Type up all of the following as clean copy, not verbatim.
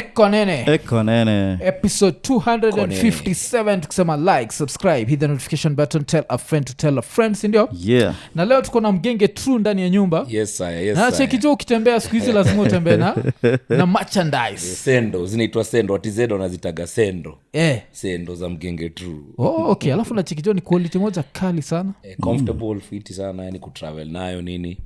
Ekonene. Episode 257 tukisema like, subscribe, hit the notification button, tell a friend to tell a friend, sindio? Yeah. Na leo tuko na mgenge true ndani ya nyumba. Yes sir, yes na sir. cheki jo ukitembea siku hizi lazima utembee na merchandise. Sendo, zinaitwa sendo, watizedo wanazitaga sendo. Sendo za mgenge true. Okay, alafu na cheki jo ni quality moja kali sana. Comfortable, fit sana, yani kutravel nayo nini.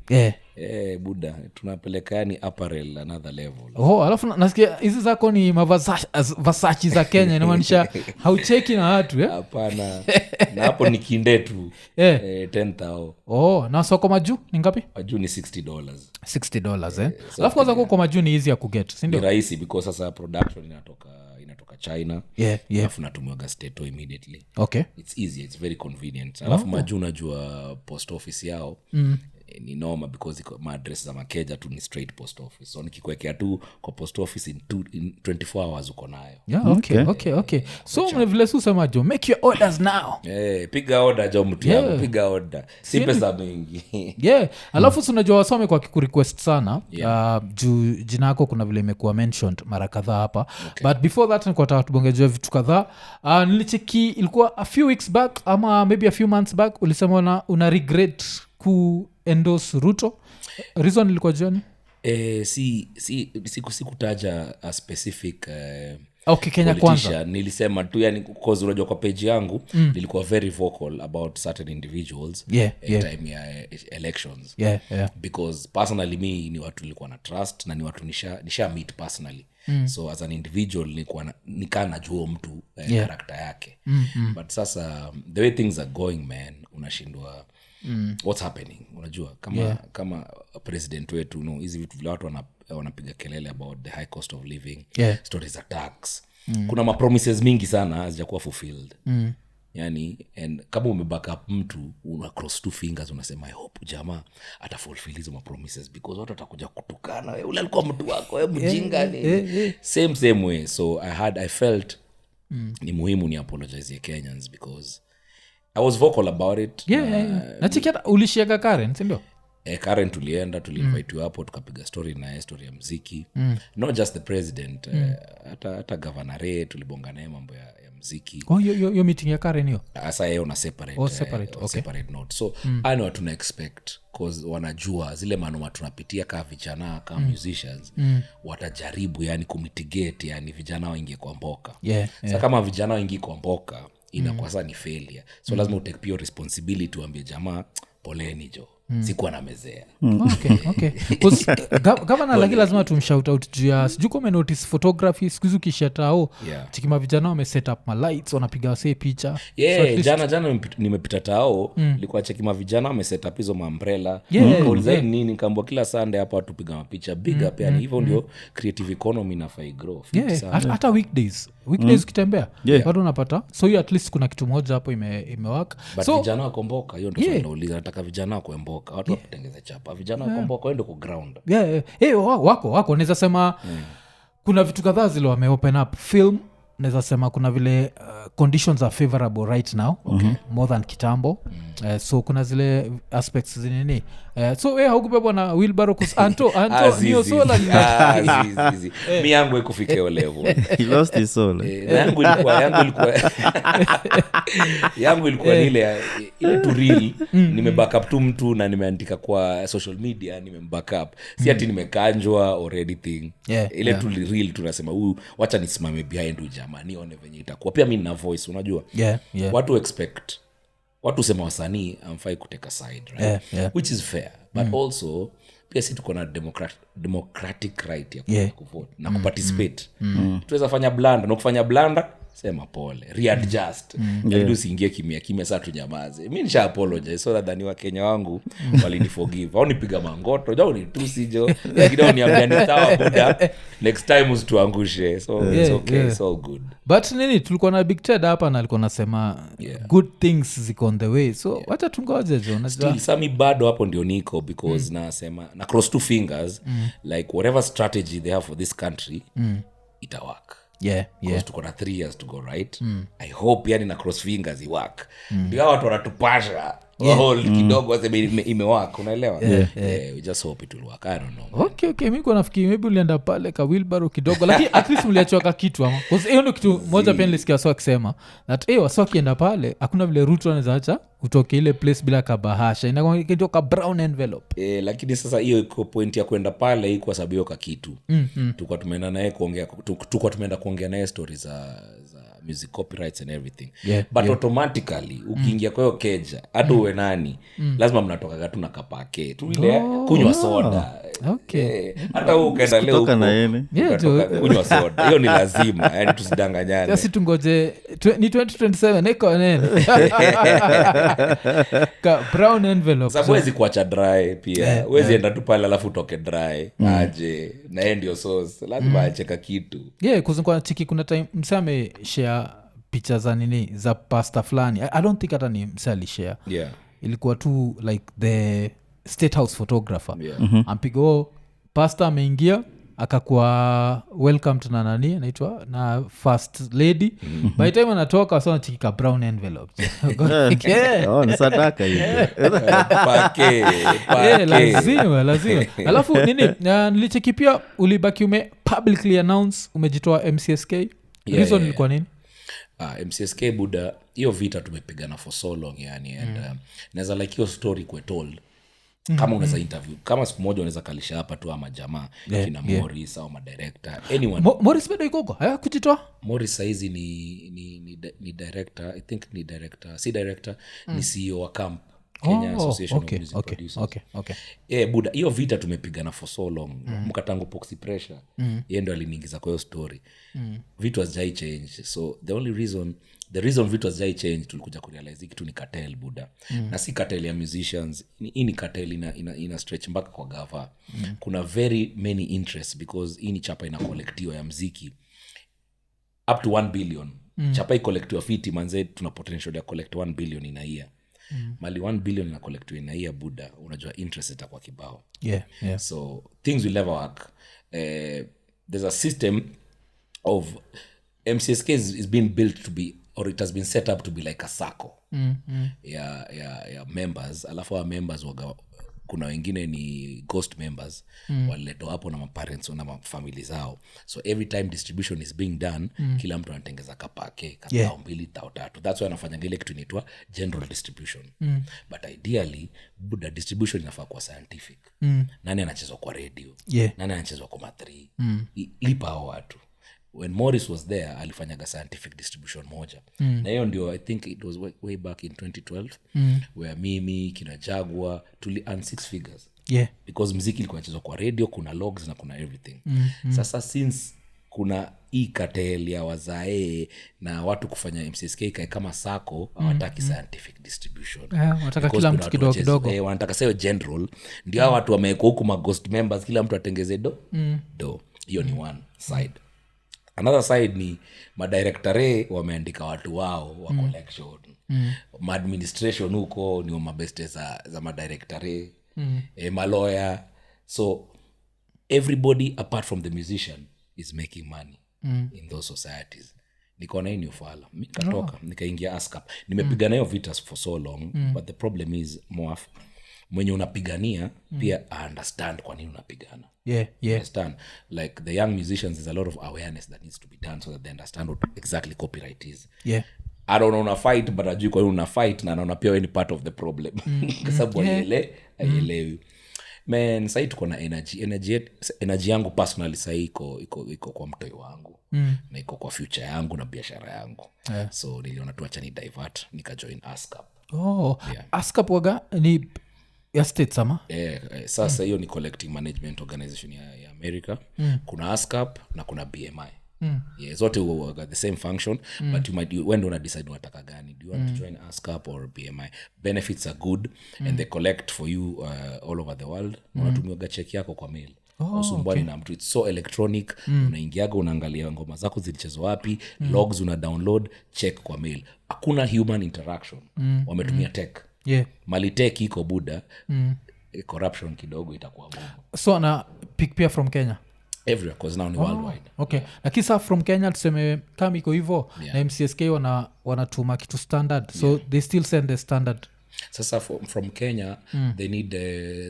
Buda, tunapeleka yani apparel another level. Alafu nasikia hizi zako ni Versace za Kenya, inamaanisha haucheki na watu Hapana. Na hapo ni kinde tu. 10,000. Na soko majuu ni ngapi? Majuu ni $60. $60 alafu kwanza kwa majuu ni easy ya kuget, si ndio? Ni rahisi because sasa production inatoka China. Alafu natumiwaga stato immediately. Okay. It's easy, it's very convenient. Alafu majuu najua post office yao. Ni noma because ma-address za makeja tu ni straight post office. So nikikuwekea tu kwa post office in 24 hours uko nayo. Okay. So mne vile susema jo, make your orders now. Piga order jo mtu yangu, piga order. Si pesa mingi. Alafu unajua wasome kwa kurequest sana. Juu jina yako kuna vile imekuwa mentioned mara kadhaa hapa. But before that nilikuwa nataka tubongejea vitu kadhaa. Nilicheki ilikuwa a few weeks back ama maybe a few months back ulisema una regret ku endorse Ruto. Reason ilikuwa jani? Sikutaja a specific Kenya kwanza. Nilisema tu yani cause unajua kwa page yangu nilikuwa very vocal about certain individuals time ya elections. Because personally me ni watu nilikuwa na trust na ni watu nisha meet personally. So as an individual nilikuwa nikaa najua mtu character yake. But sasa the way things are going man, unashindwa what's happening, unajua kama president wetu hizi vitu vile watu wanapiga kelele about the high cost of living, stories za tax. Kuna ma-promises mingi sana hazijakuwa fulfilled. Yani and kama umeback up mtu una cross two fingers unasema I hope jamaa atafulfill hizo ma-promises because watu watakuja kutukana wewe ule alikuwa mtu wako wewe mjinga ni same way. So I felt ni muhimu ni apologize to Kenyans because I was vocal about it. Na chikia ulishiaga Karen, si ndio? Karen tuliinvite hapo tukapiga story na story ya muziki. Not just the president, hata governor tulibonga naye mambo ya muziki. Yo meeting ya Karen hiyo. Asa yeye una separate note. So I know what to expect cause wanajua zile manoma tunapitia kama vijana kama musicians watajaribu yani kumitigate yani vijana waingie kwa mboka. Sasa kama vijana waingie kwa mboka inakuwa sasa ni failure. So lazima utake pure responsibility uambie jamaa poleni jo. Sikuwa na mezea. Okay. Governor lakini lazima tumshout out juu ya sijui kama notice photography siku kishatao. Chikima vijana wame set up ma lights wanapiga wase picha. Jana nimepita tao nilikuwa chekima vijana wame set up hizo ma umbrella. Nini kaambwa kila Sunday hapa tupiga mapicha big up yani hivyo ndio creative economy na fai grow. Hata weekdays kitembea bado unapata. So you at least kuna kitu moja hapo imework. But so vijana wakomboka hiyo ndio tunauliza nataka vijana wakomboka. Watu wapotengeza chapa. Vijana wakomboka wende ku ground. Wako naweza sema kuna vitu kadhaa zile wame open up film. Naweza sema kuna vile conditions are favorable right now, more than kitambo. So kuna zile aspects zinini. So haukubebwa na wheelbarrow kus Anto ndio sola ni mi yangu ikufika hiyo level. He lost his soul. yangu ilikuwa ile tu real. Nimeback up tu mtu na nimeandika kwa social media nimeback up. Si ati nimekanjwa or anything. Ile tu real tunasema huyu wacha nisimame behind huyu jamaa nione venye itakuwa. Pia mimi nina voice unajua. Watu expect watu sema wasanii amfai kuteka side, right? Which is fair. But also pia si tuko na democratic right ya kuvote na kuparticipate. Tuweza fanya blunder na kufanya blunder sema pole readjust. Ndio usiingie kimya sasa tunyamaze. Mimi nisha apologize so that wa Kenya wangu walini forgive. Au nipiga mangoto jao ni tusi jo. Lakini niambia ni sawa buda. Next time usituangushe. So it's okay, it's all good. But nini tulikuwa na Big Ted hapa na alikuwa anasema good things ziko on the way. So wacha tungoje jo. Still sami bado hapo ndio niko because nasema na cross two fingers like whatever strategy they have for this country ita work. Because tuko na 3 years to go, right? I hope yani na cross fingers i work. Ndio watu wanatupasha kidogo waseme imewaka, unaelewa? We just hope it will work. I don't know. Okay, mimi kwa nafikiri maybe ulienda pale ka wheelbarrow kidogo lakini at least mliachoka kitu ama because hiyo ndio kitu moja pia nilisikia watu wakisema that watu wakienda pale hakuna vile route wanaweza acha utoke ile place bila kabahasha, inakuwa kitu ka brown envelope. Lakini sasa hiyo iko point ya kwenda pale iko sababu hiyo ka kitu tulikuwa tumeenda naye kuongea, tulikuwa tumeenda kuongea naye stories za music copyrights and everything, but automatically ukiingia kwa hiyo keja hata uwe nani lazima mnatoka tu na kapake tu ile kunywa soda. Hata ukaenda leo kunywa soda, hiyo ni lazima, yani tusidanganyane. Sasa tungoje ni 2027 niko nene ka brown envelope, sababu huwezi kuacha dry pia, huwezi enda tu pale alafu utoke dry aje na yeye ndio sauce, lazima acheka kitu. Kuzungua chiki kuna time msame share picha za nini za pasta fulani, I don't think hata ni msali share, ilikuwa tu like the state house photographer, ampigo pasta ameingia akakuwa welcome to nani anaitwa na first lady, by time anatoka sana chikika brown envelope ni sadaka hiyo pake lazima alafu nini nilicheki pia ulibaki publicly announce umejitoa MCSK. Reason ilikuwa nini? MCSK buda, hiyo vita tumepigana for so long yani, and naweza like hiyo story kwa told kama unaweza interview, kama siku moja unaweza kalisha hapa tu ama jamaa kina Morris au madirector anyone. Morris bado yuko haya kujitoa? Morris saizi ni director, I think ni director, si director, ni CEO wa camp Kenya Association of Music Producers. Buda, hiyo vita tumepigana for so long. Mkatangu Poxy Pressure yeye ndo aliniingiza kwa hiyo story. Vitu hazijai change, so the reason vitu hazijai change tulikuja kurealize kitu ni cartel buda. Na si cartel ya musicians, ni cartel ina stretch mpaka kwa gava. Kuna very many interests because hii ni chapa ina collectiwa ya muziki up to 1 billion. Chapa collectiwa fiti manze, tuna potential ya collect 1 billion in a year. Mali 1 billion na collectiwa in a year buda, unajua interest itakuwa kibao. So things will never work. There's a system of MCSK is being built to be, or it has been set up to be like a circle ya members, alafu wa members waga, kuna wengine ni ghost members waleto hapo na parents na family zao, so every time distribution is being done kila mtu anatengeza kapake katao mbili tao tatu. That's why anafanya ile kitu inaitwa general distribution. But ideally buda distribution inafaa kuwa scientific. Nani anachezwa kwa radio, nani anachezwa kwa matri, lipa hao watu. When Morris was there alifanyaga scientific distribution moja, na hiyo ndio I think it was way back in 2012 where mimi kina Jaguar tuli earn 6 figures because muziki ilikuwa inachezwa kwa radio, kuna logs na kuna everything. Sasa since kuna hii cartel ya wazae na watu kufanya MCSK kai kama sako, hawataki scientific distribution. Wanataka kila mtu kidogo kidogo. Wanataka sayo general, ndio hao watu wamewekwa huku ma ghost members, kila mtu atengeze do. Hiyo ni one side. Another side ni madirectore wameandika watu wao wa collection. Maadministration huko ni mabeste za madirectore, malawyer. So everybody apart from the musician is making money in those societies. Nikaona hii ni ufala. Nikatoka, nikaingia ASCAP. Nimepigana hiyo vita for so long, but the problem is mwenye unapigania pia understand kwa nini unapigana. Understand, like the young musicians, there's a lot of awareness that needs to be done so that they understand what exactly copyright is. I don't know una fight, but ajui kwa nini una fight, na naona pia wewe ni part of the problem. Kwa sababu aielewi. Man, sasa tuko na energy yangu personally sasa iko kwa mtoi wangu. Na iko kwa future yangu na biashara yangu. So niliona tu acha ni divert, nikajoin ASCAP. ASCAP waga ni ya states ama? Sasa hiyo ni collecting management organization ya America. Kuna ASCAP na kuna BMI. Zote huwa the same function, but when do you decide unataka gani? Do you want to join ASCAP or BMI? Benefits are good and they collect for you all over the world. Unatumia check yako kwa mail. Usumbwani na mtu, it's so electronic. Unaingiaga unaangalia ngoma zako zilichezwa wapi, logs una download, check kwa mail. Hakuna human interaction. Wametumia tech. Mali tech iko buda, corruption kidogo itakuwa gumu. So na pick pia from Kenya everywhere because now ni worldwide. Lakini sasa from Kenya tuseme kama iko hivyo na MCSK wanatuma kitu standard, so they still send the standard Sasa from Kenya they need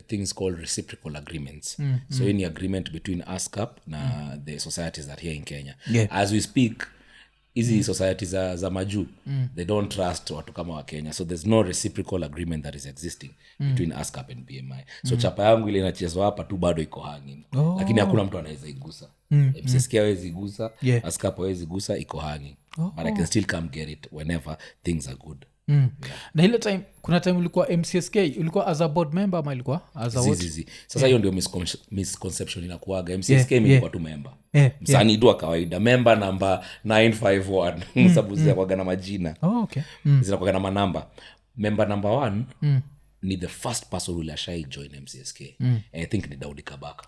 things called reciprocal agreements. So any agreement between ASCAP na the societies that here in Kenya. As we speak, hizi societies za majuu they don't trust watu kama wa Kenya, so there's no reciprocal agreement that is existing between ASCAP and BMI. So chapa yangu ile inachezwa hapa tu bado iko hanging, lakini hakuna mtu anaweza igusa. MCSK hawezi gusa, ASCAP hawezi gusa, iko hanging. But I can still come get it whenever things are good. Na ile time kuna time ulikuwa MCSK, ulikuwa as a board member ama ilikuwa as a what? Sasa hiyo ndio misconception inakuaga. MCSK ilikuwa tu member. Msanii tu kawaida, member number 951 sababu zinakuaga na majina. Okay. Zinakuaga na manamba. Member number 1 ni the first person who ashai join MCSK. And I think ni Daudi Kabaka.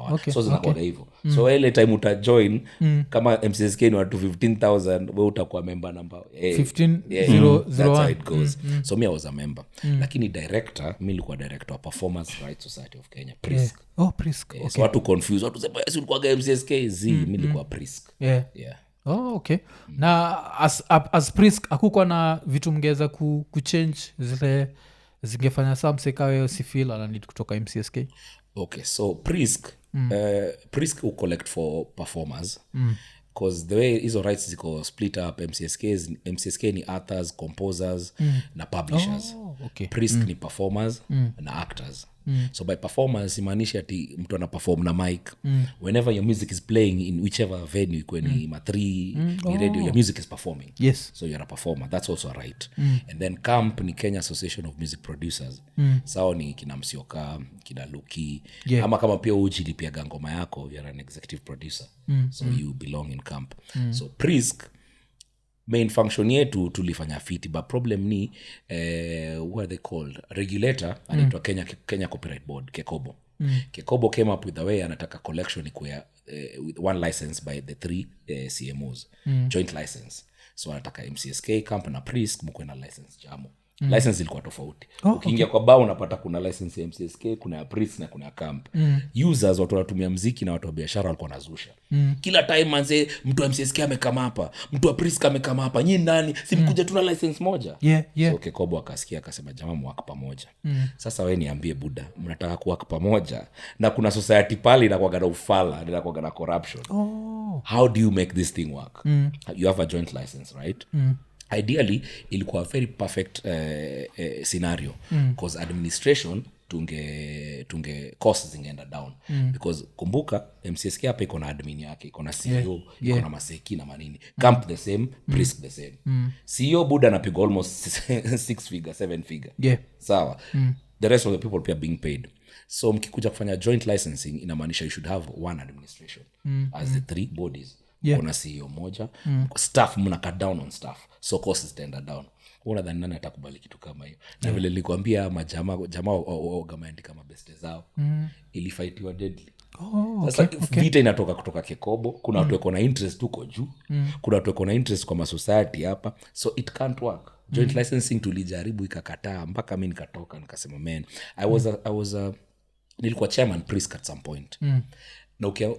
Okay. So zinakuaga hivyo. So ile time uta-join kama MCSK ni watu 15,000, wewe utakuwa member number 15,001. That's how it goes. So me I was a member. Lakini director, mi nilikuwa director wa Performance Rights Society of Kenya, PRISC. PRISC. Okay. So watu confuse, watu sema yes ulikuwa MCSK, mi nilikuwa PRISC. Okay. Na as PRISC hakukuwa na vitu mngeweza kuchange zile zingefanya samsekawe sifil ananid kutoka MCSK? Okay, so PRISC will collect for performers because the way hizo rights ziko split up, MCSK ni authors, composers na publishers. PRISC ni performers na actors. So by performers imaanishi ati mtu ana perform na mic. Whenever your music is playing in whichever venue, kweni ma3 ni radio, your music is performing. So you're a performer. That's also a right. And then CAMP ni Kenya Association of Music Producers. Sao ni kina Msioka, kina Luki. Ama kama pia ujilipia ngoma yako, you're an executive producer. So you belong in CAMP. So PRISC main function yetu tulifanya fiti, but problem ni what are they called, regulator anaitwa Kenya Copyright Board, Kekobo. Kekobo came up with the way anataka collection ikuwe with one license by the 3 CMOs, joint license. So anataka MCSK, CAMP na PRISC mkuwe na license jamo. License ilikuwa tofauti. Ukiingia kwa bao unapata kuna license ya MCSK, kuna ya PRISC na kuna ya CAMP. Users watu wanatumia muziki na watu wa biashara walikuwa wanazusha. Kila time manze mtu wa MCSK amekama hapa, mtu wa PRISC amekama hapa. Nyinyi nani? Simkuja tuna license moja. So Kekobo akasikia akasema jamaa mwaka pamoja. Sasa wewe niambie buda, mnataka kuwaka pamoja na kuna society pale inakuwa na ufala, inakuwa na corruption. How do you make this thing work? You have a joint license, right? Ideally ilikuwa a very perfect scenario because administration tunge costs zingeenda down because kumbuka MCSK hapa iko na admin yake, iko na CEO, iko na maseki na manini. CAMP the same, PRISC the same. CEO buda anapiga almost 6 figure 7 figure. Sawa. The rest of the people pia being paid. So mkikuja kufanya joint licensing inamaanisha you should have one administration as the 3 bodies. Kuna CEO moja, staff mna cut down on staff, so costs stand down. Unadhani nani atakubali kitu kama hiyo? Na vile nilikwambia jamaa organize kama best zao ilifightiwa deadly. Sasa vita inatoka kutoka Kekobo, kuna watu wako na interest huko juu, kuna watu wako na interest kwa society hapa, so it can't work. Joint licensing tulijaribu ikakataa mpaka mimi nikatoka nikasema man, I was nilikuwa chairman PRISC at some point. Na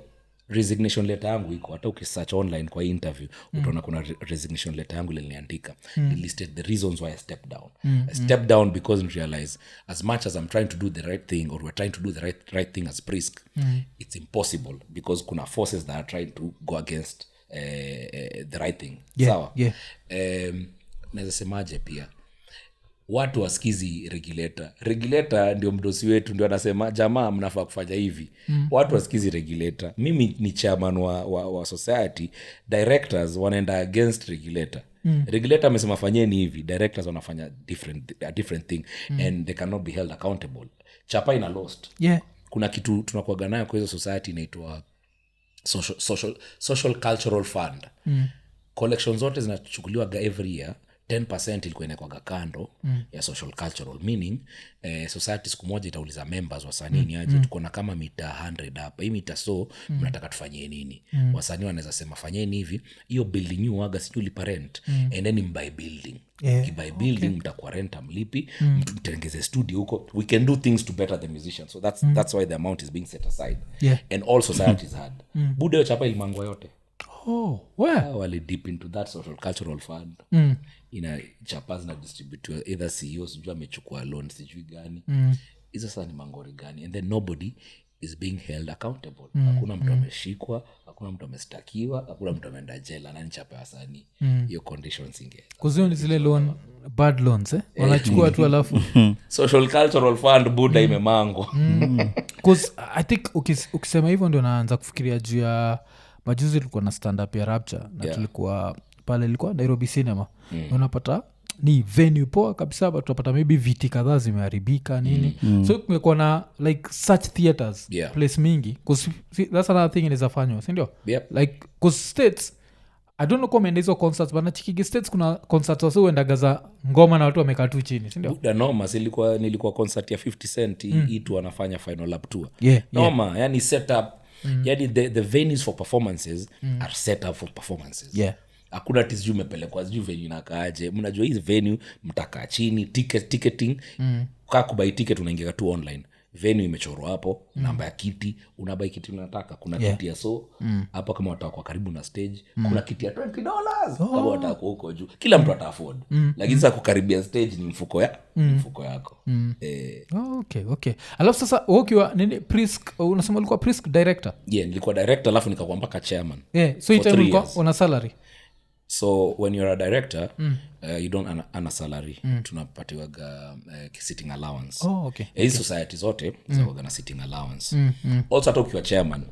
resignation letter yangu iko, hata ukisearch online kwa interview utaona kuna resignation letter yangu ile niliandika. I listed the reasons why I stepped down. I stepped down because I realized as much as I'm trying to do the right thing, or we're trying to do the right thing as PRISC, it's impossible because kuna forces that are trying to go against the right thing. Sawa. Naweza semaje pia watu wasikizi regulator ndio mdosi wetu, ndio anasema jamaa mnafaa kufanya hivi. Watu wasikizi regulator. Mimi ni chairman wa society, directors wanaenda against regulator. Regulator amesema fanyeni hivi, directors wanafanya different thing and they cannot be held accountable. Chapa ina lost. Kuna kitu tunakuaga nayo kwa hizo society inaitwa social cultural fund. Collections zote zinachukuliwa every year. 10% ilikuwa inakuwa kando ya social cultural, meaning society siku moja itauliza members wasanii ni aje, tuko na kama mita 100 hapa, hii mita so mnataka tufanyie nini? Wasanii wanaweza sema fanyeni hivi, hiyo building you waga sijui lipa rent and then buy building. Kibuy building mtakuwa rent amlipi, mtengeze studio huko, we can do things to better the musicians. So that's why the amount is being set aside. And all societies had buda chapa ilimangwa yote. where wali deep into that social cultural fund ina chapas na distribute either CEO sijui amechukua loan sijui gani hizo sasa ni mangori gani, and then nobody is being held accountable. Hakuna mtu ameshikwa, hakuna mtu amestakiwa, hakuna mtu ameenda jela na nichape wasanii hiyo conditions inge kuzio ni zile loan bad loans wanachukua tu alafu social cultural fund buda imemangwa cause I think ukisema hivyo ndio naanza kufikiria juu ya majuzi tulikuwa na stand up ya Rapture na tulikuwa pale ilikuwa Nairobi Cinema unapata ni venue poa kabisa but tunapata maybe viti kadhaa zimeharibika nini so kumekuwa na like such theaters place mingi cause that's another thing inaweza fanywa si ndio like cause states I don't know kama hizo concerts but na chikigi states kuna concerts wase uendaga za ngoma na watu wamekaa tu chini si ndio buda noma nilikuwa concert ya 50 Cent itu anafanya final lap tour noma yani setup yani the venues for performances are set up for performances hakuna tizju umepelekwa sijui venue inakaaje. Mnajua hizi venue mtakaa chini ticketing kaa kubai ticket unaingia tu online, venue imechorwa hapo namba ya kiti unabai kiti unataka, kuna kiti ya hapa kama wataka kwa karibu na stage kuna kiti ya $20 kama wataka huko juu kila mtu ata afford lakini sasa kukaribia stage ni mfuko yako okay alafu sasa ukiwa nini Prisk unasema ulikuwa Prisk director nilikuwa director alafu nikakuwa mpaka chairman so it time ulikuwa una salary. So when you're a director you don't earn a salary tunapatiwaga sitting allowance hizi society zote zawaga na sitting allowance also hata ukiwa chairman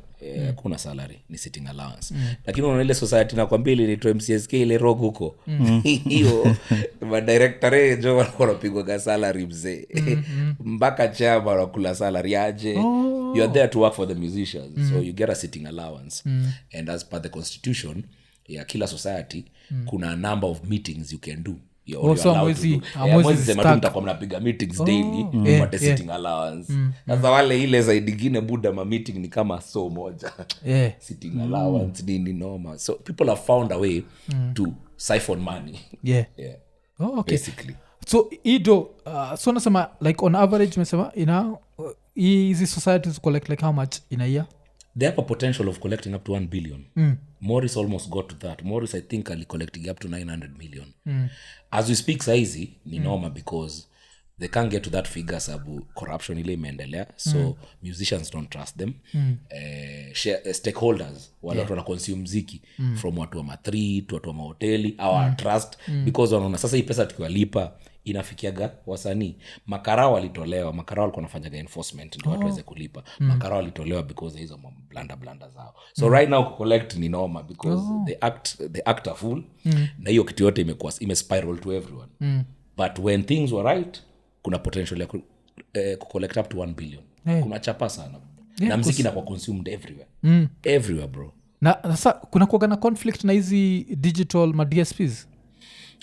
kuna salary ni sitting allowance lakini unaona ile society nakwambia ile inaitwa MCSK ile rogue huko hiyo madirector jo wanapigwa salary mzee mpaka chairman wakula salary aje you are there to work for the musicians so you get a sitting allowance and as per the constitution ya kila society kuna number of meetings you can do mwezi mtakuwa mnapiga meetings daily upate sitting allowance sasa wale ile zaidi gine buda ma meeting ni kama so moja sitting allowance nini noma so people have found a way to siphon money basically so ido so nasema like on average mesema hizi societies collect like how much in a year? They have a potential of collecting up to 1 billion. Morris almost got to that. Morris, I think, are collecting up to 900 million. As we speak, saizi ni normal because they can't get to that figure sabu corruption ile imeendelea. So musicians don't trust them. Stakeholders, wale watu wana consume muziki from watu wa ma3 to watu wa mahoteli, our trust because wanaona sasa hii pesa tukiwalipa inafikiaga wasanii. Makarao walitolewa, makarao walikuwa wanafanyaga enforcement ndio watu waweze kulipa. Makarao walitolewa because hizo blanda zao. So right now collect ni normal because they act a fool na hiyo kitu yote imespiral to everyone. But when things were right, kuna potential ya collect up to 1 billion. Kuna chapa sana. Na muziki na kwa consumed everywhere. Everywhere bro. Na sasa kuna kuwa na conflict na hizi digital ma DSPs?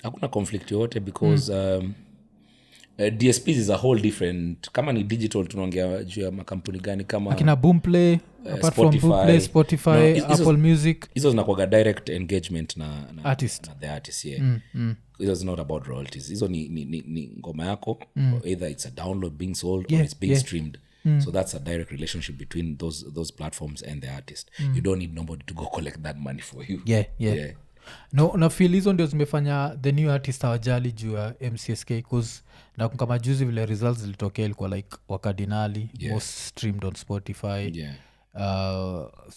Hakuna conflict yote because DSPs is a whole different. Kama ni digital tunaongea juu ya makampuni gani kama akina Boomplay, apart from Boomplay, Spotify, Apple Music. Hizo zinakuwa direct engagement na artist. Na the artist Hizo is not about royalties. Hizo ni ngoma yako either it's a download being sold or it's being streamed. So that's a direct relationship between those platforms and the artist. You don't need nobody to go collect that money for you. Yeah. No, na feel hizo ndio zimefanya the new artist hawajali juu ya MCSK cause na kama juzi vile results zilitokea ilikuwa like wakardinali most streamed on Spotify.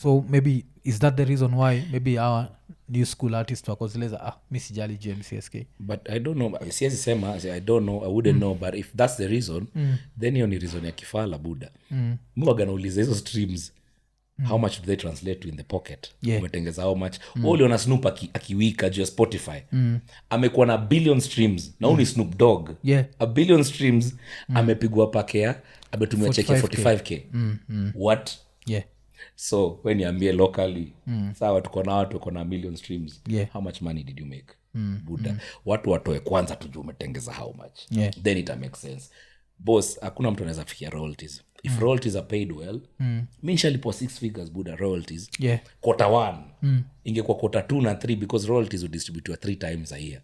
So maybe is that the reason why maybe our new school artists wako zileza mi sijali juu MCSK? But I don't know, siwezi sema I don't know, I wouldn't know, but if that's the reason then hiyo ni reason ya kifala buda. Mwaga nauliza hizo streams how much do they translate to in the pocket? Umetengeza how much? Uliona Snoop akiwika juu ya Spotify amekuwa na billion streams na uni Snoop Dogg a billion streams amepigwa pakea ametumia cheki 45k what? So when niambie locally sawa tuko na watu wako na million streams how much money did you make? Buda watu watoe kwanza tujue umetengeza how much then it makes sense. Boss hakuna mtu anaweza fikia royalties. If royalties are paid well mi nishalipo 6 figures buda royalties quarter 1 ingekuwa quarter 2 na 3 because royalties will distribute 3 times a year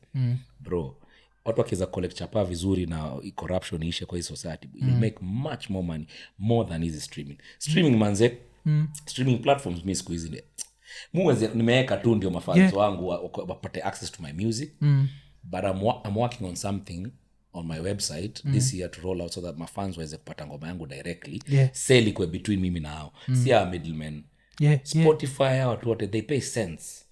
bro. Watu wakiweza collect chapa vizuri na corruption ishe kwa hii society you make much more money more than easy streaming manze streaming platforms mi siku hizi muweze nimeweka tu ndio mafans wangu wapate access to my music. But I'm working on something on my website this year to roll out so that my fans waweze kupata ngoma yangu directly. Sell ikwe between mimi na hao. Si a middleman. Spotify watu wote they pay cents.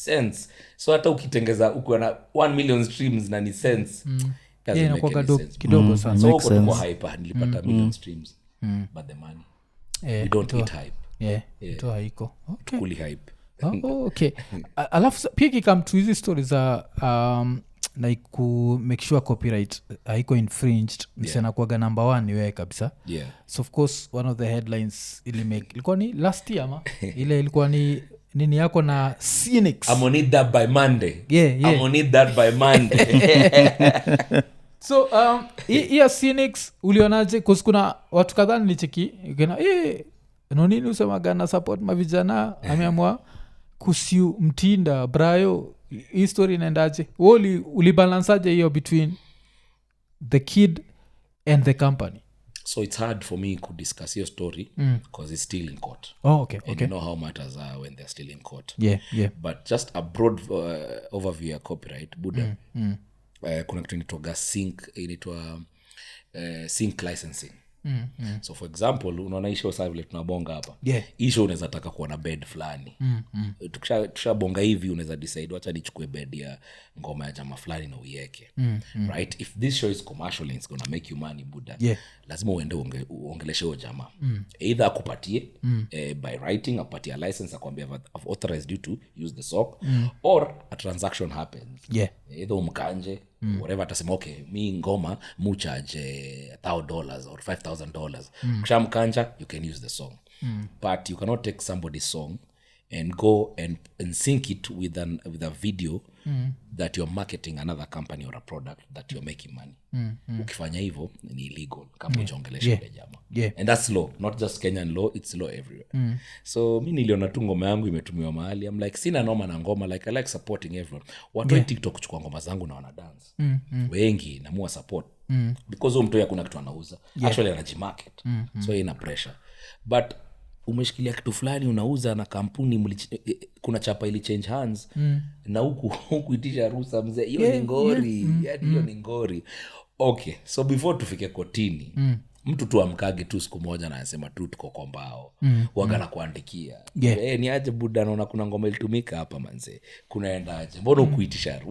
Cents. So hata ukitengeza uko na 1 million streams na ni cents. Inakuwa kidogo sana. So uko kwa hype nilipata million streams. But the money. We don't eat hype. Ito haiko. Okay. Kuli hype. Okay. Alafu pia kikam to hizi stories za like ku make sure copyright haiko infringed msana kuaga number 1 ni wewe kabisa. So of course one of the headlines ilikuwa ni last year ama ile ilikuwa ni nini yako na Cynics. I'm gonna need that by Monday. I'm gonna need that by Monday. So hiya Cynics ulionaje? Cause kuna watu kadhaa nilicheki ukena Nonini usemaga na support mavijana ameamua kusiu mtinda brayo. Hii story inaendaje? Ulibalansaje hiyo between the kid and the company? So it's hard for me to discuss your story because it's still in court. Okay. And you know how matters are when they're still in court. But just a broad overview of copyright, Buddha. Kuna kitu inaitwa sync licensing. So for example unaona isho sasa vile tunabonga hapa. Isho unaweza taka kuwa na bed fulani. Tukishabonga hivi unaweza decide wacha nichukue bed ya ngoma ya jamaa fulani na uiweke. Right? If this show is commercial and it's going to make you money, Buddha. Lazima uende uongeleshe huyo jamaa. Either akupatie by writing akupatie a license akwambia I've authorized you to use the song or a transaction happens. Either umkanje whatever atasema okay mi ngoma mu charge $1,000 or $5,000. Kushamkanja you can use the song. But you cannot take somebody's song and go and sync it with a video that you're marketing another company or a product that you're making money. Ukifanya hivyo ni illegal kama ujongelesha ile jamaa. And that's law, not just Kenyan law, it's law everywhere. So mimi niliona tu ngoma yangu imetumiwa mahali. I'm like sina noma na ngoma, like I like supporting everyone. Watu wa TikTok kuchukua ngoma zangu na wana dance. Wengi na mua support. Because huyo mtu kuna kitu anauza. Actually anajimarket. So ina pressure. But umeshikilia kitu fulani unauza na kampuni kuna chapa ili change hands na huku itisha ruhusa mzee hiyo ni ngori. Hiyo ni ngori. Okay, so before tufike kotini mtu tu amkage tu siku moja na anasema tu tuko kwa mbao wagana kuandikia ni aje Buddha naona kuna ngoma ilitumika hapa manze kunaenda aje mbona ukuitisha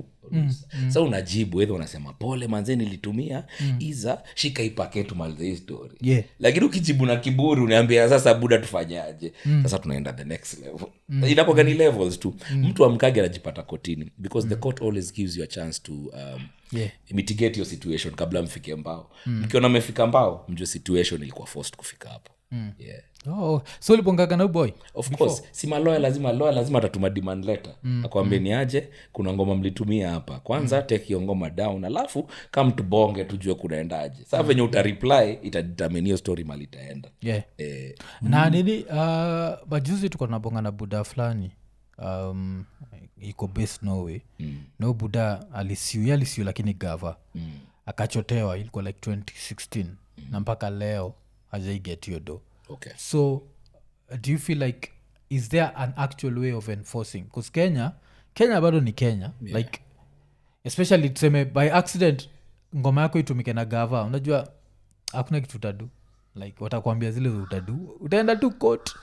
sasa unajibu wewe unasema pole manze nilitumia iza shika ipaketu malize story lakini ukijibu na kiburi uniambia sasa Buddha tufanyaje sasa tunaenda the next level inakuwa ni levels tu mtu amkage anajipata kotini because the court always gives you a chance to mitigate your situation kabla mfike mbao. Mkiona mmefika mbao mjue situation ilikuwa forced kufika hapo. So ulibongaga na boy? Of course. Si lawyer lazima atatuma demand letter. Akwambie ni aje kuna ngoma mlitumia hapa. Kwanza take hiyo ngoma down alafu kama tubonge tujue kunaendaje. Sasa venye utareply itadetermine hiyo story mali itaenda. Na nini bajuzi tuko nabonga na Buddha fulani. Iko based Norway. No Buddha alisiu lakini gava akachotewa ilikuwa like 2016 na mpaka leo hajai get your do. So do you feel like is there an actual way of enforcing? Because Kenya bado ni Kenya like especially tuseme by accident ngoma yako itumike na gava unajua hakuna kitu utadu like watakwambia zile utadu utaenda tu court.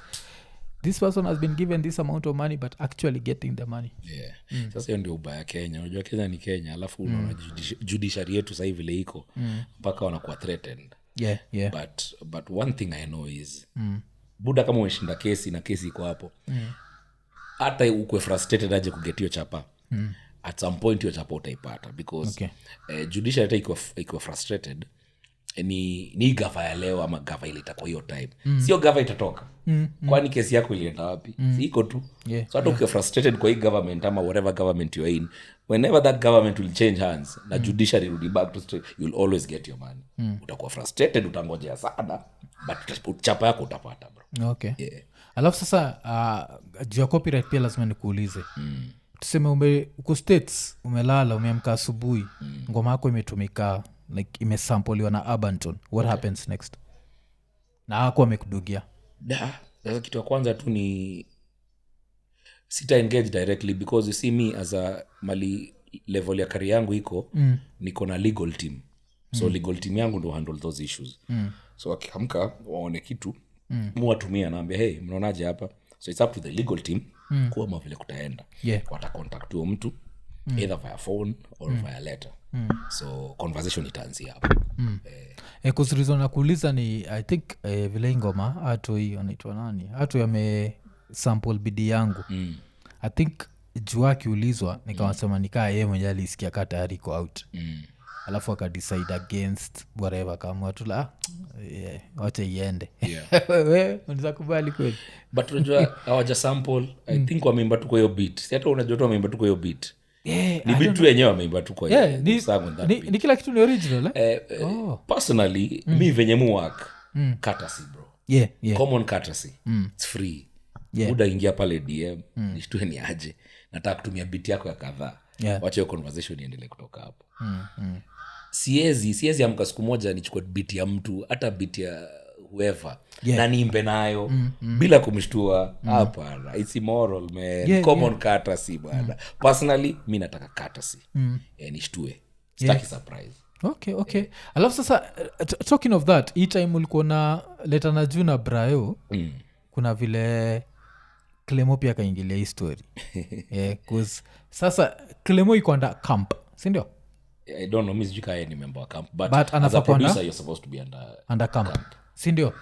This person has been given this amount of money but actually getting the money. Sasa hiyo ndio ubaya Kenya. Unajua Kenya ni Kenya alafu unaona judiciary yetu sasa hivi ile iko mpaka wanakuwa threatened. But one thing I know is Buddha kama umeshinda kesi na kesi iko hapo hata ukwe frustrated aje kugetio chapa at some point hiyo chapa utaipata because judiciary hata iko frustrated ni gava ya leo ama gava ile itakuwa hiyo time sio gava itatoka kwani kesi yako ilienda wapi iko tu so hata ukiwa frustrated kwa hii government ama whatever government you're in whenever that government will change hands na judiciary will be back to straight you'll always get your money utakuwa frustrated utangojea sana but chapa yako utapata bro. Alafu sasa juu ya copyright pia lazima nikuulize tuseme uko States umelala umeamka asubuhi ngoma yako imetumika like imesampoliwa na Abanton what happens next na hako amekudugia sasa kitu ya kwanza tu ni sita engage directly because you see me as a mali level ya career yangu iko niko na legal team. So legal team yangu ndo handle those issues. So wakiamka waone kitu muwatumia naambia hey mnaonaje hapa. So it's up to the legal team kuamua vile kutaenda. Wata contact huyo mtu either via phone or via letter. So conversation itaanzia hapo. Cause reason nakuuliza ni I think vile ngoma hatu hiyo anaitwa nani? Hatu yame sample bidii yangu. I think juu akiulizwa nikawasema nikaa yeye mwenyewe alisikia kama tayari iko out. Alafu akadecide against whatever kama watu la wacha iende. Wewe unaweza kubali kweli? But unajua hawaja sample I think wameimba tu kwa hiyo beat. Si hata unajua tu wameimba tu kwa hiyo beat. Ni beat tu yenyewe wameimba tu kwa hiyo. Ni kila kitu ni original personally me venye mu work courtesy bro. Common courtesy. It's free. Muda ingia pale DM nishtue ni aje. Nataka kutumia beat yako ya kadhaa. Wacha hiyo conversation iendelee kutoka hapo. Siwezi amka siku moja nichukue beat ya mtu hata beat ya whoever na niimbe nayo bila kumshtua. Hapana, it's immoral man. Common courtesy bwana. Personally mimi nataka courtesy. Nishtue. Sitaki surprise. Okay. Alafu sasa talking of that, hii time ulikuwa na leta na Juna Brayo. Kuna vile Clemo pia kaingilia hii story. Cause sasa Clemo iko under camp, si ndio? I don't know, mimi sijui kama ni member wa camp but as a producer you're supposed to be under camp. Si ndio?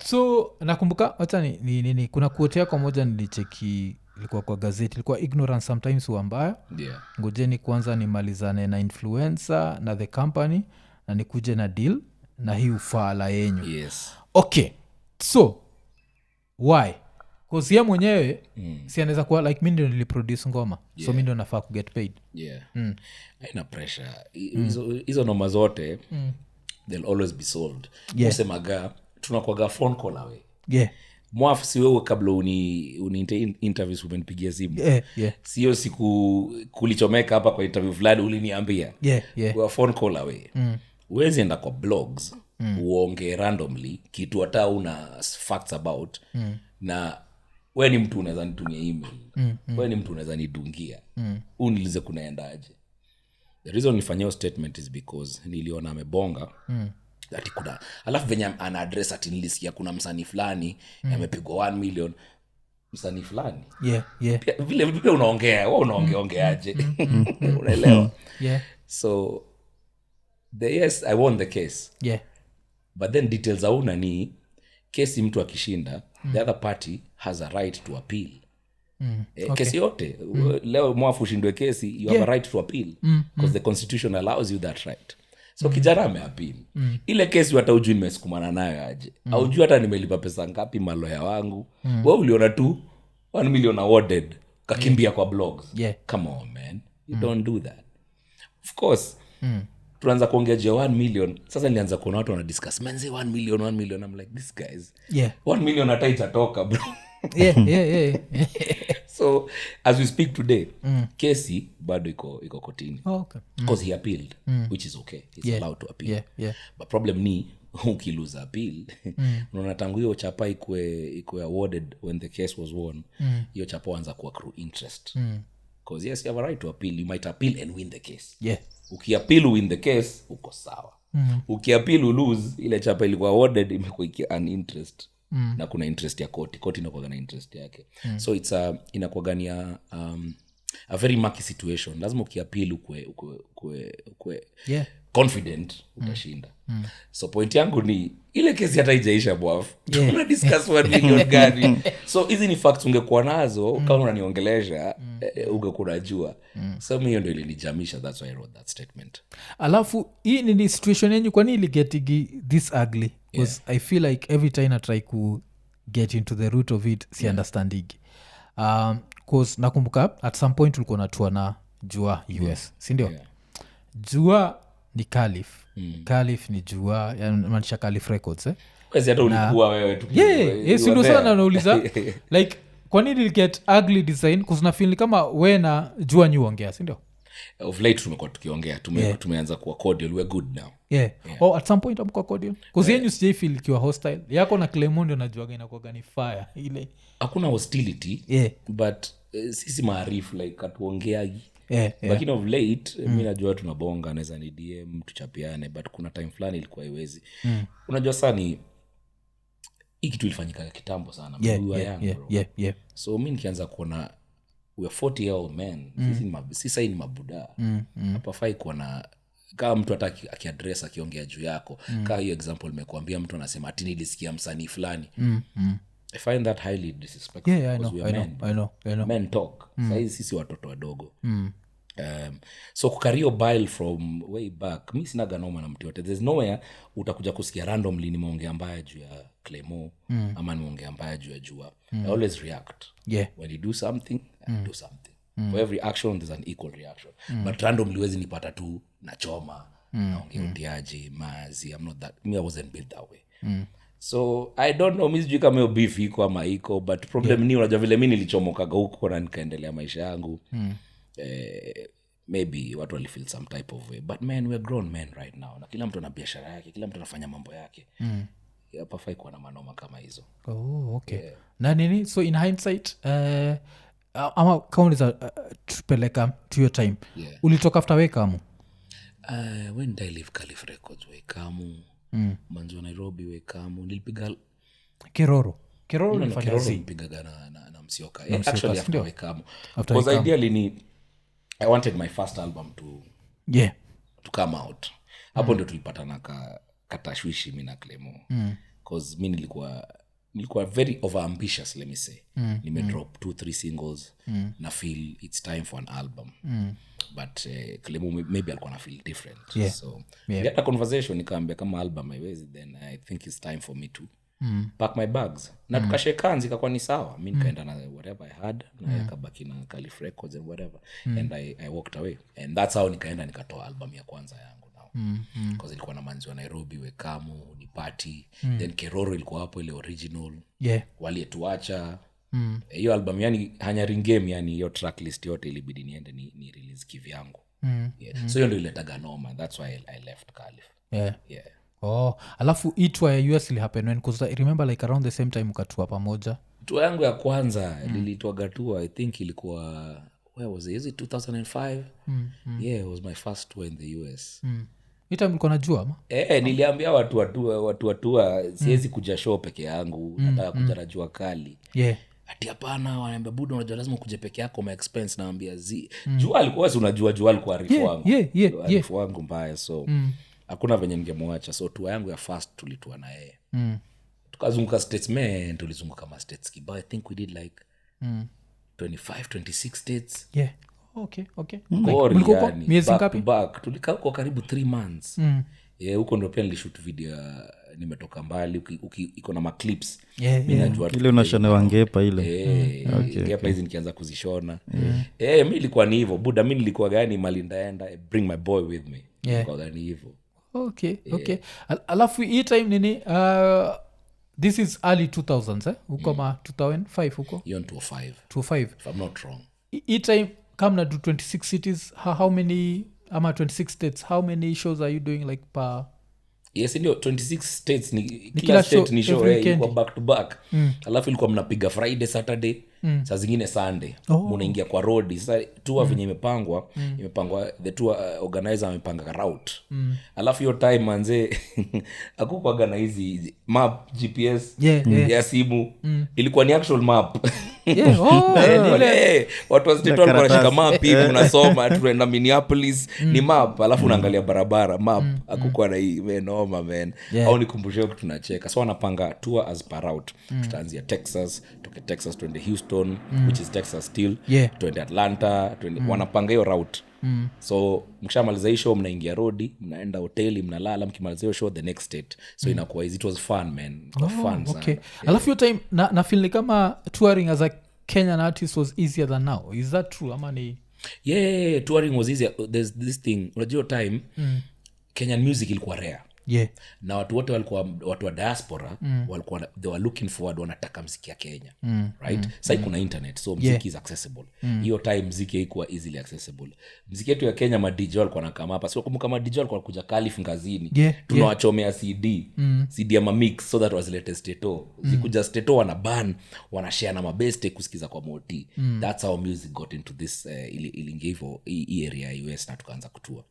So nakumbuka acha ni kuna quote yako moja nilicheki ilikuwa kwa gazeti, ilikuwa ignorance sometimes huwa mbaya. Ngojeni kwanza nimalizane na influencer na the company na nikuje na deal na hii ufala yenyu. Okay. So why? Because yeye mwenyewe si anaweza kuwa like mimi ndio niliproduce ngoma. So mimi ndio nafaa ku get paid. Haina pressure. Hizo noma zote they'll always be solved. Usemaga tunakuaga phone call away. Mwafu si wewe kabla uni interviews umenipigia simu. Sio siku kulichomeka hapa kwa interview fulani uliniambia. Kwa phone call away. Uwezi enda kwa blogs uonge randomly kitu hata una facts about na wewe ni mtu unaweza nitumia email. Wewe ni mtu unaweza nidungia. Unilize kunaendaje. The reason nilifanyia statement is because niliona amebonga ati kuna alafu venye ana address ati nilisikia kuna msanii fulani amepigwa 1 million msanii fulani. Vile unaongea wewe unaongeaje? Unaelewa? So yes I won the case. But then details hauna ni kesi mtu akishinda the other party has a right to appeal. Kesi yote leo mwafu shindwe kesi you have a right to appeal because the constitution allows you that right. So kijana ameappeal. Ile kesi hata ujui nimesukumana nayo aje. Au ujui hata nimelipa pesa ngapi maloya wangu. Wewe uliona tu 1 million awarded kakimbia kwa blogs. Come on man. You don't do that. Of course. Tuanza kuongea 1 million. Sasa nilianza kuona watu wana discuss manze 1 million. I'm like this guys. 1 million hata itatoka bro. So as we speak today kesi bado iko kotini. Because he appealed which is okay. He's allowed to appeal. But problem ni ukiluza appeal unaona tangu hiyo chapa ikwe awarded when the case was won hiyo chapa anza ku accrue interest. Because yes you have a right to appeal. You might appeal and win the case. Ukiappeal win the case uko sawa. Ukiappeal lose ile chapa ilikuwa awarded imekuwa an interest. Na kuna interest ya koti inakuwa na interest yake. So it's inakuwa ni a very murky situation. Lazima ukiappeal ukwe confident utashinda. So point yangu ni ile kesi hata haijaisha bwafu. Tuna discuss 1 million gani. So hizi ni facts ungekuwa nazo kama unaniongelesha ungekuwa unajua. So mimi ndio ilinijamisha, that's why I wrote that statement. Alafu hii ni situation yenyu kwa nini ili get this ugly? Because I feel like every time I try to get into the root of it si understanding. Because nakumbuka at some point ulikuwa natua na Jua US, si ndio? Jua ni Caliph. Caliph ni Jua, maanisha Caliph Records Kwezi hata ulikuwa wewe tu. Si ndio sana nauliza like kwa nini ili get ugly design? Because na feel kama we na Jua nyuongea, si ndio? Of late tumekuwa tukiongea tumeanza kuwa cordial, we're good now. Oh, at some point amkuwa cordial because yenyu sijai feel ikiwa hostile yako na Clement ndio najuaga inakuwa ni fire ile hakuna hostility but sisi maarifu like atuongeagi Yeah. lakini of late mi najua tunabonga naweza ni DM tuchapiane but kuna time fulani ilikuwa iwezi unajua saa ni hii kitu ilifanyika kitambo sana Yeah. so mi nikianza kuona we are 40 year old men sisi sai ni mabuda hapa fai kuona kama mtu hata akiaddress akiongea juu yako kama hiyo example nimekuambia mtu anasema ati nilisikia msanii fulani I find that highly disrespectful. I know. Men talk saizi sisi watoto wadogo so kukario bile from way back mi sina ganoma na mtu yote there's nowhere utakuja kusikia randomly nimeongea mbaya juu ya Clemo ama nimeongea mbaya juu ya Jua I always react when you do something do something for every action there's an equal reaction but randomly wezi nipata tu nachoma naongea utiaji mazi I'm not that me I wasn't built that way so I don't know mi sijui kama hiyo beef iko ama iko but problem ni unajua vile mi nilichomokaga huko na nikaendelea maisha yangu maybe watu walifeel some type of way but man we're grown men right now na kila mtu ana biashara yake kila mtu anafanya mambo yake hapa fai kuwa na manoma kama hizo na nini so in hindsight ama kama unaweza tupeleka to your time ulitoka after Wekamu when did I leave Calif Records Wekamu Manzo Nairobi Wekamu nilipiga Keroro nilifanya zi nilipiga na Msioka actually after Wekamu because ideally ni I wanted my first album to come out hapo ndio tulipatana katashwishi mimi na Clemo cause mimi nilikuwa very over ambitious let me say nimedrop 2-3 singles na feel it's time for an album but Clemo maybe alikuwa na feel different so we had a conversation nikaambia kama album haiwezi then I think it's time for me to pack my bags na tukashekana zikakuwa ni sawa mimi nikaenda na whatever I had na yakabaki na Calif Records and whatever and I walked away and that's how nikaenda nikatoa album ya kwanza yangu now because ilikuwa na Manzi wa Nairobi Wekamu ni party then Keroro ilikuwa hapo ile original walietuacha hiyo album yani Hanyari Game yani hiyo track list yote ilibidi niende ni release kivyangu so hiyo ndio iletaga noma that's why I left Calif alafu itwa ya US ili happen when because I remember like around the same time ukatua pamoja tour yangu ya kwanza lilitwaga tour I think ilikuwa where was it is it 2005 it was my first tour in the US ita mlikuwa najua ama niliambia watu watua siwezi kuja show peke yangu nataka kuja na Jua Kali ati hapana wanaambia budo unajua lazima kuje peke yako ma expense naambia Jua alikuwa unajua Jua alikuwa arifu wangu arifu wangu mbaya so hakuna venye ningemwacha so tour yangu ya first tulitua na yeye tukazunguka states man tulizunguka ma states kibao I think we did like 25-26 states okay mlikuwa miezi ngapi back tulikaa huko karibu 3 months huko ndio pia nilishoot video nimetoka mbali iko na maclips mimi najua ile unashonewa ngepa ile ngepa hizi nikianza kuzishona mimi ilikuwa ni hivyo buda mimi nilikuwa gani mali ndaenda bring my boy with me kwa gani hivyo okay alafu hii time nini this is early 2000s huko ma 2005 huko hiyo 2005 if I'm not wrong hii time kama na do 26 cities how many ama 26 states how many shows are you doing like per yes ndio 26 states ni kila state ni show ilikuwa back to back alafu ilikuwa mnapiga Friday Saturday saa zingine Sunday mnaingia kwa road sasa tour venye imepangwa the tour organizer amepanga route alafu hiyo time manze akukuaga na hizi map GPS ya simu ilikuwa ni actual map watu wa state walikuwa wanashika map hivi unasoma tunaenda Minneapolis ni map alafu unaangalia barabara map akukuwa na hii noma man au nikumbushe tunacheka so wanapanga tour as per route tutaanzia Texas toke Texas twende Houston which is Texas still twende Atlanta wanapanga hiyo route so mkishamaliza hiyo show mnaingia road mnaenda hoteli mnalala mkimaliza hiyo show the next state so inakuwa it was fun man fun okay alafu hiyo time na feel kama touring as a Kenyan artist was easier than now is that true ama ni touring was easier there's this thing unajua time Kenyan music ilikuwa rare na watu wote walikuwa watu wa diaspora walikuwa they were looking forward, wanataka mziki ya Kenya, right? Sasa kuna internet, so mziki is accessible. Hiyo time mziki haikuwa easily accessible. Mziki yetu ya Kenya ma DJ walikuwa nakama hapa, so kama DJ walikuwa kuja Calif Ngazini, tunawachomea CD ya mix, so that was latest Teto. Zikuja Teto wana ban, wana share na mabeste kusikiza kwa moti. That's how music got into this ilingevo area ya US na tukaanza kutua.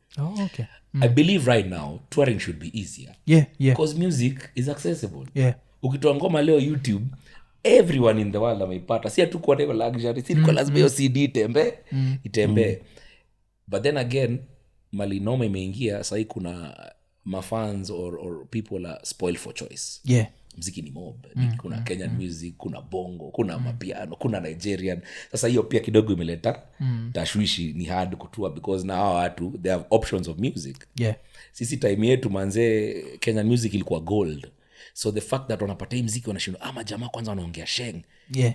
Okay. I believe right now touring should be easier. Because music is accessible. Ukitoa ngoma leo YouTube, everyone in the world ameipata. Si hatukuwa na hiyo luxury, si kwa lazima hiyo CD itembe. But then again, mali noma imeingia, sasa kuna mafans or people are spoiled for choice. Mziki ni mob. Kuna Kenyan music, kuna bongo, kuna mapiano, kuna Nigerian. Sasa hiyo pia kidogo imeleta tashwishi, ni hard kutua because na hao watu they have options of music. Sisi time yetu manze Kenyan music ilikuwa gold. So the fact that wanapata hii mziki wanashindwa ama jamaa kwanza wanaongea sheng.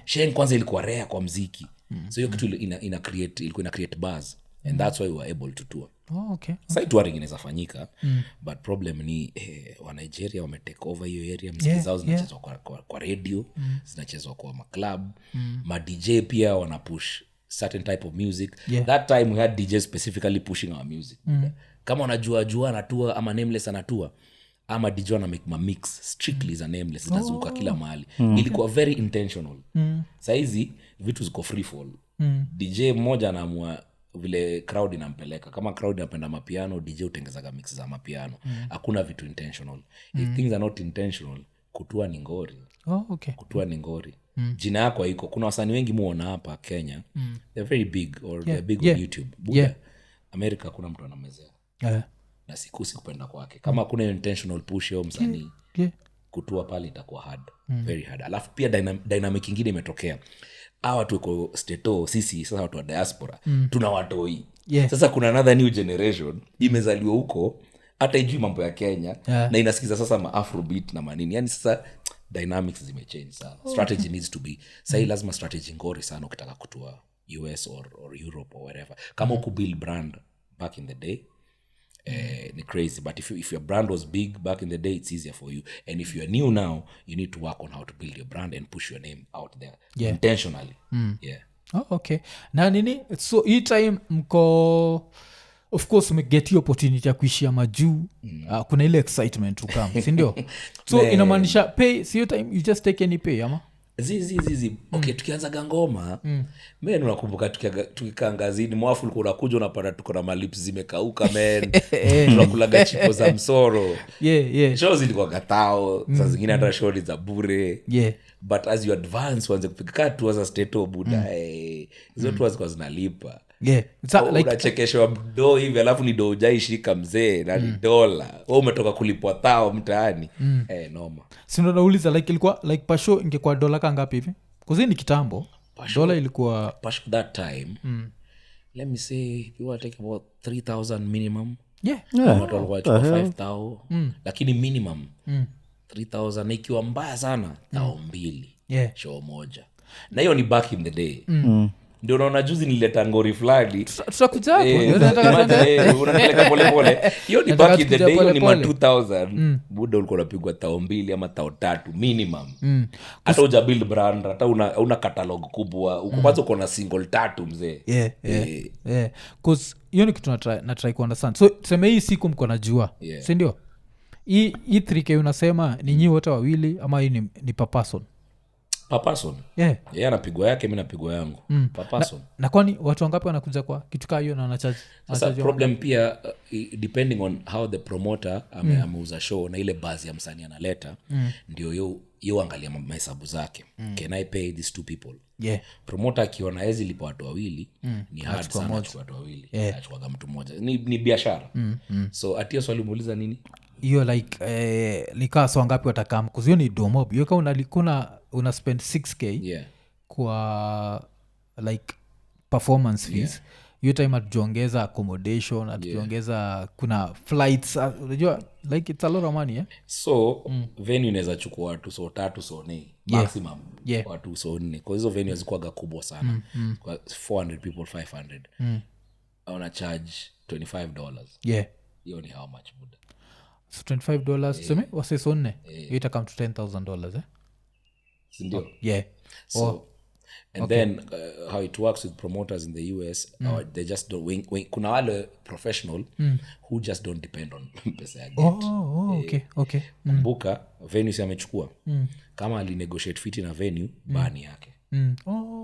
Sheng kwanza ilikuwa rare kwa mziki. So hiyo kitu ina create buzz, and that's why we were able to tour. Okay. Sasa touring inaweza fanyika, but problem ni wa Nigeria wame take over hiyo area. Mziki zao zinachezwa kwa radio, zinachezwa kwa club, ma DJ pia wana push certain type of music. That time we had DJs specifically pushing our music. Kama unajua anatua ama Nameless anatua, ama DJ wana make ma mix strictly za Nameless, zinazunguka kila mahali. Ilikuwa very intentional. Sasa hizi vitu ziko free fall. DJ mmoja anaamua vile crowd inampeleka. Kama crowd inapenda mapiano, DJ utengezaga mix za mapiano. Hakuna vitu intentional. If things are not intentional, kutua ni ngori. Kutua ni ngori. Jina yako haiko. Kuna wasanii wengi muona hapa Kenya, they're very big or they're big on YouTube. Buda, America kuna mtu anamezea. Na sikusi kupenda kwake. Kama kuna intentional push ya msanii, kutua pale itakuwa hard. Very hard. Alafu pia dynamic ingine imetokea. Hawa tuko Steto, sisi sasa watu wa diaspora, tuna watoi. Sasa kuna another new generation imezaliwa huko, hata ijui mambo ya Kenya, na inasikiza sasa ma Afrobeat na manini. Yani sasa dynamics zimechange sana. Strategy needs to be. Sasa lazima strategy ngori sana ukitaka kutua US or Europe or wherever. Kama uku build brand back in the day, ni crazy, but if your brand was big back in the day, it's easier for you. And if you're new now, you need to work on how to build your brand and push your name out there intentionally. Okay. Na nini, so hii time mko of course umeget hiyo opportunity ya kuishia majuu, kuna ile excitement ukam, si ndio? So inamaanisha pay, si hiyo time you just take any pay ama? Zizi. Okay, tukianza gangoma, mimi nakumbuka tukikaa ngazini, mwafu ulikuwa unakuja unapata tuko na malips zimekauka man. Tunakulaga chipo za msoro. Shows ilikuwa katao, saa zingine hata shows za bure. But as you advance uanze kupiga tu as a Steto buda, hizo tu zilikuwa zinalipa. Unachekeshwa do hivi alafu ni do hujaishika mzee na ni dola. Wewe umetoka kulipwa thao mtaani. Noma. Si ndo nauliza like ilikuwa like pasho ingekuwa dola kangapi hivi? Kuzi ni kitambo. Dola ilikuwa pasho that time. Let me say you were taking about 3,000 minimum. Watu walikuwa 5,000. Lakini minimum 3,000 ikiwa mbaya sana 2,000 show moja. Na hiyo ni back in the day. Ndio unaona juzi nilileta ngori fulani. Tutakuja hapo. Unanipeleka pole pole. Hiyo ni back in the day, hiyo ni 2,000. Buda ulikuwa unapigwa 2,000 ama 3,000 minimum. Hata uja build brand, hata una catalog kubwa. Uko kwanza uko na single 3 mzee. Cause hiyo ni kitu na try ku understand. So tuseme hii siku mko najua. Si ndio? Hii 3K unasema ni nyinyi wote wawili ama hii ni per person? Per person. Yeye anapigwa yake, mimi napigwa yangu. Per person. Na kwani watu wangapi wanakuja kwa kitu kama hiyo na wanacharge? Sasa problem pia depending on how the promoter ameuza show na ile buzz ya msanii analeta, ndio yo angalia mahesabu zake. Can I pay these 2 people? Promoter akiona hizi lipo watu wawili, ni hard sana kwa watu wawili. Achukua mtu mmoja. Ni biashara. So atio swali muuliza nini? Hiyo like likaa so ngapi watakam? Kuzio ni domob. Hiyo kama una spend 6K kwa like performance fees. Hiyo time atuongeza accommodation, atuongeza kuna flights, unajua like it's a lot of money. So venue inaweza chukua watu so 3 so 4 maximum. Watu so 4. Kwa hizo venue zikuaga kubwa sana. Kwa 400 people 500. Una charge $25. Hiyo ni how much buda? so $25 tuseme wase so 4 itakam to $10,000 sindio? Yeah. So and then how it works with promoters in the US, they just don't kuna wale professional who just don't depend on pesa ya get. Okay. Kumbuka venue si amechukua kama alinegotiate fiti na venue bani yake.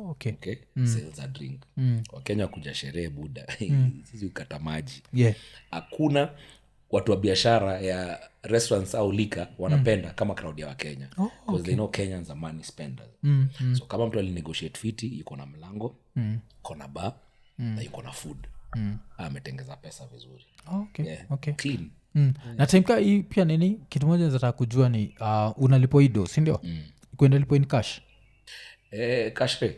Okay. Sales a drink. Wakenya kuja sherehe buda sisi ukata maji. Hakuna watu wa biashara ya restaurants au lika wanapenda kama crowd ya Wakenya because they know Kenyans are money spenders. So kama mtu alinegotiate fiti yuko na mlango, yuko na bar na yuko na food, ametengeza pesa vizuri. Okay. Clean. Na timka hii pia nini kitu moja nataka kujua ni unalipo ido si ndio? Kwenda lipo in cash.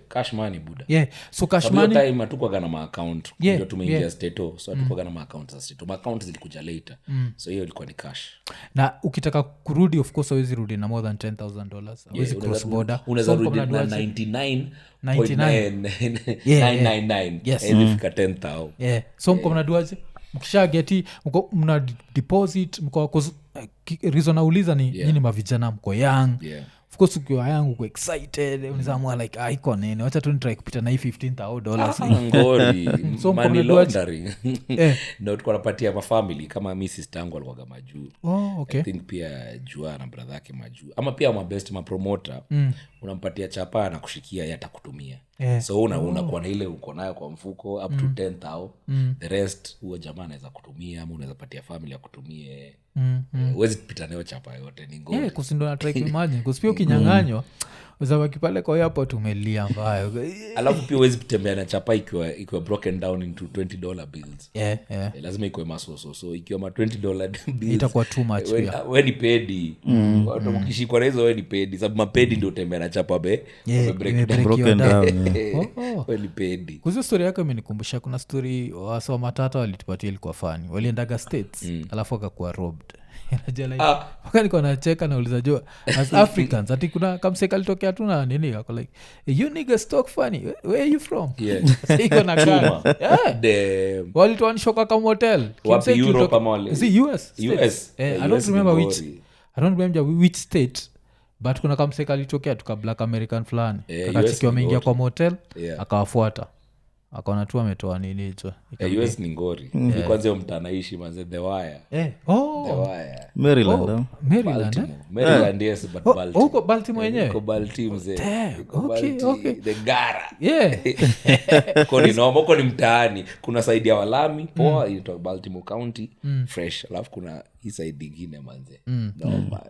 Cash money buda. So cash money time hatukuwa na account ndio tumeingia stato, so hatukuwa na account za stato. Account zilikuja later. So hiyo ilikuwa ni cash. Na ukitaka kurudi of course hawezi rudi na more than $10,000. Hawezi cross border. Unaweza rudi na 99.999. Ilifika 10,000. So mko mnaduaje? Mkisha geti mna deposit mko reason nauliza ni nini mavijana mko young. Of course ukiwa young uko excited unazamua like IKONINI wacha tu nitry kupita na hii $15,000 ngori money laundering. Ndio tulikuwa tunapatia ma family kama mimi sister yangu alikuwa majuu. I think pia jua na brother yake majuu ama pia ma best ma promoter unampatia chapa na kushikia yeye atakutumia. So unakuwa na ile uko nayo kwa mfuko up to 10,000. The rest huo jamaa anaweza kutumia ama unaweza patia family ya kutumie. Huwezi kupita nayo chapa yote ni ngori. Kusindo na try imagine kusipio kinyang'anywa uzabaki pale kwa hapo tumelia mbaya. Alafu pia huwezi kutembea na chapa ikiwa broken down into $20 bills. Lazima ikuwe masoso. So ikiwa ma $20 bills itakuwa too much pia. Wewe ni pedi. Watu mkishikwa na hizo wewe ni pedi. Sababu mapedi ndio utembea na chapa broken down. Wewe ni pedi. Kuzo story yako imenikumbusha kuna story wasa matata walitupatia ilikuwa funny. Waliendaga States alafu akakuwa robbed. Wakati niko nacheka na uliza jo as Africans ati kuna kamseka litokea tu na nini wako like you niggas talk funny where are you from? Siko na gari walituanishoka kama hotel wapi Europe ama wale US. I don't remember which state but kuna kamseka litokea tuka black American fulani akachikiwa ameingia kwa motel akawafuata akaona tu ametoa nini hicho. US ni ngori. Kwanza hiyo mtanaishi manze The Wire. The Wire. Maryland. Maryland yes but Baltimore. Huko Baltimore yenyewe. Huko Baltimore mzee. Okay. The Gara. Huko ni mtaani. Kuna side ya Walami, poa inaitwa Baltimore County, fresh. Alafu kuna hii side nyingine manze.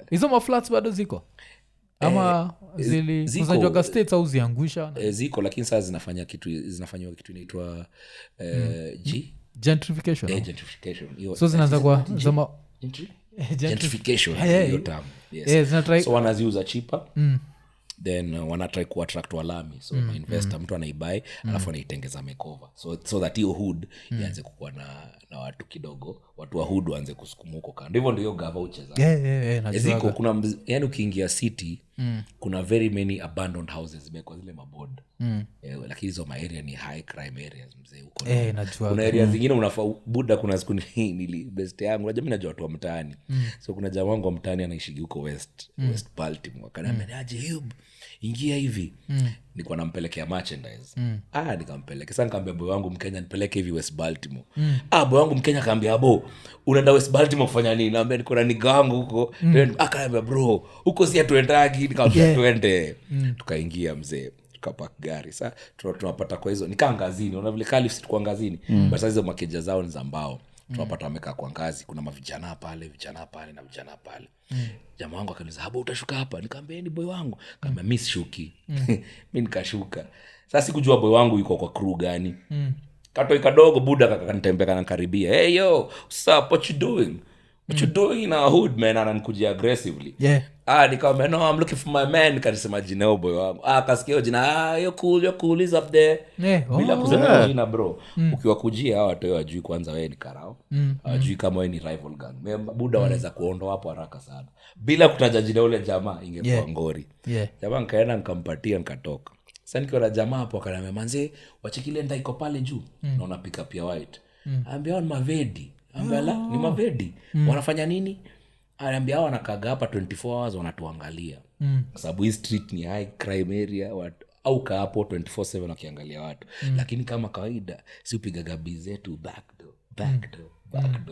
Hizo ma flats bado ziko? Ama zilizojaga States au ziangusha? Ziko lakini sasa zinafanywa kitu inaitwa gentrification. Gentrification. So zinaanza kwa zama gentrification hiyo term. So wanaziuza cheaper. Then wanatry kuattract walami. So investor mtu anaibuy alafu anaitengeza makeover. So that hiyo hood ianze kukuwa na watu kidogo. Watu wa hood waanze kusukuma huko kando. Hivyo ndio gava ucheza. Ziko kuna yani ukiingia city kuna very many abandoned houses zimekuwa zile maboard. Lakini hizo area ni high crime areas mzee huko. Kuna area zingine unafaa buda kuna siku nili best yangu. Unajua mimi najua watu wa mtaani. So kuna jamaa wangu wa mtaani anaishi huko West Baltimore. Akaniambia aje Hub ingia hivi. Nilikuwa nampelekea merchandise. Nikampeleka. Sasa nikamwambia boy wangu Mkenya nipeleke hivi West Baltimore. Boy wangu Mkenya akaambia unaenda West Baltimore kufanya nini? Naambia niko na niga wangu huko. Akaambia bro, huko si atuendagi. Nikamwambia twende. Tukaingia mzee. Tukapark gari. Sasa tunapata kwa hizo nikaa ngazini. Unaona vile Calif tulikuwa ngazini. But sasa hizo makeja zao ni za mbao. Tunapata wamekaa kwa ngazi, kuna mavijana pale na vijana pale. Jamaa wangu akaniuliza, utashuka hapa?" Nikamwambia, "Ni boy wangu." Kama mimi sishuki. Mimi nikashuka. Sasa sikujua boy wangu yuko kwa crew gani. Katoi kadogo buda kakanitembea kanakaribia. "Hey yo, what's up? What you doing? What you doing in our hood, man?" Ananikujia aggressively. Nikamwambia, "No, I'm looking for my man." Nikasema jina boy wangu. Akasikia jina, "You're cool, he's up there." Bila kusema jina bro. Ukiwa kujia hawa watu wajui kwanza wewe ni karao. Hawajui kama wewe ni rival gang. Buda wanaweza kuondoa hapo haraka sana. Bila kutaja jina ule jamaa ingekuwa ngori. Jamaa nikaenda nikampatia nikatoka. Sasa nikiona jamaa hapo akaniambia, "Manze, wachikile nda iko pale juu." Na una pick up ya white. Ambia ni mavedi. Ambia ni mavedi. Wanafanya nini? Anaambia hao wanakaga hapa 24 hours wanatuangalia. Kwa sababu hii street ni high crime area, watu au kaa hapo 24/7 wakiangalia watu. Lakini kama kawaida si upiga gabi zetu back door.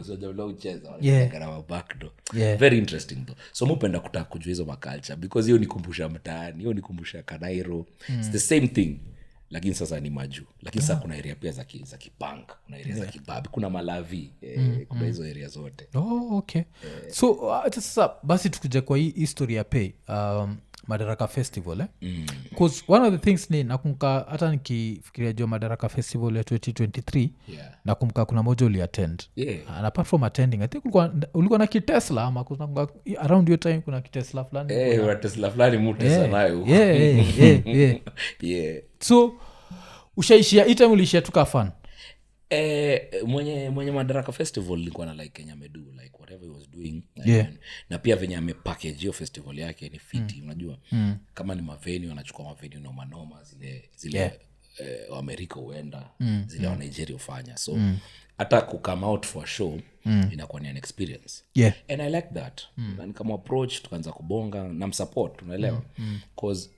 So jawla ucheza wanapiga back door. Very interesting though. So mpenda kutaka kujua hizo maculture because hiyo nikumbusha mtaani, hiyo nikumbusha Kanairo. It's the same thing. Lakini sasa ni maju. Lakini sasa kuna area pia za kipunk, kuna area za kibabi, kuna malavi, kuna hizo area zote. Okay. So sasa basi tukuje kwa hii history ya pay Madaraka Festival because one of the things ni nakumbuka hata nikifikiria jua Madaraka Festival ya 2023 nakumbuka kuna moja uliattend. And apart from attending I think ulikuwa na kitesla ama kuna around your time kuna kitesla fulani Tesla fulani mutesa nayo. So ushaishia hii time ulishia tuka fun. Mwenye Madaraka Festival nilikuwa na like Kenya Medu, like whatever he was doing. Na pia venye amepackage hiyo festival yake ni fiti, unajua. Kama ni maveni wanachukua maveni manoma zile wa Amerika huenda, zile wa Nigeria ufanya. So hata come out for a show inakuwa ni an experience. And I like that. Na nikama approach tukaanza kubonga na msupport, unaelewa? Cause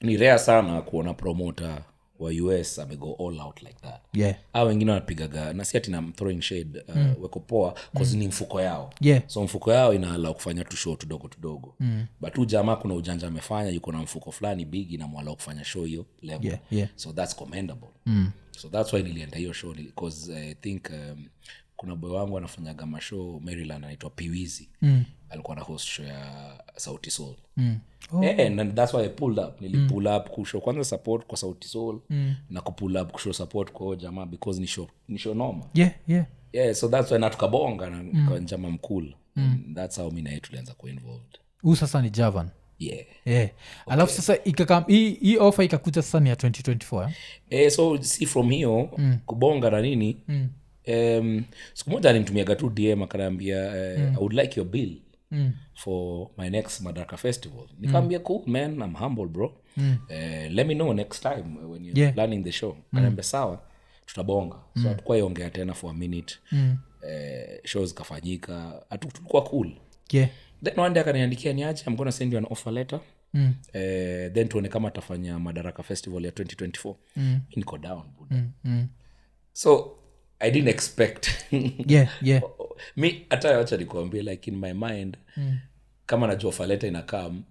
ni rare sana kuona promoter wa US amego all out like that. Hao wengine wanapigaga na si ati na throwing shade weko poa cause ni mfuko yao. So mfuko yao inaala kufanya tu show tudogo. But tu jamaa kuna ujanja amefanya, yuko na mfuko fulani big na mwala kufanya show hiyo level. So that's commendable. So that's why nilienda hiyo show because I think kuna boy wangu anafanyaga mashow Maryland anaitwa Piwizi. Alikuwa na host show ya Sauti Soul. And that's why I pulled up. Pull up kushow kwanza support kwa Sauti Soul na kupull up kushow support kwa jamaa because ni show normal. So that's why natukabonga na kwa jamaa mkul. That's how mimi na yetu tulianza ku involved. Sasa ni Javan. Alafu sasa hii offer ikakuja sasa ni ya 2024. So see from here kubonga na nini siku moja alimtumiaga tu DM akaniambia I would like your bill for my next Madaraka Festival. Nikamwambia cool man, I'm humble bro. Let me know next time when you're planning the show. Akaniambia sawa, tutabonga. So tukua iongea tena for a minute. Shows kafanyika. Tulikuwa cool. Then one day akaniandikia niaje, I'm going to send you an offer letter. Then tuone kama tafanya Madaraka Festival ya 2024. Niko down buda. So I didn't expect. Me hata acha nikwambie like in my mind kama najua offer letter inakam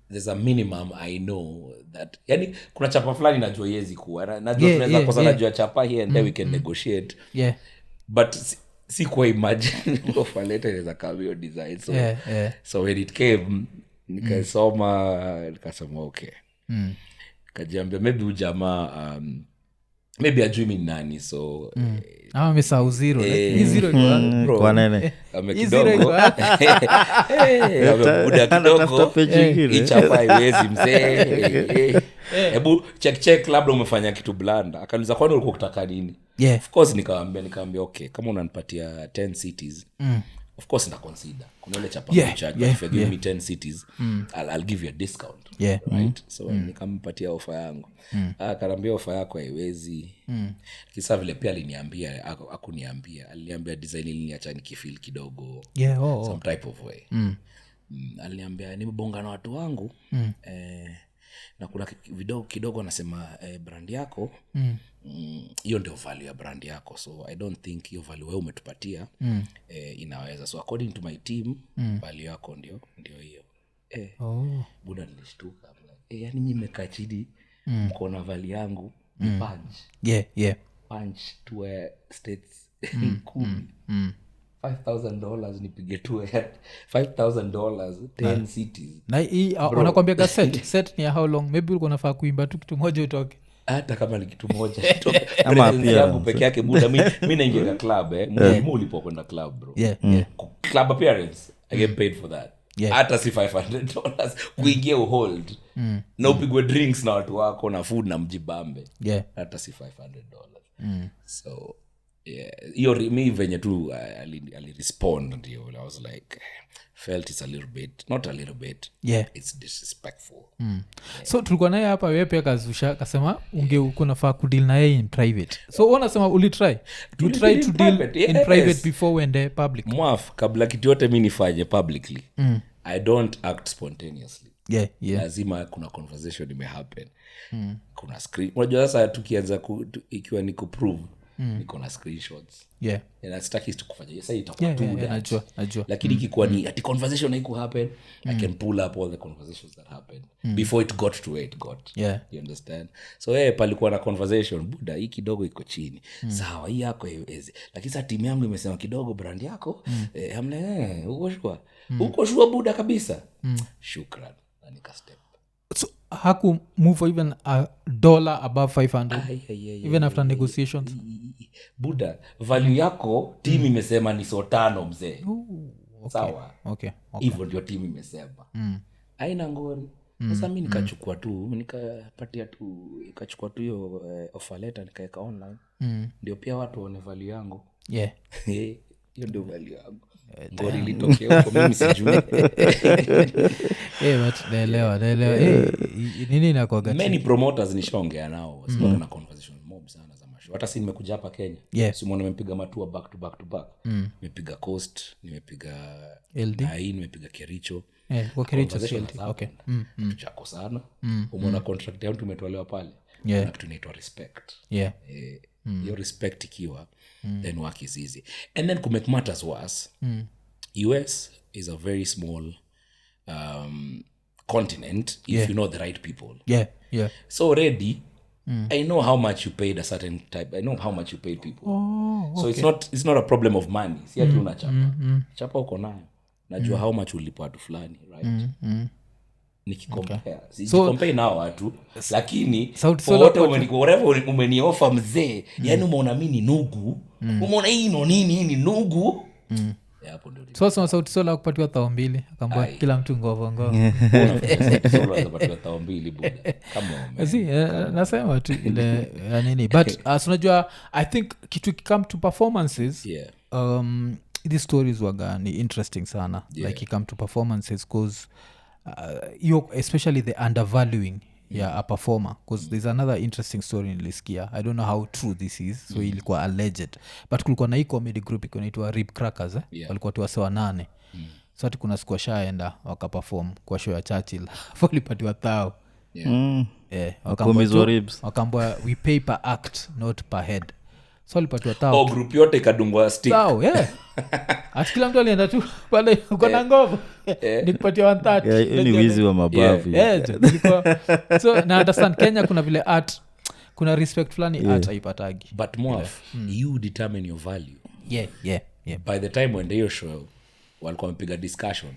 there's a minimum I know that yani kuna chapa fulani najua yezi kuwa najua tunaweza kosa najua chapa here and there we can negotiate. But si kwa imagine offer letter inaweza kama hiyo design. So when it came nikasoma nikasema okay. Kajiambia maybe ujamaa maybe ajui mimi nani so amesahau zero ni zero kwa nene kidogo muda kidogo ichapa haiwezi mzee hebu check labda umefanya kitu blanda. Akaniuliza kwani ulikuwa kutaka nini? Of course nikamwambia okay kama unanipatia 10 cities of course na consider kuna ile chapa charge if you give me 10 cities I'll give you a discount right. So nikampatia offer yangu akaniambia offer yako haiwezi kisa vile pia aliniambia akuniambia aliniambia design iliniacha nikifeel kidogo some type of way. Aliniambia nimebonga na watu wangu na kuna video kidogo anasema brand yako hiyo ndio value ya brand yako, so I don't think hiyo value wewe umetupatia inaweza, so according to my team value yako ndio hiyo. Buda nilishtuka yani mimi nimekaa chini mkono value yangu ni punch punch to states $5,000 nipige tu $5,000 10 cities. Na hii wanakuambia set ni how long? Maybe ulikuwa unafaa kuimba tu kitu moja utoke. Hata kama ni kitu moja ama pia peke yake buda mimi naingia club mimi ulipokwenda club bro. Club appearance I get paid for that. Hata si $500 kuingia hold na upigwe drinks na watu wako na food na mjibambe hata si $500. So hiyo mi venye tu alirespond ndio I was like felt it's a little bit, not a little bit, it's disrespectful. So tulikuwa naye hapa wewe pia kazusha kasema unafaa kudeal na yeye in private, so unasema ulitry to deal in private before uende public. Mwaf, kabla kitu yote mi nifanye publicly I don't act spontaneously. Lazima kuna conversation imehappen. Kuna screen, unajua sasa tukianza ikiwa ni kuprove niko na screenshots. Na sitaki kufanya sasa itakuwa tu najua. Lakini ikikuwa ni ati conversation haiku happen, I can pull up all the conversations that happened before it got to where it got. You understand? So palikuwa na conversation, buda hii kidogo iko chini. Sawa, hii yako haiwezi. Lakini sasa timu yangu imesema kidogo brand yako hamna uko shua buda kabisa. Shukran. Na nika step. So haku move even $1 above 500 even after negotiations. Buda, value yako team imesema ni $5 mzee. Sawa. Okay. Hivyo ndio team imesema. Haina ngori. Sasa mimi nikachukua tu, ikachukua tu hiyo offer letter nikaweka online. Ndio pia watu waone value yangu. Hiyo ndio value yangu. Ngori litokea huko mimi sijui. Naelewa. Nini inakuaga? Many promoters nishaongea nao. Sikuwa na conversation mob sana za masho. Hata si nimekuja hapa Kenya. Si mbona nimepiga matua back to back. Nimepiga Coast, nimepiga LD, nimepiga Kericho. Kwa Kericho LD. Okay. Tuchako sana. Umeona contract yangu tumetolewa pale. Na kitu inaitwa respect. Your respect ikiwa then work is easy. And then to make matters worse, US is a very small continent if you know the right people. So already I know how much you paid a certain type. I know how much you paid people. So it's not a problem of money. Si ati unachapa. Chapa uko nayo. Najua how much ulipa watu fulani, right? Nikikompare. Compare nao watu, lakini wote umenioffer mzee. Yaani umeona mimi ni nugu. Umeona hii Nonini ni nugu. Hapo ndio. So sauti sola kupatiwa 2,000 akaambia kila mtu ngovo. Sola kupatiwa 2,000 buda. Come on. Nasema tu ile nini, but unajua I think kitu come to performances. These stories waga ni interesting sana. Like come to performances cause especially the undervaluing a performer, because there's another interesting story nilisikia. I don't know how true this is, so ilikuwa alleged, but kulikuwa na hii comedy group inaitwa Rib Crackers walikuwa tu wasewa 8. So ati kuna siku washaenda wakaperform kwa show ya Churchill walipatiwa 1,000. Wakaambwa we pay per act not per head. So walipatiwa 1,000. Group yote ikadungwa stick. Ati kila mtu alienda tu pale uko na ngovu nikupatia 130. Ni wizi wa mabavu. So na understand Kenya kuna vile art, kuna respect fulani art haipatagi. But more you determine your value. By the time when they show walikuwa wamepiga discussion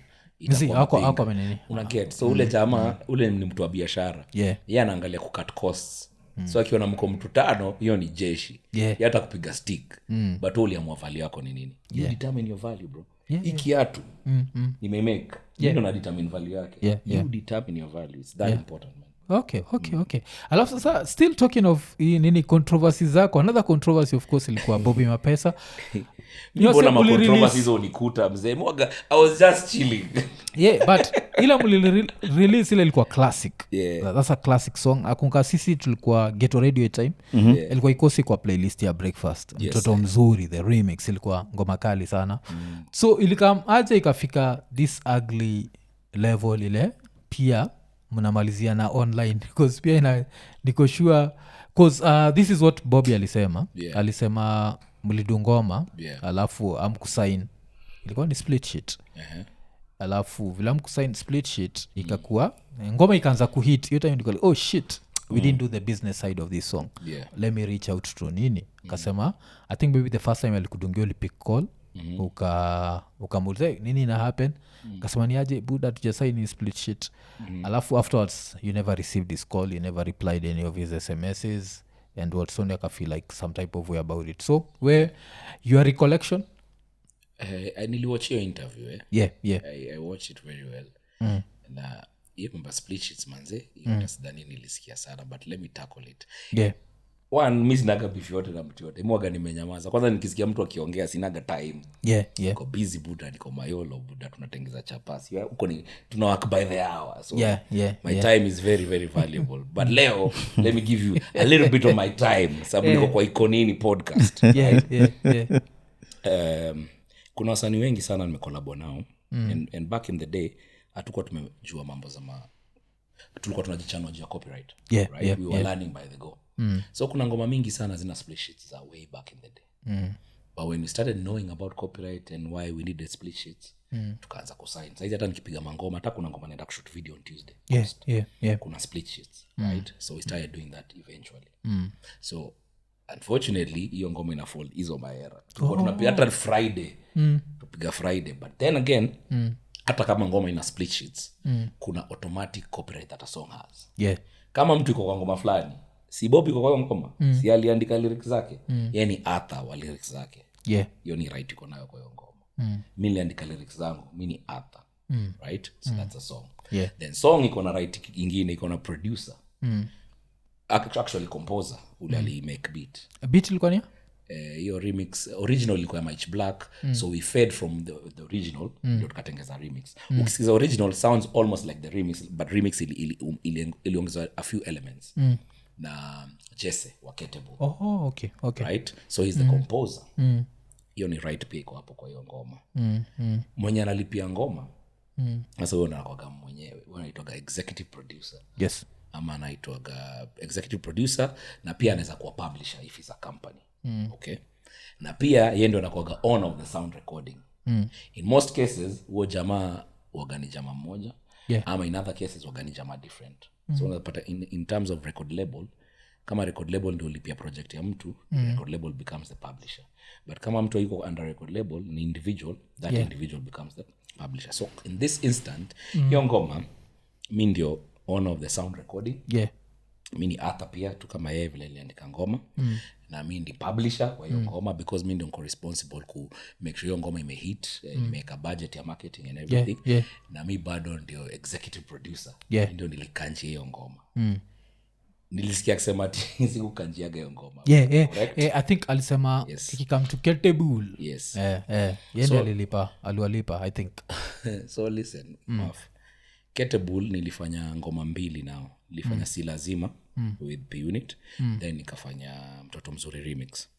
hako menini una get. So ule jamaa ule ni mtu wa biashara. Yeye anaangalia kucut costs. So akiona mko mtu 5 hiyo ni jeshi. Hata kupiga stick. But ule amua value yako ni nini? You determine your value, bro. Ikiatu nimemake you don't determine value yake. You determine your value. It's that important, man. Okay. Alafu sasa still talking of nini controversy zako, another controversy of course ilikuwa Bobby Mapesa. Mbona controversy hizo nikuta mzee mwaga? I was just chilling. But ila release ile ilikuwa classic. That's a classic song. Akunga sisi tulikuwa Ghetto Radio time. Ilikuwa ikosi kwa playlist ya Breakfast. Mtoto mzuri, the remix ilikuwa ngoma kali sana. So ilikam aje ikafika this ugly level ile pia mnamalizia na online, because pia niko sure because this is what Bobby alisema. Alisema mlidungoma alafu amkusign, ilikuwa ni split sheet. Alafu vile amkusign split sheet ikakuwa ngoma ikaanza kuhit. Hiyo time ndiko oh shit, we didn't do the business side of this song. Let me reach out to Nini. Akasema I think maybe the first time alikudungia ulipick call. Ukamuuliza nini na happen. Akasema ni aje buda tujasign in split sheet. Alafu afterwards you never received this call, you never replied any of his SMSs, and what Sonia ka feel like some type of way about it. So where your recollection? I niliwatch your interview. I watched it very well. Na hiyo split sheets manze, hiyo sidhani nilisikia sana, but let me tackle it. one mi sinaga beef yote na mtu yote mwaga nimenyamaza kwanza nikisikia mtu akiongea sinaga time niko busy buda niko mayolo buda tunatengeza chapasi huko ni tuna work by the hour so my time is very very valuable but leo let me give you a little bit of my time sababu niko kwa IKONINI podcast kuna wasanii wengi sana nimekolabo nao and back in the day hatukuwa tumejua mambo za tulikuwa tunajichanua juu ya copyright right we were learning by the go so kuna ngoma mingi sana zina split sheets za way back in the day but when we started knowing about copyright and why we needed split sheets tukaanza kusign sasa hata nikipiga mangoma hata kuna ngoma naenda kushoot video on Tuesday kuna split sheets right so we started doing that eventually so unfortunately hiyo ngoma ina fall hizo maera tulikuwa tunapiga hata Friday tupiga Friday but then again hata kama ngoma ina split sheets kuna automatic copyright that a song has kama mtu iko kwa ngoma fulani si Bobby iko kwa ngoma si aliandika lyrics zake yani author wa lyrics zake hiyo ni right iko nayo kwa hiyo ngoma mimi niliandika lyrics zangu mimi ni author right so that's a song then song iko na right nyingine iko na producer actually composer ule ali make beat ilikuwa ni hiyo remix original ilikuwa ya Mike Black so we fed from the original ndio tukatengeza remix ukisikiza original sounds almost like the remix but remix iliongeza a few elements na Jesse wa Ketable okay right so he's the composer hiyo ni right pick hapo kwa hiyo ngoma mwenye analipia ngoma sasa wewe unakuwa mwenyewe wewe unaitwa executive producer ama anaitwa executive producer na pia anaweza kuwa publisher if it's a company okay na pia yeye ndio anakuwa owner of the sound recording in most cases huo jamaa wagani jamaa mmoja ama in other cases wagani jamaa different so unapata in terms of record label kama record label ndio lipia project ya mtu record label becomes the publisher but kama mtu yuko under record label ni individual that individual becomes the publisher so in this instant hiyo ngoma mimi ndio owner of the sound recording mimi ni author pia tu kama yeye vile aliandika ngoma na mimi ndi publisher kwa hiyo ngoma because mimi ndio responsible ku make sure hiyo ngoma imehit imeweka budget ya marketing and everything na mimi bado ndio executive producer ndio nilikanjia hiyo ngoma nilisikia akisema ati sikukanjiaga hiyo ngoma I think alisema kikam to Ketable yeye aliwalipa I think so listen Ketable nilifanya ngoma mbili nao nilifanya si lazima with the unit then nikafanya mtoto mzuri remix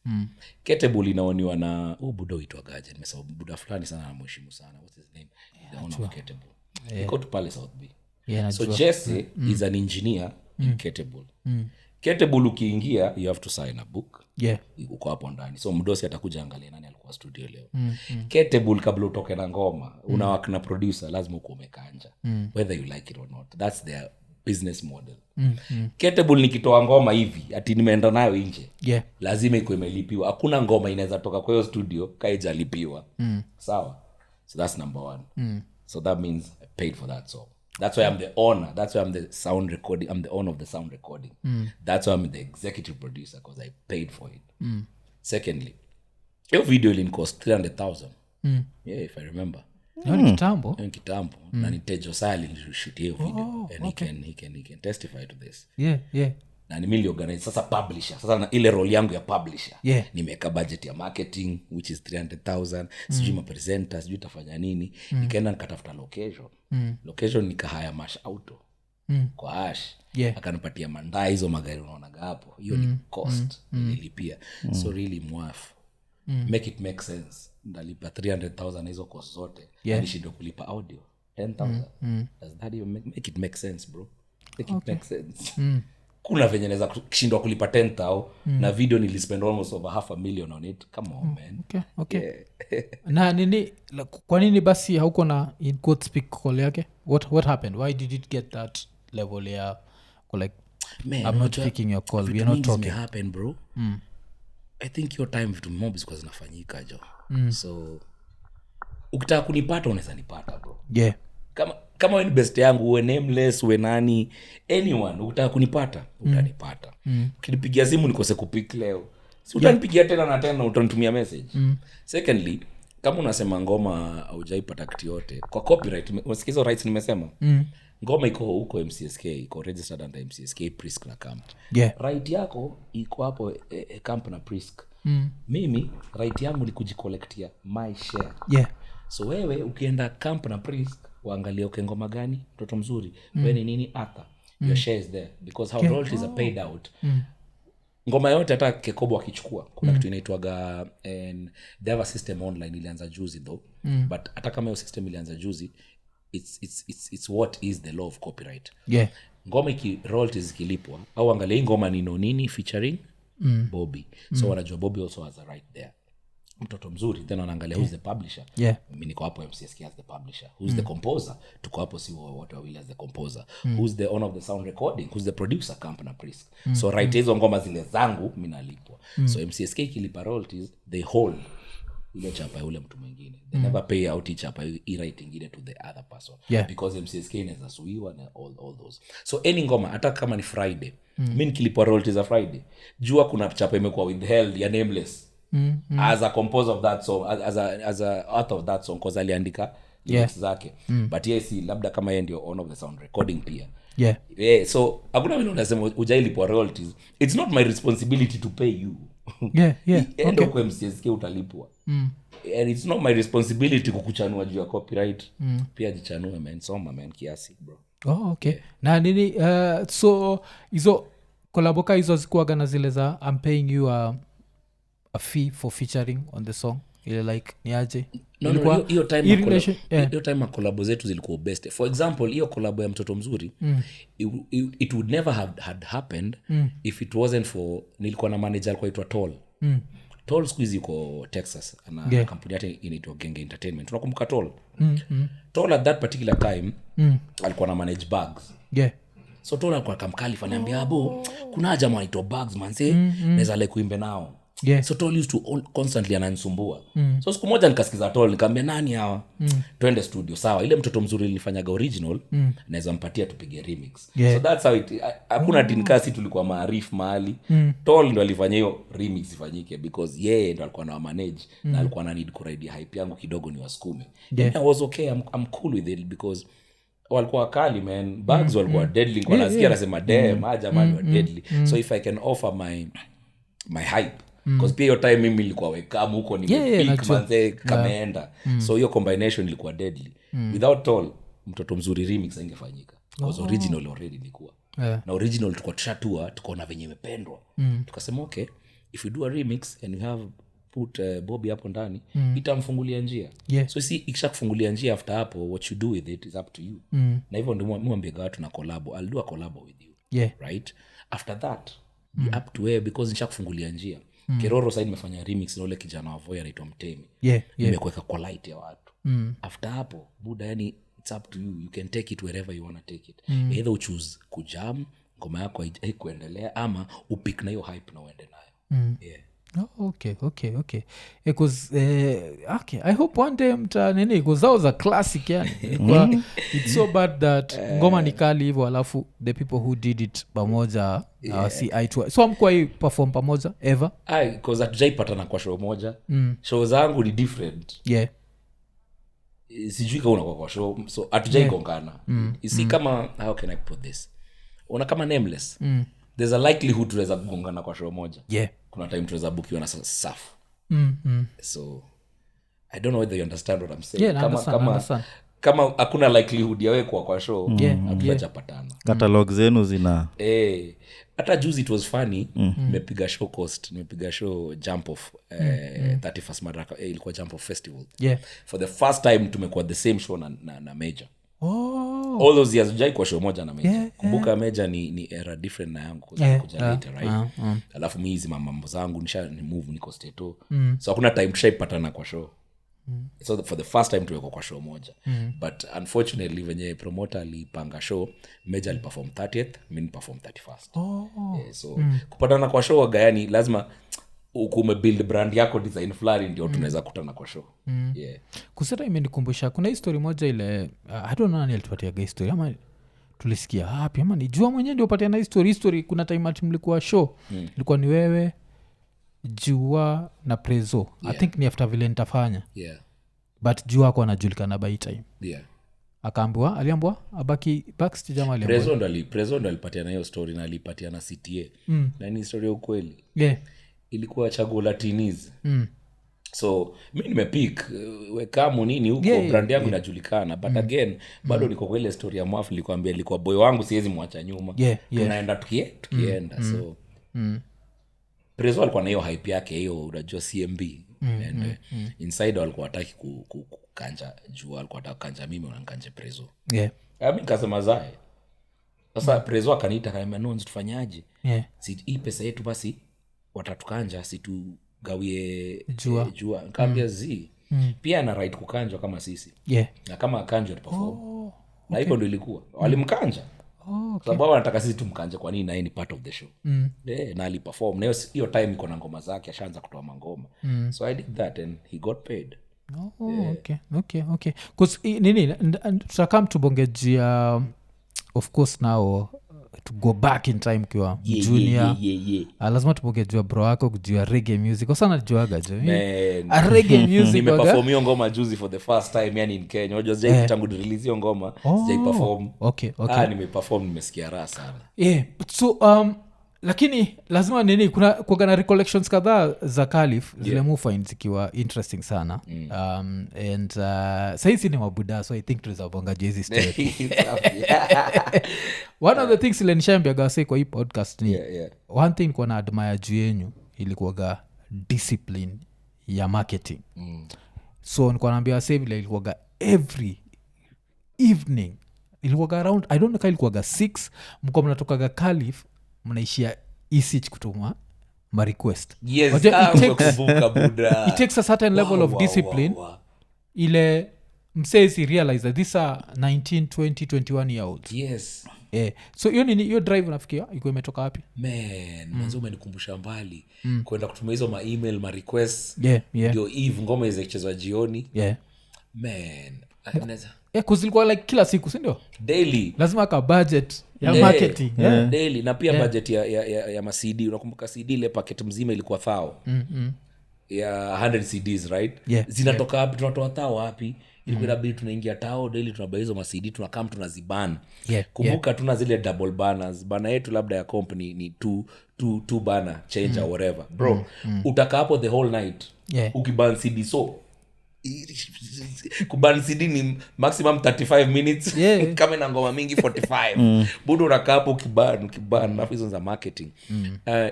Ketable inaoniwa na budo itwa Gaje nimesahau buda fulani sana na mheshimu sana what's his name the owner of Ketable iko tu pale South B so Jesse is an engineer in Ketable Ketable ukiingia you have to sign a book uko hapo ndani so mdosi atakuja angalia nani alikuwa studio leo Ketable kabla utoke na ngoma una work na producer lazima uko umekanja whether you like it or not that's their business model Ketable nikitoa ngoma hivi ati nimeenda nayo nje lazima iko imelipiwa hakuna ngoma inaweza toka kwa hiyo studio kaijalipiwa sawa so that's number one so that means I paid for that song that's why I'm the owner that's why I'm the sound recording I'm the owner of the sound recording that's why I'm the executive producer because I paid for it secondly hiyo video ilin cost 300,000 if I remember ni kitambo na ni Tejo Sali shoot hiyo video and he can testify to this na ni mimi organize sasa publisher sasa na ile role yangu ya publisher nimeweka budget ya marketing which is 300,000 sijui ma presenter sijui tafanya nini nikaenda nikatafuta location nikahaya Mash Auto kwa Ash akanipatia mandaa hizo magari unaonaga hapo hiyo ni cost nilipia so really mwafu make it make sense ndalipa 300,000 hizo cost zote nishindo kulipa audio 10,000 does that even make it make sense bro make it make sense kuna venye naweza kushindwa kulipa 10,000 na video nilispend almost over $500,000 on it come on man na nini kwa nini basi hauko na in quote speak call yake what happened why did it get that level ya like man, I'm not picking your call we are not talking happen bro I think your time vitu mob because zinafanyika jo so ukitaka kunipata unaweza nipata bro kama wewe ni best yangu uwe nameless uwe nani anyone ukitaka kunipata utanipata ukinipigia simu nikose kupick leo si utanipigia tena na tena utanitumia message secondly kama unasema ngoma haujaipata kitu yote kwa copyright, unasikiza rights nimesema ngoma iko huko MCSK, iko registered under MCSK, Prisk na Camp. Right yako iko hapo Camp na Prisk. Mimi right yangu ni kujicollectia my share. So wewe ukienda Camp na Prisk waangalia ngoma gani mtoto mzuri, wewe ni nini Arthur, your share is there because how royalties are paid out. Ngoma yote hata Kekobo akichukua kuna kitu inaitwaga and they have a system online ilianza juzi though, but hata kama hiyo system ilianza juzi, it's what is the law of copyright. Ngoma royalties zikilipwa au angalia ngoma ni Nonini featuring Bobby, so wanajua Bobby also has a right there. Mtoto mzuri then wanaangalia who's the publisher. Mimi niko hapo MCSK as the publisher. Who's the composer? Tuko hapo si wote wawili as the composer. Who's the owner of the sound recording? Who's the producer? Camp na Prisk. So right hizo ngoma zile zangu mimi nalipwa. So MCSK kilipa royalties, they hold ile chapa ya ule mtu mwingine. They never pay out each chapa right ingine to the other person. Because MCSK inaweza suiwa na all those. So any ngoma hata kama ni Friday, mimi nikilipa royalties za Friday, jua kuna chapa imekuwa withheld ya Nameless. As a composer of that song, as a author of that song, cause aliandika lyrics zake. But yes, labda kama yeye ndio owner of the sound recording pia. So hakuna vile unasema hujailipwa royalties. It's not my responsibility to pay you. Endo kwa MCSK utalipwa. And it's not my responsibility kukuchanua juu ya copyright. Pia jichanue man, soma man kiasi bro. Na nini so hizo kolaboka hizo zikuaga na zile za I'm paying you a fee for featuring on the song, ile like niaje hiyo time ma collabo zetu zilikuwa best. For example hiyo collabo ya mtoto mzuri it would never had happened if it wasn't for nilikuwa na manager alikuwa aitwa Toll squeeze yuko Texas ana kampuni yake inaitwa Genge Entertainment. Tunakumbuka Toll at that particular time alikuwa na manage Bags. So Toll alikuwa kamkali faniambia abo kuna haja mwaito Bags manze naweza like kuimbe nao. So Toll used to constantly ananisumbua. So siku moja nikasikiza Toll nikamwambia nani hawa? Twende studio. Sawa, ile mtoto mzuri nilifanyaga original naweza mpatia tupige remix. So that's how it hakuna tinkasi tulikuwa maarifu mahali. Toll ndo alifanya hiyo remix ifanyike because yeye ndo alikuwa na manage na alikuwa na need kuride hype yangu kidogo ni wasukume. I was okay, I'm cool with it because walikuwa kali man. Bags walikuwa deadly. Kwa nasikia anasema damn jamani wa deadly. So if I can offer my hype because pia hiyo time mimi nilikuwa wekamu huko nimepick manze kameenda. So hiyo combination ilikuwa deadly. Without Toll mtoto mzuri remix ingefanyika because original already ilikuwa na original tulikuwa tushatua tukaona venye imependwa. Tukasema okay, if we do a remix and we have put Bobby hapo ndani itamfungulia njia. So ikishakufungulia njia after hapo what you do with it is up to you. Na hivyo ndio mwambie watu na collab, I'll do a collab with you. Right after that up to where because nishakufungulia njia. Keroro sasa nimefanya remix na ule kijana wa Voya anaitwa Mtemi. Nimekuweka kwa light ya watu. After hapo buda yani it's up to you. You can take it wherever you want to take it. Either you choose kujam ngoma yako kuendelea ama upick na hiyo hype na uende nayo. Okay. Because okay, I hope one day nini because that was a classic yani. It's so bad that ngoma ni kali hivyo alafu the people who did it pamoja si I2. So amkuwa hii perform pamoja ever? Because hatujaipatana kwa show moja. Show zangu ni different. Sijui kama unakuwa kwa show so hatujaikongana. Isi kama how can I put this? Una kama Nameless. There's a likelihood tunaweza kugongana kwa show moja. Kuna time tunaweza bukiwa na safu. So I don't know whether you understand what I'm saying. Kama hakuna likelihood ya wewe kwa show hatujapatana. Catalog zenu zina hata juzi it was funny. Nimepiga show Coast, nimepiga show Jump Off 31st Madaraka ilikuwa Jump Off Festival. For the first time tumekuwa the same show na Major. All those years jai kwa show moja na Major. Kumbuka Major ni era different na yangu kuja later right. Alafu mimi hizi mambo zangu ni move niko stato. So hakuna time tushaipatana kwa show. So for the first time tuweko kwa show moja. But unfortunately venye promoter alipanga show Major aliperform 30th, mimi perform 31st. So kupatana kwa show gani lazima umebuild brand yako design fulani ndio tunaweza kutana kwa show. Kusema imenikumbusha kuna history moja ile I don't know nani alitupatia history ama tulisikia hapi ama ni jua mwenyewe ndio upatia na history. Kuna time ati mlikuwa show ilikuwa ni wewe Jua na Prezo. I think ni after vile nitafanya. but juu ako anajulikana by time aliambiwa abaki backstage ama aliambiwa President alipatia na hiyo story na alipatia na CTA na ni story ya ukweli ilikuwa chaguo la teenies so mimi nimepick wekamu nini huko brand yangu inajulikana but again bado niko kwa ile story ya mwafu nilikwambia ilikuwa boy wangu siwezi mwacha nyuma tunaenda tukienda so Prezo alikuwa na hiyo hype yake hiyo unajua CMB and inside walikuwa hataki kukanja juu alikuwa hataka kanja mimi na kanje Prezo mimi nikasema zae sasa Prezo akaniita kama nonzi tufanyaje si hii pesa yetu basi watatukanja si tugawie jua nikamwambia pia ana right kukanjwa kama sisi na kama akanjwa tuperform na hivyo ndio ilikuwa walimkanja sababu wanataka sisi tumkanje kwa nini na yeye ni part of the show na aliperform na hiyo time iko na ngoma zake ashaanza kutoa mangoma so I did that and he got paid okay cuz nini tutakam tubongejia of course now to go back in time kwa junior lazima tupongejua bro wako kujua reggae music kwa sana juaga je reggae music nimeperform hiyo ngoma juzi for the first time yani in Kenya unajua sijai tangu release hiyo ngoma sijai perform okay nimeperform nimesikia raha sana so lakini lazima nini kuna na recollections kadhaa za Khalif zile mufind zikiwa interesting sana and sahizi ni mabuda so I think tunaweza hizi story one of the things ile nishaambiaga say kwa hii podcast ni one thing kwa na admire juu yenu ilikuwaga discipline ya marketing so nilikuwa naambia sasa vile ilikuwaga every evening ilikuwaga around I don't know kama ilikuwaga 6 mko mnatokaga Khalif mnaishia isich kutuma ma request it takes a certain level of discipline ile msezi realize that these are 19 20 21 year olds so hiyo drive nafikia iko imetoka wapi manzo umenikumbusha mbali kwenda kutuma hizo ma email ma request ndio eve ngoma izichezwa jioni kuzilikuwa like kila siku si ndio daily lazima ka budget ya marketing daily na pia budget ya ma CD unakumbuka CD ile packet mzima ilikuwa 1000 ya 100 CDs right zinatoka wapi tunatoa 1000 wapi ilikuwa inabidi tunaingia tao daily tunabai hizo ma CD tunakam tunazibana kumbuka tuna zile double banners bana yetu labda ya company ni two banner change or whatever bro utaka hapo the whole night ukiban CD so kuban CD ni maximum 35 minutes kama na ngoma mingi 45 budo unakaa hapo kiban na hizo za marketing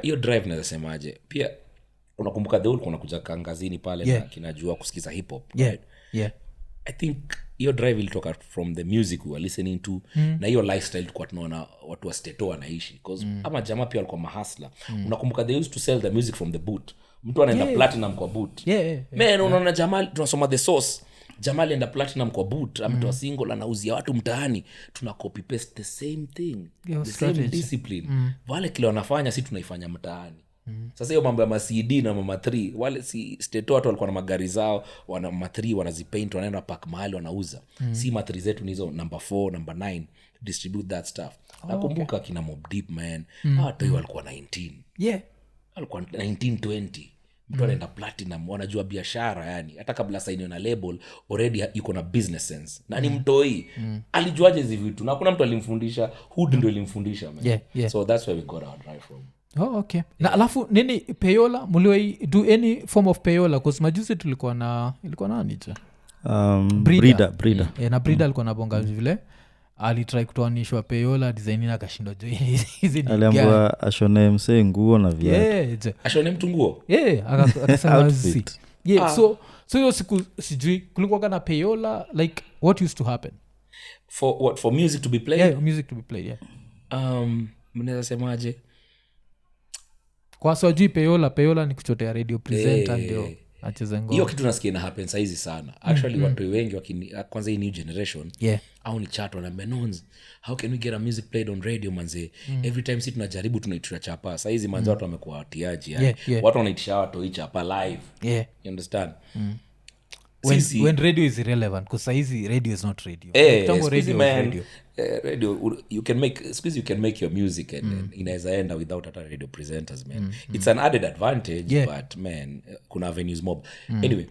hiyo drive naweza semaje pia unakumbuka the whole kuna kuja kangazini pale na kinajua kusikiza hip hop right? I think hiyo drive ilitoka from the music we were listening to na hiyo lifestyle tulikuwa tunaona watu wa Stato wanaishi because ama jamaa pia walikuwa mahasla unakumbuka they used to sell the music from the boot mtu anaenda platinum kwa boot unaona jamaa tunasoma the source jamaa alienda platinum kwa boot ametoa single anauzia watu mtaani tuna copy paste the same thing the same discipline wale kile wanafanya si tunaifanya mtaani sasa hiyo mambo ya ma CD na mama 3 wale si Stato watu walikuwa na magari zao wana ma 3 wanazipaint wanaenda pack mahali wanauza si ma 3 zetu ni hizo number 4 number 9 distribute that stuff nakumbuka kina Mob Deep man hata hiyo walikuwa 19 alikuwa 1920 mtu anaenda platinum wanajua biashara yani hata kabla saini na label already yuko na business sense na ni mtoi alijuaje hizi vitu na kuna mtu alimfundisha Hood ndio alimfundisha man so that's where we got our drive from okay na alafu nini payola mliwai do any form of payola cause majuzi tulikuwa na ilikuwa nani je breeder na breeder alikuwa na bonga vile alitry kutoanishwa payola design na akashindwa jo hizi ni aliambiwa ashone msee nguo na viatu ashone mtu nguo akasema zi so hiyo siku sijui kulikuwa na payola like what used to happen for music to be played music to be played mnaweza semaje kwa sababu juu payola ni kuchotea radio presenter ndio acheze ngoma hiyo kitu nasikia na happen saizi sana actually watu wengi kwanza hii new generation au ni chat wana menons how can we get a music played on radio manze every time si tunajaribu tunaitisha chapa saizi manze watu wamekuwa watiaji watu wanaitisha watu chapa live you understand when radio is irrelevant because saizi radio is not radio radio you can make your music and inaweza enda without hata radio presenters man it's an added advantage but man kuna avenues mob anyway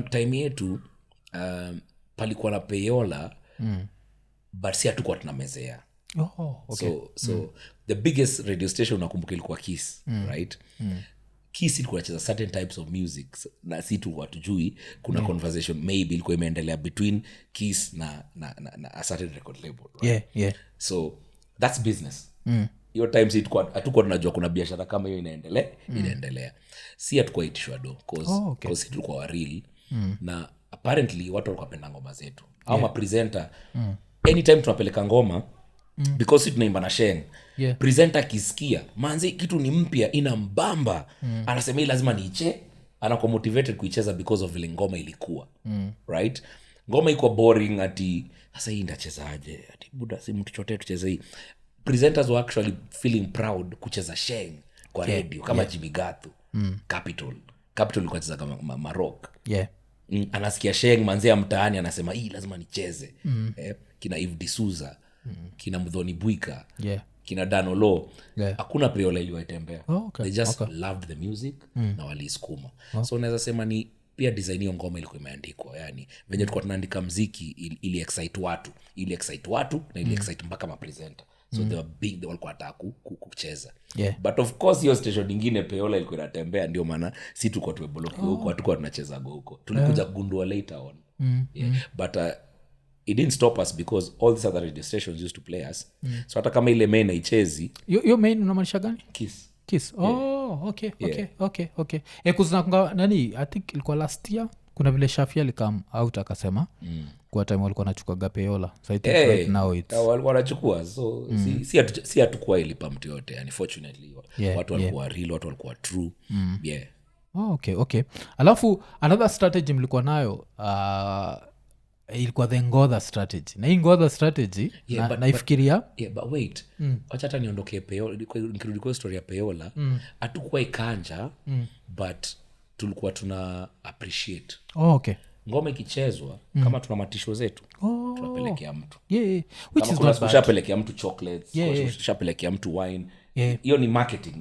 time yetu palikuwa na payola but si hatukuwa tunamezea. Okay. So the biggest radio station unakumbuka ilikuwa Kiss, right? Kiss ilikuwa inacheza certain types of music na si tu watujui kuna conversation maybe ilikuwa imeendelea between Kiss na a certain record label, right? Yeah. So that's business. Hiyo time si hatukuwa tunajua kuna biashara kama hiyo inaendelea. Si hatukuwa itishwa do cause tulikuwa wa real na apparently watu walikuwa penda ngoma zetu. Au ma presenter anytime tunapeleka ngoma because tunaimba na Sheng. Presenter kisikia manzi kitu ni mpya ina mbamba anasema hii lazima niiche, anakuwa motivated kuicheza because of vile ngoma ilikuwa. Right? Ngoma iko boring ati sasa hii ndachezaje? Ati buda si mtu chote tucheze hii. Presenters were actually feeling proud kucheza Sheng kwa radio kama Jimmy Gathu. Capital ilikuwa cheza kama Maroc. Anasikia Sheng manzea mtaani anasema hii lazima nicheze. Kina Eve D'Souza, kina Mdhoni Bwika, kina Danolo, hakuna payola iliwatembea. They just loved the music na waliisukuma. So unaweza sema ni pia design hiyo ngoma ilikuwa imeandikwa, yani venye tulikuwa tunaandika muziki ili excite watu na ili excite mpaka ma presenter. So they were big, they walikuwa hata kucheza. But of course hiyo station nyingine payola ilikuwa inatembea, ndio maana si tulikuwa tumeblock huko, hatukuwa tunacheza huko. Tulikuja kugundua later on. But it didn't stop us because all these other radio stations used to play us. So hata kama ile main haichezi. Yo main unamaanisha gani? Kiss. Okay. Kuzunga nani? I think ilikuwa last year kuna vile Shafia likam out akasema kwa time walikuwa nachukaga payola. So I think right now it's walikuwa wanachukua. So si hatukuwa ilipa mtu yote, yani fortunately watu walikuwa real, watu walikuwa true. Okay. Alafu another strategy mlikuwa nayo ilikuwa the Ngodha strategy. Na hii Ngodha strategy naifikiria but wait. Acha hata niondoke payola, nikirudi kwa story ya payola, hatukuwa ikanja but tulikuwa tuna appreciate. Okay. Ngoma ikichezwa kama tuna matisho zetu tunapelekea mtu. Which kama is not kushapelekea mtu chocolates, kushapelekea mtu wine. Hiyo ni marketing.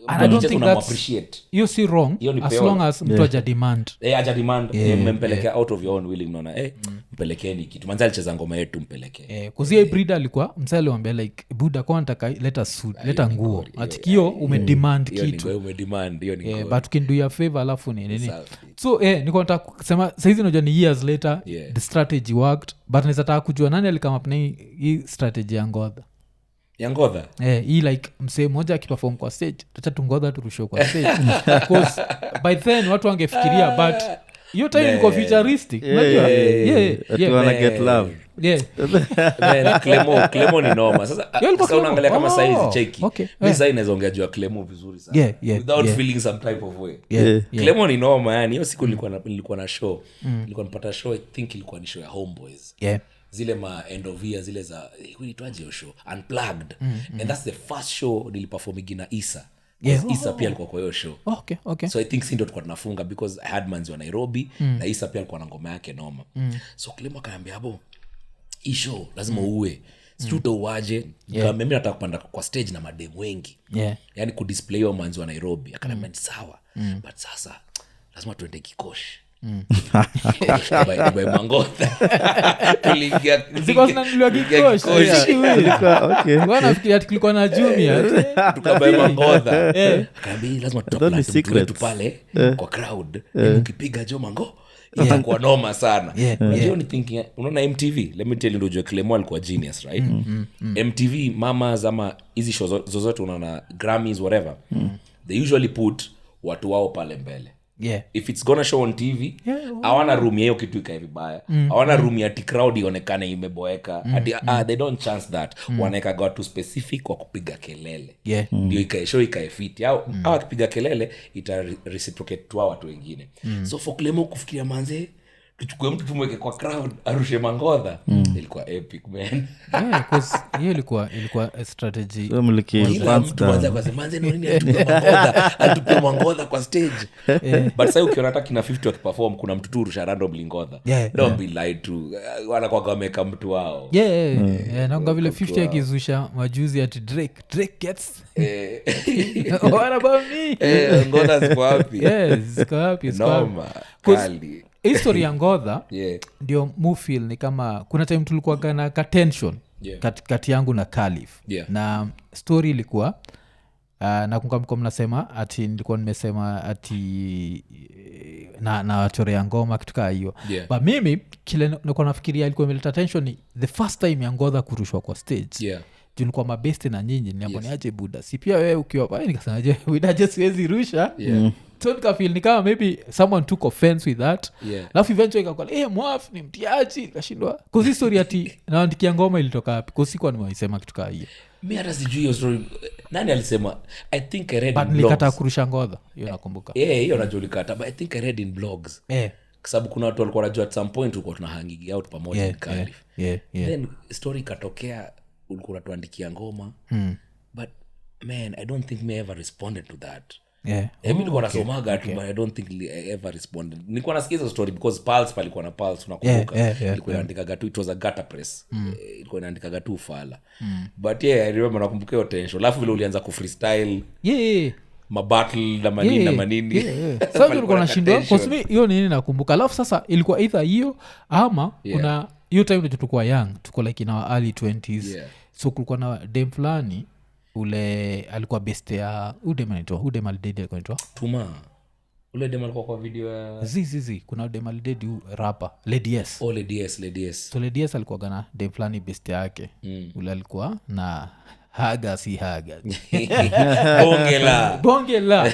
I don't think that's you see wrong as long as mtu aja demand. Aja demand mmempelekea out of your own willing, unaona mpelekeni kitu. Manzi alicheza ngoma yetu mpelekee. Kuzia breeder alikuwa msale wambia like buda kwa nataka leta nguo. Atikio umedemand kitu. Hiyo umedemand, hiyo ni nguo. But can do your favor alafu nini. So niko nataka kusema saizi unajua ni years later the strategy worked, but nataka kujua nani alikama up na hii strategy ya Ngodha. Yangodha hii like msee mmoja akiperform kwa stage tuacha tungodha turusho kwa stage because by then watu wangefikiria but hiyo time ilikuwa futuristic unajua wanna get love Clemo ni noma. Sasa unaangalia kama size cheki. Mimi sasa inaweza ongea juu ya Clemo vizuri sana without feeling some type of way. Clemo ni noma, yani hiyo siku nilikuwa na show. Nilikuwa napata show, I think ilikuwa ni show ya Homeboys. Zile ma end of year zile za huitwaje hiyo show Unplugged. And that's the first show niliperforming na Isa. Isa pia alikuwa kwa hiyo show. Okay. So I think si ndio tulikuwa tunafunga because I had manzi wa Nairobi na Isa pia alikuwa na ngoma yake noma. So Clemo akaniambia hapo hii show lazima uwe studio uwaje. Kama mimi nataka kupanda kwa stage na madem wengi. Yani ku display hiyo manzi wa Nairobi. Akaniambia sawa. But sasa lazima tuende Kikoshi. By Mangodha tuliingia niliwa Kikoshi wanafikiria tulikuwa na Jumia tukabai Mangodha akaambia lazima tutapata pale kwa crowd ukipiga jo mango itakuwa noma sana. Unajua ni thinking unaona MTV, let me tell you ndio Clemo alikuwa genius, right? MTV mamas ama hizi shows zozote unaona Grammys whatever they usually put watu wao pale mbele. If it's gonna show on TV hawana room hiyo kitu ikae vibaya. Hawana room ya crowd ionekane imeboeka. They don't chance that. Wanaweka go to specific kwa kupiga kelele. Ndio ikae show ikae fit. Au akipiga kelele ita reciprocate to watu wengine. So for Clemo kufikiria manze tuchukue mtu tumweke kwa crowd arushe Mangodha ilikuwa epic man. Because hiyo ilikuwa a strategy. So mtu kwa manze Nonini atupe Mangodha kwa stage. But sasa ukiona hata kina 50 wakiperform kuna mtu tu rusha random Mangodha. Don't be lied to. Wana kwa wameka mtu wao. Naonga vile 50 akizusha majuzi ati Drake gets what about me? Mangodha ziko wapi? Ziko wapi? Noma kali. history ya ngodha Yeah. ndio mufil ni kama kuna time tulikuwa na ka tension kati yangu na Khalif. Na story ilikuwa nakumbuka mnasema ati nilikuwa nimesema ati na wachore ya ngoma kitu kaa hiyo. But mimi kile nilikuwa nafikiria ilikuwa imeleta tension ni the first time ya ngodha kurushwa kwa stage. Juu nilikuwa mabeste na nyinyi niamboni aje buda si pia wewe ukiwa pale nikasema je widaje siwezi rusha. So nikafeel ni kama maybe someone took offense with that. Alafu eventually ikakuwa mwaf ni mtiaji nikashindwa cause history ati naandikia ngoma ilitoka wapi cause sikuwa nimeisema kitu kaa hiyo. Mimi hata sijui hiyo story nani alisema. I think I read but in blogs. Nilikata kurusha ngodha hiyo nakumbuka. Hiyo najulikata but I think I read in blogs. Kwa sababu kuna watu walikuwa wanajua at some point tulikuwa tunahanging out pamoja na Khalif. Then story ikatokea ulikuwa unatuandikia ngoma. But man I don't think me ever responded to that. Mimi nilikuwa nasomaga tu but I don't think I ever responded. Nilikuwa nasikiza story because Pulse palikuwa na Pulse unakumbuka. Ilikuwa inaandikaga tu it was a gutter press. Ilikuwa inaandikaga tu fala. But I remember nakumbuka hiyo tension. Alafu vile ulianza ku freestyle. Mabattle na manini na manini. Sasa tulikuwa nashindwa because mimi hiyo nini nakumbuka. Alafu sasa ilikuwa either hiyo ama kuna hiyo time ndio tulikuwa young, tuko like in our early 20s. So kulikuwa na dem fulani ule alikuwa best ya udem alidedi alikuwa anaitwa Tuma. Ule dem alikuwa kwa video ya zizi kuna udem alidedi rapper Lady S. Lady S. So Lady S alikuwa gana dem fulani best yake. Ule alikuwa na haga bongela.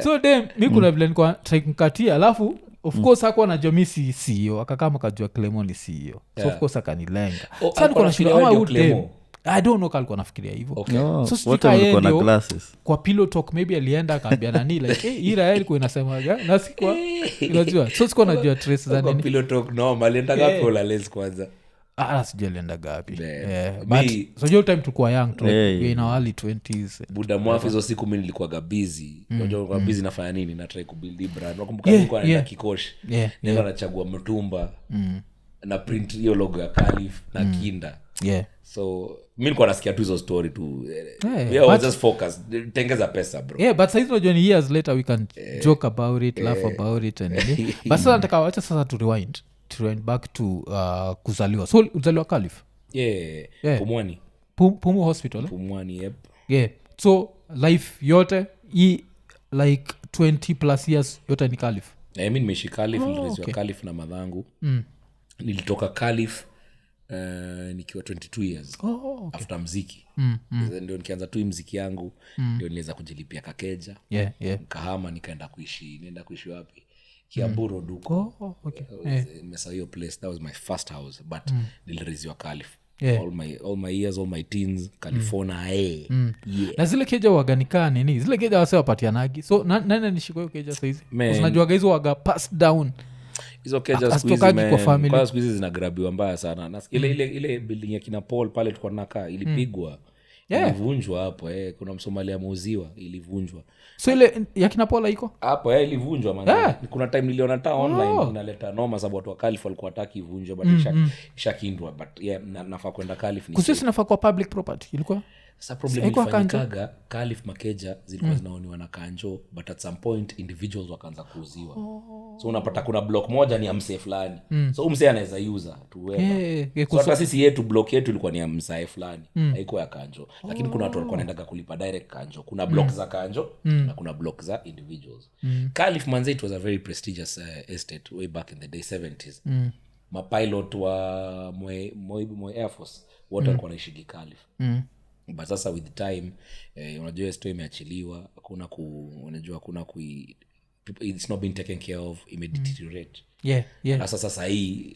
So dem mimi kuna vile nilikuwa try kumkatia alafu of course hakuwa najua mimi si CEO akakama kajua Clemon ni CEO. So of course akanilenga. Sasa nilikuwa nashinda ama udem I don't know kalikuwa nafikiria hivyo. So stika yeye ndio kwa pillow talk maybe alienda akaambia nani like ira ilikuwa inasemaga na sikuwa unajua so sikuwa najua trace za nini pillow talk no alienda gapi wala lens kwanza sijui alienda gapi. But so your time tulikuwa young tu in our early 20s buda mwafi hizo siku mimi nilikuwa busy. Unajua nilikuwa busy nafanya nini na try kubuild brand. Nakumbuka nilikuwa naenda Kikoshi nenda nachagua mtumba na print hiyo logo ya Khalif na Kinda. So mimi nilikuwa nasikia tu hizo story tu. I was just focused tengeza pesa bro. But sasa hizo journey years later we can joke about it, laugh about it and but sasa nataka wacha sasa to rewind back to kuzaliwa. So uzaliwa Khalif? Pumwani. Pumu hospital. Pumwani So life yote like 20 plus years yote ni Khalif. Mimi nimeishi Khalif, nilizaliwa Khalif na madhangu. Nilitoka Khalif nikiwa 22 years after mziki. Ndio nikianza tu mziki yangu ndio niliweza kujilipia kakeja. Kahama nikaenda kuishi wapi? Kiamburo duko. Nimesa hiyo place, that was my first house but niliriziwa Khalif. All my years, all my teens California. Na zile keja waganikaa nini? Zile keja wase wapatianagi. So nani nishiko hiyo keja saizi? Unajuaga hizo waga passed down. Hizo keja siku hizi zinagrabiwa mbaya sana. Nasikia ile building ya kina Paul pale tulikuwa tunakaa ilipigwa. Ilivunjwa hapo kuna Msomalia muuziwa ilivunjwa. So ile ya kina Paul iko? Hapo ilivunjwa man. Kuna time niliona ta online inaleta noma sababu watu wa Khalif walikuwa hataki ivunjwe but ishakindwa but nafaa kwenda Khalif ni. Kusisi nafaa kwa public property ilikuwa? Sasa problem ilifanyikaga Khalif makeja zilikuwa zinaoniwa na kanjo but at some point individuals wakaanza kuuziwa. So unapata kuna block moja ni ya msee fulani. So msee anaweza user to whoever. So hata sisi yetu block yetu ilikuwa ni ya msee fulani. Haikuwa ya kanjo. Lakini kuna watu walikuwa wanaenda kulipa direct kanjo. Kuna block za kanjo na kuna block za individuals. Khalif manze it was a very prestigious estate way back in the day 70s. Mapilot wa Moi Air Force wote walikuwa wanaishi Khalif. But sasa with the time unajua story imeachiliwa kuna it's not been taken care of, imedeteriorate. Sasa hii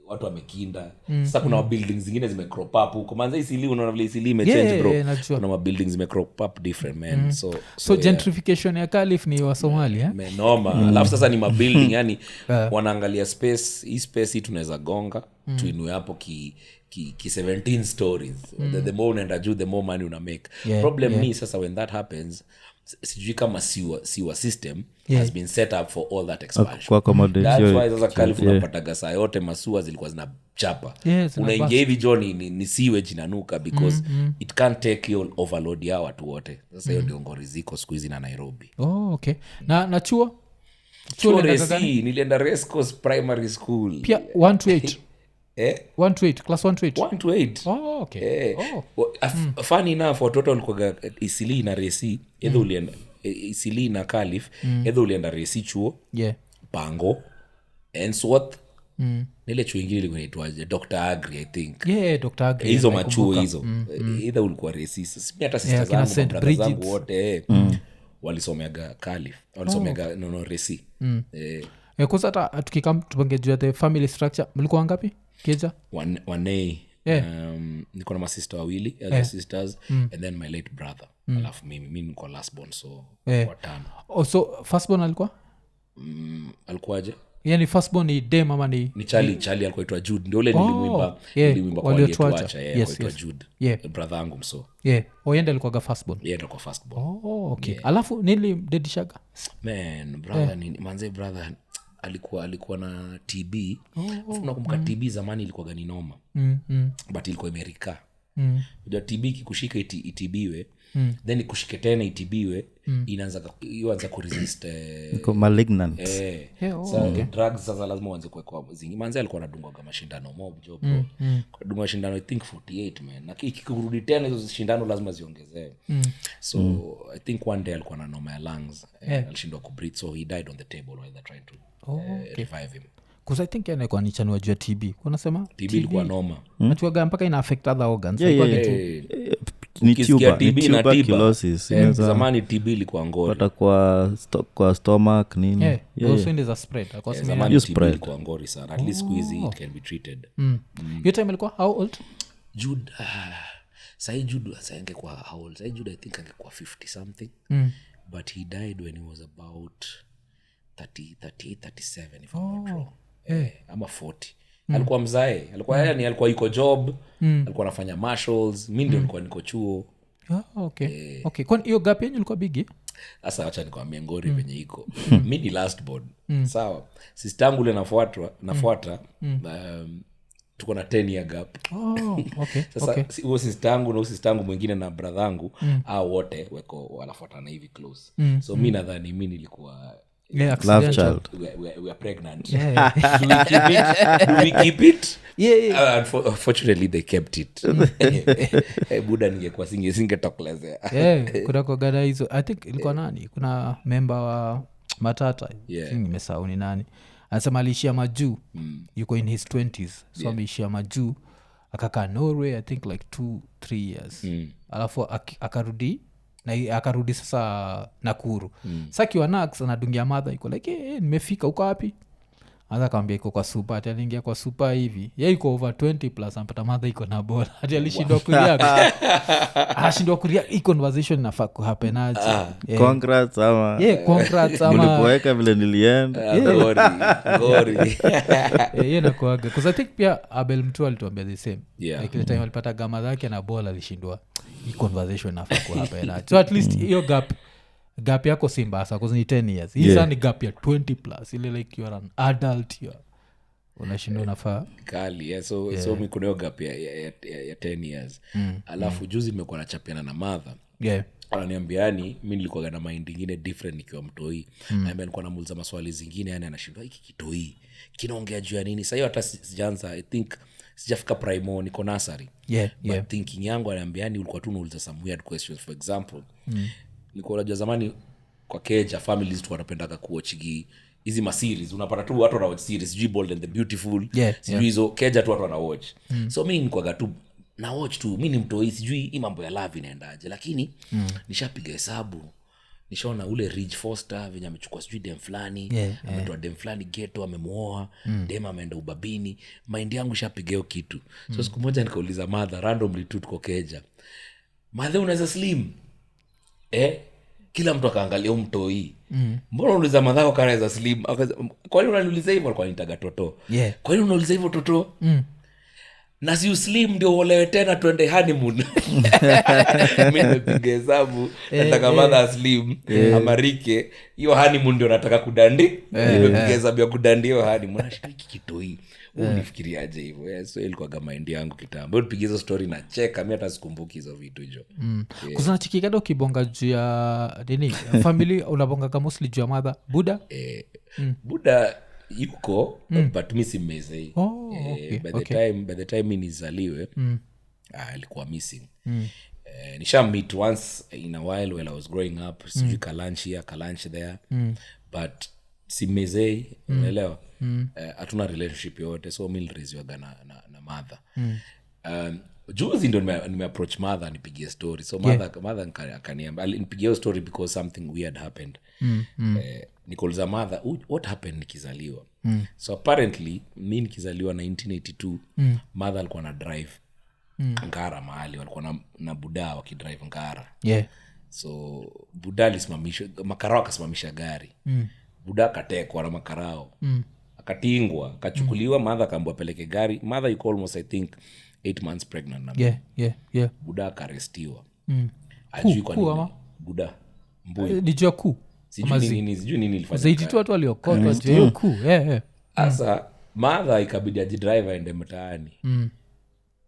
watu wamekinda. Sasa kuna buildings zingine zimecrop up huko. Manza isili unaona vile isili imechange bro. Kuna buildings zimecrop up different man. So gentrification ya Khalif ni wa Somalia noma. Alafu sasa ni mabuilding yani wanaangalia space. Hii space hii tunaweza gonga tuinue hapo ki 17 stories. The more unaenda juu the more money una make. Problem ni sasa when that happens sijui kama siwa system has been set up for all that expansion. That's why sasa California unapataga saa yote masua zilikuwa zinachapa. Unaingia hivi John ni sewage inanuka because it can't take your overload ya watu wote. Sasa hiyo ndio ngori ziko siku hizi na Nairobi. Okay. Na chuo? chuo resi nilienda Race Course Primary School pia 1 to 8 1 to 8 class 1 to 8 1 to 8 oh okay funny enough watoto walikuwa Isili na resi either ulienda Isili na Calif either ulienda resi chuo Pango Ensworth nile chuo ingine ilikuwa inaitwaje Dr. Agri I think Dr. Agri hizo machuo hizo either ulikuwa resi mimi hata sister zangu brother zangu wote walisomeaga Calif walisomeaga no resi kwanza hata tukikam tupangejua the family structure mlikuwa ngapi keja one niko na sister wawili elder sisters and then my late brother alafu mimi niko last born so watano so first born alikuwa alikuwaje yani first born ni dem ama ni Charlie alikuwa aitwa Jude ndio ule nilimwimba kwa waliotuacha aitwa Jude brother yangu mso oyenda alikuwa first born alikuwa first born okay alafu nili dedishaga man brother ni manze brother alikuwa na TB unakumbuka TB zamani ilikuwa gani noma but ilikuwa Amerika unajua TB kikushika itibiwe then ikushike tena itibiwe inaanza kuresist malignant drugs sasa lazima uanze kuwekwa zingi manzi alikuwa anadungwa mashindano mob job bro kudunga mashindano I think 48 man na kikurudi tena hizo shindano lazima ziongezewe so I think one day alikuwa na noma ya lungs alishindwa kubreathe so he died on the table while they trying to revive him because I think yana kwa nichanwa juu ya TB unasema TB ilikuwa noma natuaga mpaka ina affect other organs ni tuberculosis zamani TB ilikuwa ngori hata kwa stomach nini also in the spread kwa zamani TB ilikuwa ngori sana at least squeeze it can be treated your time ilikuwa how old Jude sai Jude angekuwa how old sai Jude I think angekuwa 50 something but he died when he was about 38 37 if I'm not wrong ama 40 alikuwa mzae alikuwa yuko job alikuwa anafanya marshals mimi ndio nilikuwa niko chuo okay kwani hiyo gap yenu ilikuwa big sasa acha nikwambie ngori venye iko mimi ni last born sawa sister yangu ile nafuata tuko na 10 year gap sasa huo sister yangu na sister yangu mwingine na brother yangu hao wote wako wanafuatana hivi close so mimi nadhani mimi nilikuwa love child we are pregnant do we keep it unfortunately they kept it buda ningekuwa singetokelezea kuna kogada hizo I think ilikuwa nani kuna member wa Matata nimesahau ni nani anasema aliishia majuu yuko in his 20s so ameishia majuu akakaa Norway I think like 2-3 years alafu akarudi sasa Nakuru sasa kiwa Nax anadungia madha iko like nimefika uko wapi anza kaambia iko kwa super ati aliingia kwa super hivi yeye iko over 20 plus ampata madha iko na bola ati alishindwa kuria hii conversation inafaa kuhappen aje congrats ama ulipoeka vile nilienda ngori yeye nakuaga because I think pia Abel mtu alituambia the same like the time alipata gama zake na bola alishindwa hii conversation inafaa kuhappen aje so at least hiyo gap yako si mbasa because ni 10 years hii ni gap ya 20 plus ile like you are an adult you unashindwa unafaa kali so mimi kuna gap ya 10 years alafu juzi nimekuwa nachapiana na mother ananiambiani mimi nilikuwa na mind nyingine different nikiwa mtoi na nilikuwa namuuliza maswali zingine yani anashindwa hiki kitoi kinaongea juu ya nini sasa hiyo hata sijaanza I think sijafika primo niko nursery but thinking yangu ananiambiani ulikuwa tu unauliza some weird questions for example nilikuwa najua zamani kwa keja families tu wanapendaga kuwatchigi hizi maseries unapata tu watu wana watch series G Bold and the Beautiful sijui hizo keja tu watu wana watch so mimi nilikuwa tu na watch tu mimi ni mtoi sijui hii mambo ya love inaendaje lakini nishapiga hesabu nishaona ule Ridge Foster venye amechukua sijui dem fulani ametoa dem fulani ghetto amemuoa dem ameenda ubabini mind yangu ishapiga hiyo kitu so siku moja nikauliza mother randomly tu tuko keja mother unaweza slim kila mtu akaangalia mtoi mbona unauliza madhao kanaweza slim kwa nini unaniuliza hivyo alikuwa anitaga toto kwa nini unauliza hivyo toto na si slim ndio olewe tena twende honeymoon mimi napiga hesabu nataka madha slim amarike hiyo honeymoon ndio nataka kudandi nimepiga hesabu ya kudandi hiyo honeymoon nashiki kitoi ulifikiriaje hivyo? So ilikuwa kama mind yangu kitambo nipigie hizo story na cheka mimi hata sikumbuki hizo vitu hizo. Kuzana chikikado kibonga juu ya nini family unabonga kama mostly juu ya mother Buddha Buddha yuko but mimi si mezei. Okay. By the time mimi nizaliwe alikuwa missing. Nisha meet once in a while when I was growing up, sijui lunch here lunch there, but si mezei, unaelewa? Hatuna relationship yote, so mimi nilireziwaga na mother. Juzi ndo nimeapproach mother nipigie story, so mother akaniambia, nipigie story because something weird happened. Nikauliza mother what happened nikizaliwa. So apparently mimi nikizaliwa 1982 mother alikuwa na drive Ngara mahali walikuwa na Buddha wakidrive Ngara. So Buddha alisimamisha makarao, akasimamisha gari. Buddha akatekwa na makarao. Akatingwa, akachukuliwa, mother akaambiwa peleke gari. Mother you almost I think 8 months pregnant na. Buddha akarestiwa. Ajui kwa nini. Buddha mbui. Dijua ku. Sijui nini ilifanya. Zaidi tu watu waliokotwa juu ku. Asa mother ikabidi ajidrive aende mtaani.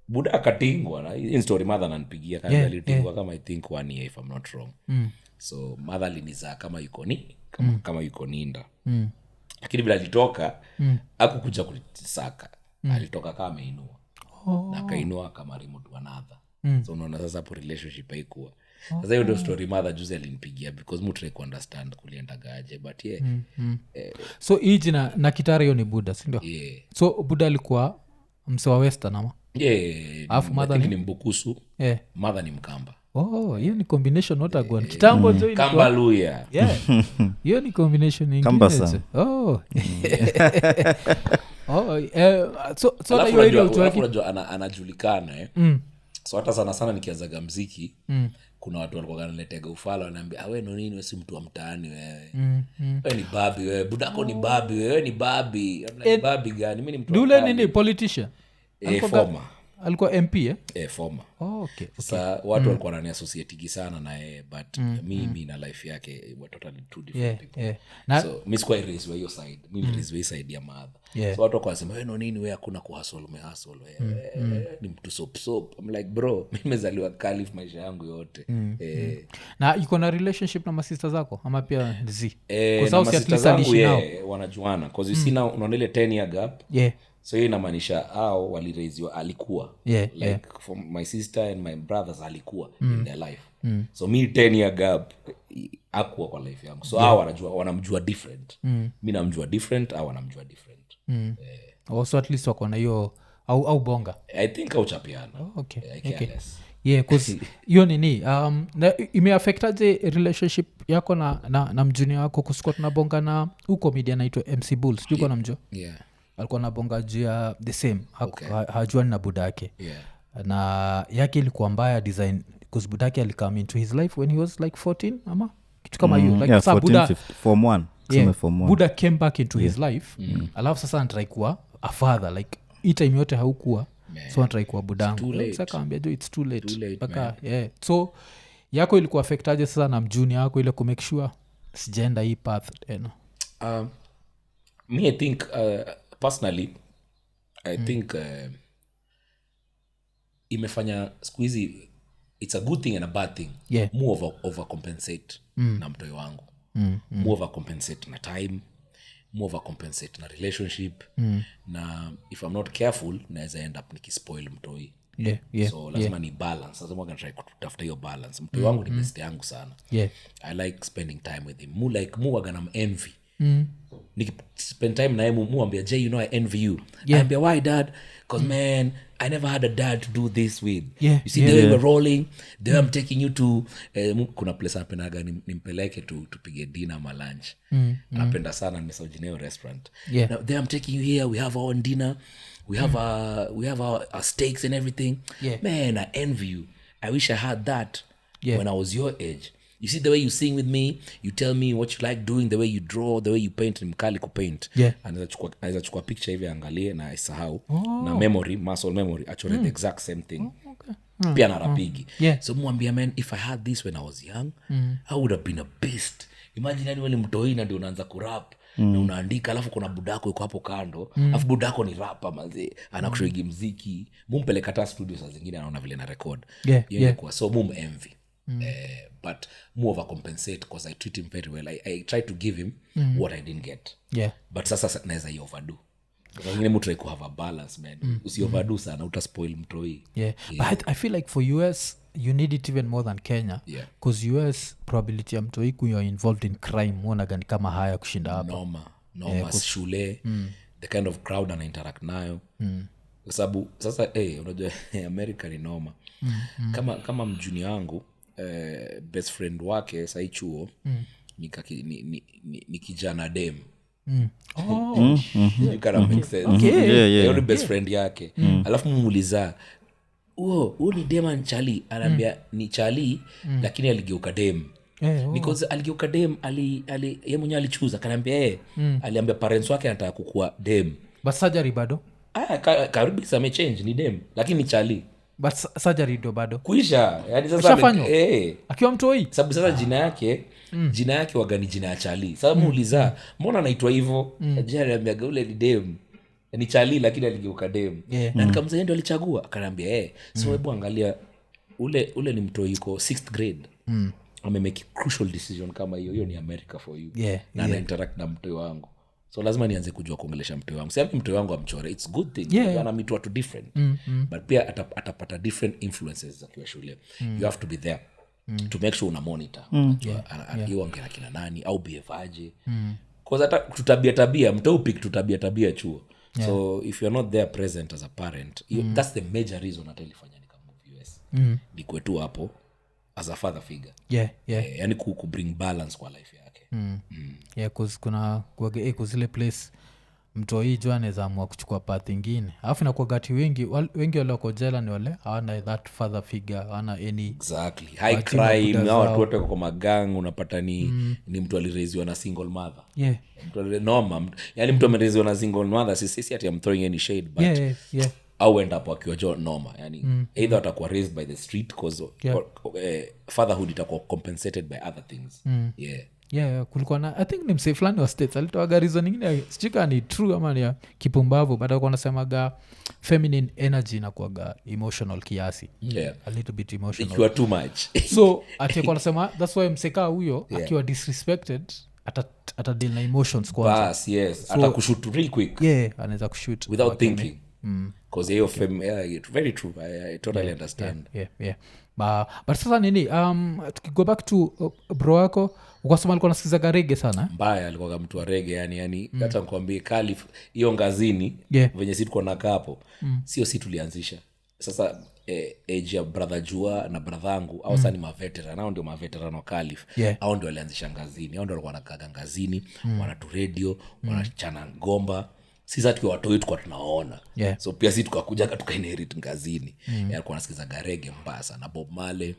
Buddha akatingwa na in story mother ananipigia kama alitingwa kama I think 1 year if I'm not wrong. So mother alinizaa kama kama yuko ninda. Lakini bila alitoka hakukuja kutisaka. Alitoka kama ameinua. Na akainua kama remote another. So unaona sasa hapo relationship haikuwa. Sasa hiyo ndio story mother juzi alinipigia because mu try to understand kulienda gaje but so hii jina na kitara hiyo ni Buddha, si ndio? So Buddha alikuwa msewa western ama? Alafu mother ni Mbukusu. Mother ni Mkamba. Hiyo ni combination not a gone. Kitambo jo ilikuwa Kamba Luya. Hiyo ni combination nyingine. Kamba sana. So hiyo ile unajua anajulikana so hata sana nikianzaga muziki kuna watu walikuwa wananiletea ufala wananiambia wewe Nonini, wewe si mtu wa mtaani wewe. Wewe ni babi wewe, budako ni babi wewe, ni babi. Babi gani? Mimi ni mtu. Dule nini politician? Former. Alikuwa MP former. Okay. Sasa watu walikuwa wananiassociate sana na yeye but mimi na life yake were totally two different people. So mimi sikuwa raised hiyo side. Mimi raised side ya mother. So watu wakawa wanasema wewe Nonini wewe hakuna kuhustle, umehustle wewe. Ni mtu sop. I'm like bro, mimi nimezaliwa Calif maisha yangu yote. Na iko na relationship na masista zako ama pia zi? Kwa sababu at least alishi nao wanajuana because you see now unaona ile 10 year gap. So hiyo inamaanisha hao walireziwa alikuwa for my sister and my brothers alikuwa in their life. So me 10 year gap hakuwa kwa life yangu. So hao wanamjua different. Mimi namjua different, hao wanamjua different. Also at least wako na hiyo au bonga. I think au chapiana. Okay. Cause hiyo nini imeaffectaje relationship yako na mjuni wako kusikuwa tunabonga na huko media naitwa MC Bulls. Sijui kwa namjua? Alikuwa nabonga juu ya the same hajuani na budake na yake ilikuwa mbaya design because budake alikame into his life when he was like 14 ama kitu kama hiyo like sasa Buddha form 1 Buddha came back into his life alafu sasa anatry kuwa a father like hii time yote haukuwa so anatry kuwa budangu sasa kaambia jo it's too late paka so yako ilikuwa affectaje sasa na mjuni yako ile ku make sure sijaenda hii path me I think personally I think imefanya siku hizi it's a good thing and a bad thing. More overcompensate na mtoi wangu. More overcompensate na time, more overcompensate na relationship. Na if I'm not careful naweza end up nikispoil mtoi. So lazima ni balance. Lazima try kutafuta hiyo balance. Mtoi wangu ni best yangu sana. I like spending time with him. Mu agana envy. Spend time na yeye muambia Jay, you know I envy you. Ambia why dad? Because man I never had a dad to do this with. You see the way we're rolling, the way I'm taking you to kuna place apenaga nimpeleke tupige dinner ma lunch. Napenda sana nimesojineo restaurant. Now there I'm taking you here, we have our own dinner, we have our steaks and everything. Man I envy you. I wish I had that when I was your age. You see the way you sing with me, you tell me what you like doing, the way you draw, the way you paint, ni mkali kupaint. Anaweza chukua picture hivi angalie na isahau. Na memory, muscle memory, actually the exact same thing. Pia na rapigi. So mwambia man, if I had this when I was young, I would have been a beast. Imagine yani wale mtoi na ndio unaanza kurap. na unaandika alafu kuna budako yuko hapo kando alafu budako ni rapa manzi anakushoigi mziki mumpeleka hata studio saa zingine anaona vile na record kwa so envy but more over compensate because I treat him very well. I try to give him what I didn't get but sasa naweza i overdo kwa vile mtu try to have a balance man usi overdo sana utaspoil mtoi but I feel like for US you need it even more than Kenya because US probability ya mtoi kuwa involved in crime muonaga ni kama haya kushinda hapa noma shule the kind of crowd ana interact nayo kwa sababu sasa unajua America ni noma kama mjuni wangu best friend wake sai chuo ni kijana dem you gotta make sense yeye best friend yake alafu mumuuliza huo ni dem ni Charlie anaambia ni Charlie lakini aligeuka dem because aligeuka dem yeye mwenyewe alichuza kanaambia aliambia parents wake anataka kukua dem but surgery bado karibu same change ni dem lakini ni Charlie but surgery ndo bado kuisha yani sasa akiwa mtoi sababu sasa jina yake waga ni jina ya Charlie sasa muuliza mbona anaitwa hivyo jina anambia ule ni dem ni Charlie lakini aligeuka dem na nikamza ndio alichagua akaniambia so hebu angalia ule ni mtoi yuko 6th grade amemake crucial decision kama hiyo ni America for you na ana interact na mtoi wangu so lazima nianze kujua kuongelesha mtoi wangu sasa mtoi wangu amchore it's good thing ana meet watu different but pia atapata different influences za kwa shule you have to be there to make sure una monitor hiyo ongea kina nani au behavior cause hata tutabia mtoi pick tutabia chuo so if you're not there present as a parent that's the major reason atalifanya nikamove US ni kwetu hapo as a father figure yani ku bring balance kwa life yake cause kuna kwa zile place mtoi jo anaweza amua kuchukua path nyingine alafu na kwa gati wengi wale wako jela ni wale hawana that father figure hawana any exactly high crime na watu wote kwa magang unapata ni mtu alireziwa na single mother mtu noma yani mtu amereziwa na single mother sisi ati I'm throwing any shade but au end up akiwa jo noma yani either atakuwa raised by the street cause fatherhood itakuwa compensated by other things kulikuwa na I think ni msee fulani wa states alitoa reason nyingine sijika ni true ama ni kipumbavu but alikuwa anasemaga feminine energy inakuwaga emotional kiasi a little bit emotional if you are too much so alikuwa anasema that's why mseka huyo akiwa disrespected ata deal na emotions kwanza so, atakushoot real quick anaweza kushoot without thinking because hiyo very true I totally understand but sasa nini tukigo back to bro wako ukasema alikuwa anasikiza reggae sana mbaya alikuwa mtu wa reggae yani hata nikwambie Calif hiyo ngazini venye sisi tuko nakaa hapo sio sisi tulianzisha sasa age ya brother Jua na brother yangu au sasa ni maveteran nao ndio maveteran wa Calif au ndio walianzisha ngazini au ndio walikuwa wanakaa ngazini wanatu radio wanachana ngomba sisi tukiwa watu wetu kwa tunaona so pia sisi tukakuja tukainherit ngazini alikuwa anasikiza reggae mbaya sana Bob Marley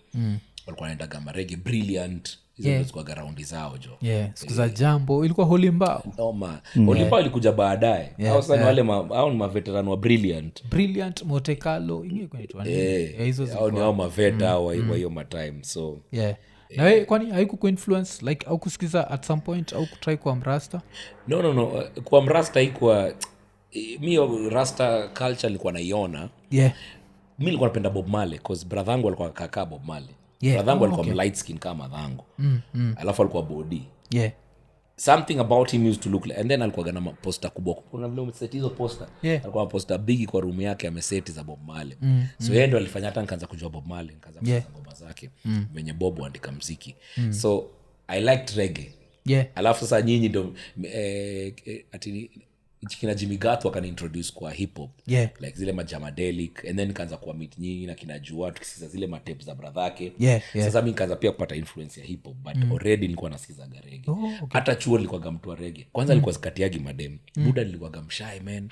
walikuwa wanaenda kama reggae brilliant hizo zilikuwa garaundi zao jo siku za jambo ilikuwa Holy Mbao Holy Mbao ilikuja baadaye au sasa wale au ni maveteran wa brilliant Monte Carlo ingekuwa hizo au ni au maveta wa hiyo time so na wewe kwani haikukuinfluence like au kusikiza at some point au kutry kwa mrasta no kwa mrasta haikuwa mimi rasta culture nilikuwa naiona mimi nilikuwa napenda Bob Marley cause brother yangu alikuwa kaka Bob Marley brother yangu alikuwa light skin kama dhangu alafu alikuwa body something about him used to look like and then alikuwa na poster kubwa kuna vile umeset hizo poster alikuwa na poster big kwa room yake ameseti za Bob Marley so yeye ndo alifanya hata nikaanza kujua Bob Marley nikaanza kusikiza ngoma zake venye Bob andika muziki so I liked reggae alafu sasa nyinyi ndo ati kina Jimmy Gato akaniintroduce kwa hip hop like zile majamadelic and then nikaanza kuwa meet nyinyi na kina Jua tukisikiza zile matapes za brother yake sasa mimi nikaanza pia kupata influence ya hip hop but already nilikuwa nasikiza reggae hata chuo nilikuwa mtu wa reggae kwanza nilikuwa sikatiagi madem buda nilikuwa mshy man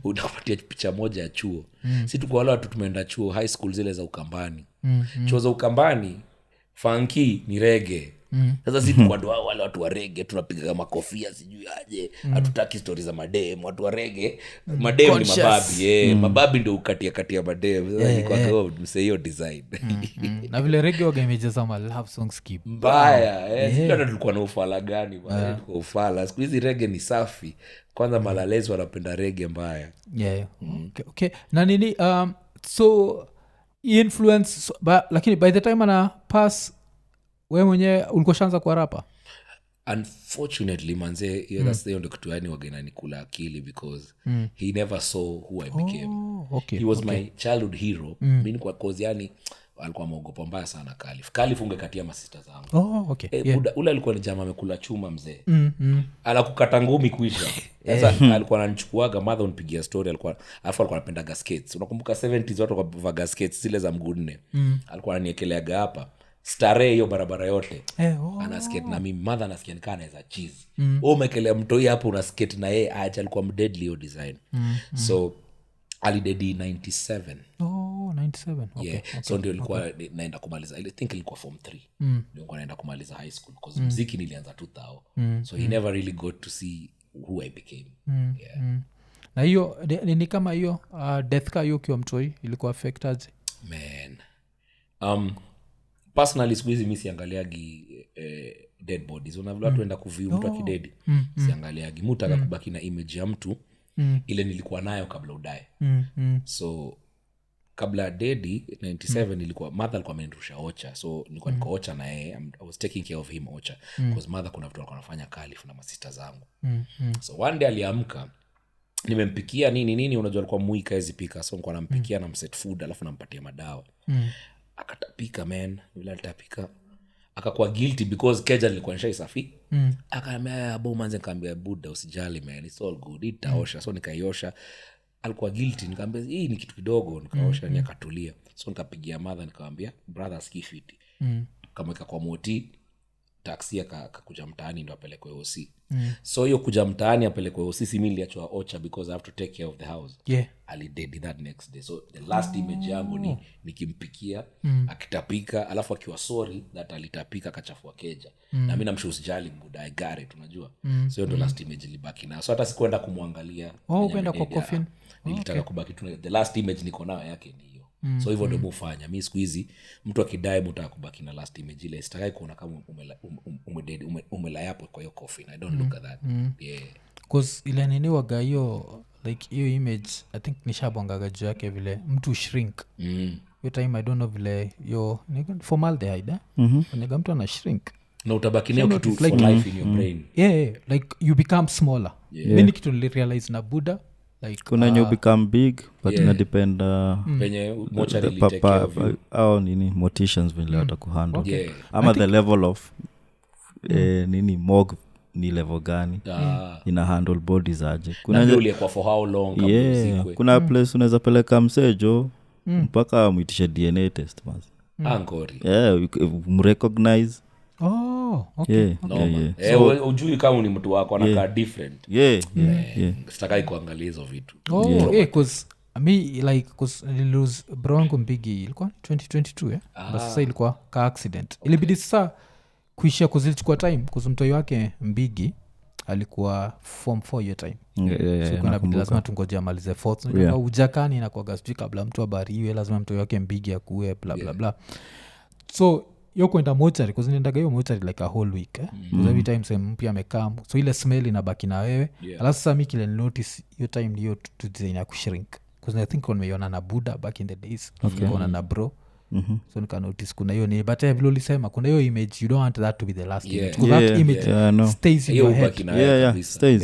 unapatia picha moja ya chuo si tuko wale watu tumeenda chuo high school zile za Ukambani chuo za Ukambani funky ni reggae sasa si tukwadua wale watu wa rege tunapiga makofia sijui aje hatutaki stori za madem watu wa rege madem ni mababi mababi ndio katia madem sasa ilikuwa mse hiyo design na vile rege waga imejeza ma love songs mbaya sijui hata tulikuwa na ufala gani tulikuwa ufala siku hizi rege ni safi kwanza malalezi wanapenda rege mbaya okay. na nini so influence lakini by the time ana pass we mwenyewe ulikuwa shanza kwa rapa? Unfortunately manze that's the only kitu yani wagena nikula akili because he never saw who I became. He was my childhood hero. Mimi kwa cause yani alikuwa ameogopa mbaya sana Kalif ungekatia masista zangu. Ule alikuwa ni jamaa amekula chuma mzee. Alakukata ngumi kuisha. Sasa alikuwa ananichukuaga mother unipigia story alikuwa anapenda gaskets. Unakumbuka 70s watu kwa gaskets zile za mguu nne. Alikuwa aniekeleaga hapa. Starehe hiyo barabara yote ana skate na mimi mother anasikia nikaa anaweza cheese umekelea mtoi hapo una skate na yeye acha alikuwa mdeadly hiyo design so alidedi 97 okay. So ndio ilikuwa naenda kumaliza I think ilikuwa form 3 ndio naenda kumaliza high school because muziki nilianza 2000 so he never really got to see who I became na hiyo ni kama hiyo death ka hiyo kiwa mtoi ilikuwa affected man personally siku hizi mi siangaliagi dead bodies unavile watu enda kuview mtu akidedi siangaliagi mutaka kubaki na image ya mtu ile nilikuwa nayo kabla udae so kabla dedi 97 nilikuwa mother alikuwa amenirusha ocha so nilikuwa niko ocha na yeye I was taking care of him ocha because mother kuna vitu alikuwa anafanya Kalif na masista zangu so one day aliamka nimempikia nini unajua alikuwa muika hizi pika so nilikuwa nampikia na mset food alafu nampatia madawa akatapika man vile alitapika akakuwa guilty because keja nilikuwa nishaisafi akaambia abo manze nikamwambia buda usijali man it's all good itaosha so nikaiosha alikuwa guilty nikamwambia hii ni kitu kidogo nikaosha ni akatulia so nikapigia mother nikamwambia brother skifiti kama kwa moti taxi akakuja mtaani ndo apelekwe OC so hiyo kuja mtaani apelekwe OC si mimi niliachwa ocha because I have to take care of the house ali did that next day so the last image yangu nikimpikia akitapika alafu akiwa sorry that alitapika akachafua keja na mimi namshu usijali mbuda gari tunajua so hiyo ndo last image libaki na so hata sikuenda kumwangalia kwenda kwa coffin nilitaka kubaki tu the last image niko nayo yake ni so hivyo ndio mufanya mi siku hizi mtu akidai mutaka kubaki na last image ile sitakai kuona kama umela yapo kwa hiyo coffin I don't look at that cause ile nini waga hiyo like hiyo image I think nishabongaga juu yake vile mtu shrink hiyo time I don't know vile yo formaldehyde nega mtu ana shrink na utabaki nayo kitu for life in your brain like you become smaller mimi kitu nilirealize na Buddha like kuna you become big but ina depend penye mochari take care of you au nini motivations vile watakuhandle ama the level of nini morgue ni level gani ina handle bodies aje kuna ndio kwa for how long kama usikwe kuna place unaweza peleka msejo mpaka muitishe DNA test basi angori mrecognize okay so ujui kama ni mtu wako anakaa different sitakai kuangalia hizo vitu cause me like cause lose bronco mbigi ilikuwa 2022 but sasa ilikuwa ka accident ilibidi sasa kuishia kuzilichukua time cause mtoi wake mbigi alikuwa form 4 hiyo time so kuna bidi lazima tungoje amalize fourth unajua ujakani na kwa gaspi kabla mtu abariwe lazima mtoi wake mbigi akuwe bla bla bla so yo kwenda mochari cause niendaga hiyo mochari like a whole week cause every time same mpya amekaa so ile smell inabaki na wewe alafu sasa mimi kile notice hiyo time ndio to design ya kushrink cause I think nimeiona na Buddha back in the days nikaona na bro so nika notice kuna hiyo ni but vile ulisema kuna hiyo image you don't want that to be the last image because that image stays in your head stays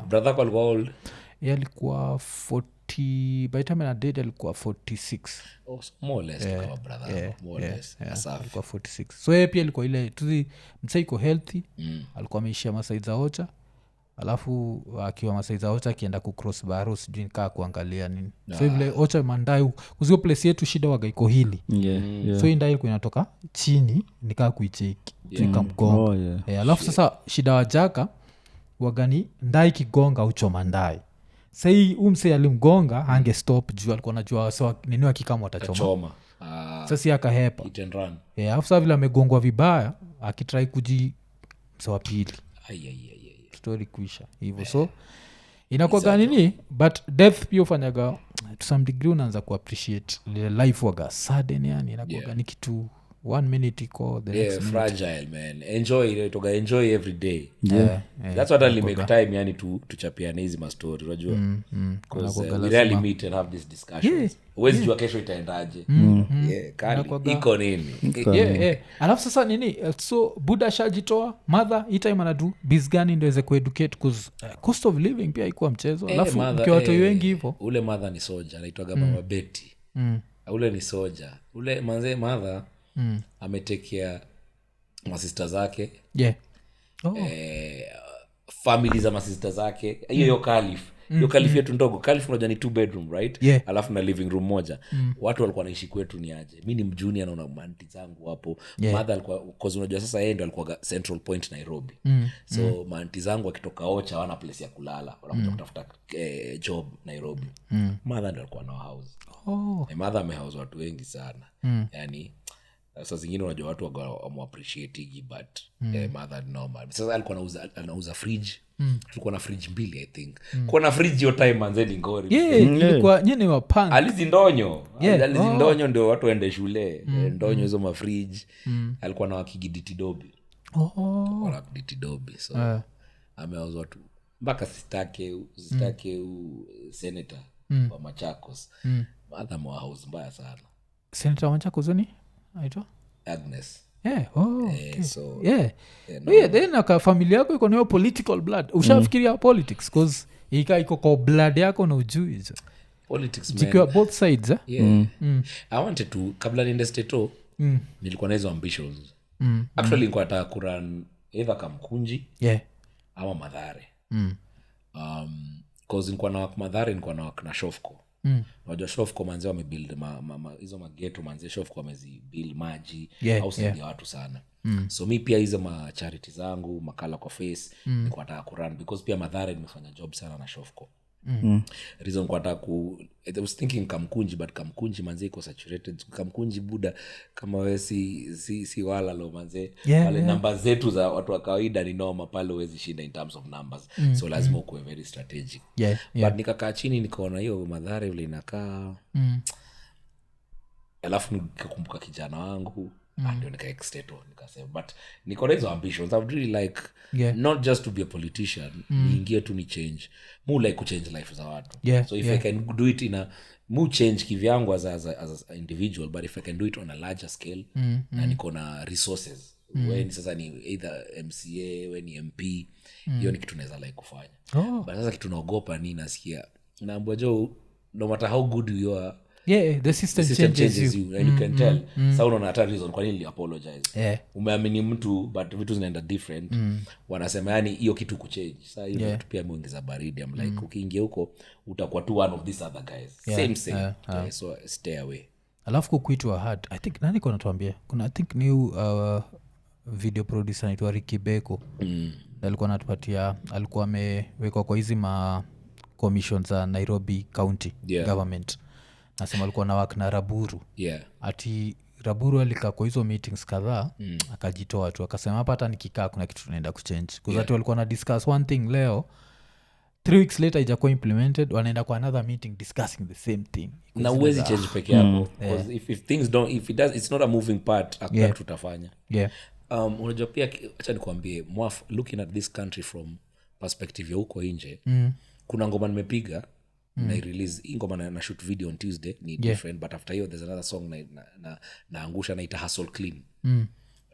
brother kwa old alikuwa 40 by the time I did alikuwa 46 more or less kama brother more or less alikuwa 46 so yeye pia alikuwa ile tuzi msaiko healthy alikuwa ameishia masaid za ocha alafu akiwa masaid za ocha akienda ku cross barrow sijui nikaa kuangalia nini so vile ocha mandai kuzio place yetu shida waga iko hili so hii ndai ilikuwa inatoka chini nikaa kuicheki nikamgonga alafu sasa shida wajaka wagani ndai kigonga uchoma ndai sai umse alimgonga hange stop juu alikuwa anajua so nini akikama watachoma sasa akahepa hit and run alafu sasa vile amegongwa vibaya akitrai kuji msa wa pili story kuisha hivyo so inakuwaga nini but death pia ufanyaga to some degree unaanza kuappreciate life waga sudden yani inakuwaga ni kitu 1 minute iko the next minute fragile man enjoy every day that's what I'll make time yani tuchapiane hizi ma story unajua because we really meet and have this discussions always jua kesho itaendaje kali iko nini alafu sasa nini so buda shajitoa mother hii time anadu biz gani ndio iweze kueducate cause cost of living pia ikuwa mchezo alafu mkiwa watu wengi hivyo ule mother ni soja anaitwa mama Betty ule ni soja ule manze mother ametekea masista zake family za masista zake hiyo kalif hiyo kalif yetu ndogo kalif unajua ni 2 bedroom right alafu na living room moja watu walikuwa naishi kwetu ni aje mimi ni mjunior naona manti zangu hapo mother alikuwa cause unajua sasa yeye ndo alikuwa Central Point Nairobi so manti zangu akitoka Ocha hawana place ya kulala wanakuja kutafuta job Nairobi mother ndo alikuwa na house mother amehouse watu wengi sana yani sasa zingine unajua watu wamu-appreciate but mother normal sasa alikuwa anauza fridge tulikuwa na fridge 2 I think kwa na fridge yo time manzeni ngori ilikuwa nyene wa punk alizindonyo ndio watu waende shule ndonyo hizo ma fridge alikuwa na wakigiditi dobi wala kiditi dobi so ameuza watu mpaka sitake senator wa Machakos mother mo house mbaya sana senator wa Machakos ni aitwa Agnes okay. So then aka familia yako iko nayo political blood ushafikiria politics cause iko kwa blood yako na ujui hizo politics zikiwa both sides I wanted to kabla niende state nilikuwa na hizo ambitions actually nilikuwa nataka kuran either Kamkunji ama Mathare cause nilikuwa na Mathare nilikuwa na Shofco unajua Shofco manze wamebuild hizo mageto manze Shofco wamezibuild maji au saidia watu sana so mi pia hizo ma charity zangu makala kwa face nilikuwa nataka kurun because pia Mathare nimefanya job sana na Shofco reason kwa nataka I was thinking Kamkunji but Kamkunji manze iko saturated Kamkunji buda kama wewe si wala lo manze pale namba zetu za watu wa kawaida ni noma pale huwezi shinda in terms of numbers so lazima uwe very strategic but nikakaa chini nikaona hiyo Mathare vile inakaa alafu nikakumbuka kijana wangu ndio nika-extend nikasema but niko na hizo ambitions I would really like not just to be a politician niingie tu ni change more like to change life za watu so if I can do it in a more change kivyangu as an individual but if I can do it on a larger scale na niko na resources when sasa ni either MCA when ni MP hiyo ni kitu naweza like kufanya but sasa kitu naogopa ni nasikia naambia jo no matter how good you are the system changes you and you can tell so unaona hata reason kwa nini apologize umeamini mtu but vitu zinaenda different wanasema yani hiyo kitu kuchange sasa hiyo kitu pia muongeza baridi I'm like ukiingia huko utakuwa tu one of these other guys same so stay away alafu kuitwa hard I think nani kwa natuambia kuna I think new video producer anaitwa Ricky Beko alikuwa anatupatia alikuwa amewekwa kwa hizi ma commissions za Nairobi County government nasema alikuwa na work na Raburu ati Raburu alikaa kwa hizo meetings kadhaa akajitoa tu akasema hapa hata nikikaa kuna kitu tunaenda kuchange kwa sababu walikuwa na discuss one thing leo 3 weeks later ijakuwa implemented wanaenda kwa another meeting discussing the same thing na uwezi change peke yako because if things don't if it does it's not a moving part akata tutafanya unajua pia acha nikwambie mwaf looking at this country from perspective ya huko nje kuna ngoma nimepiga na release ngoma na shoot video on Tuesday ni different but after hiyo there's another song naangusha naita Hustle Clean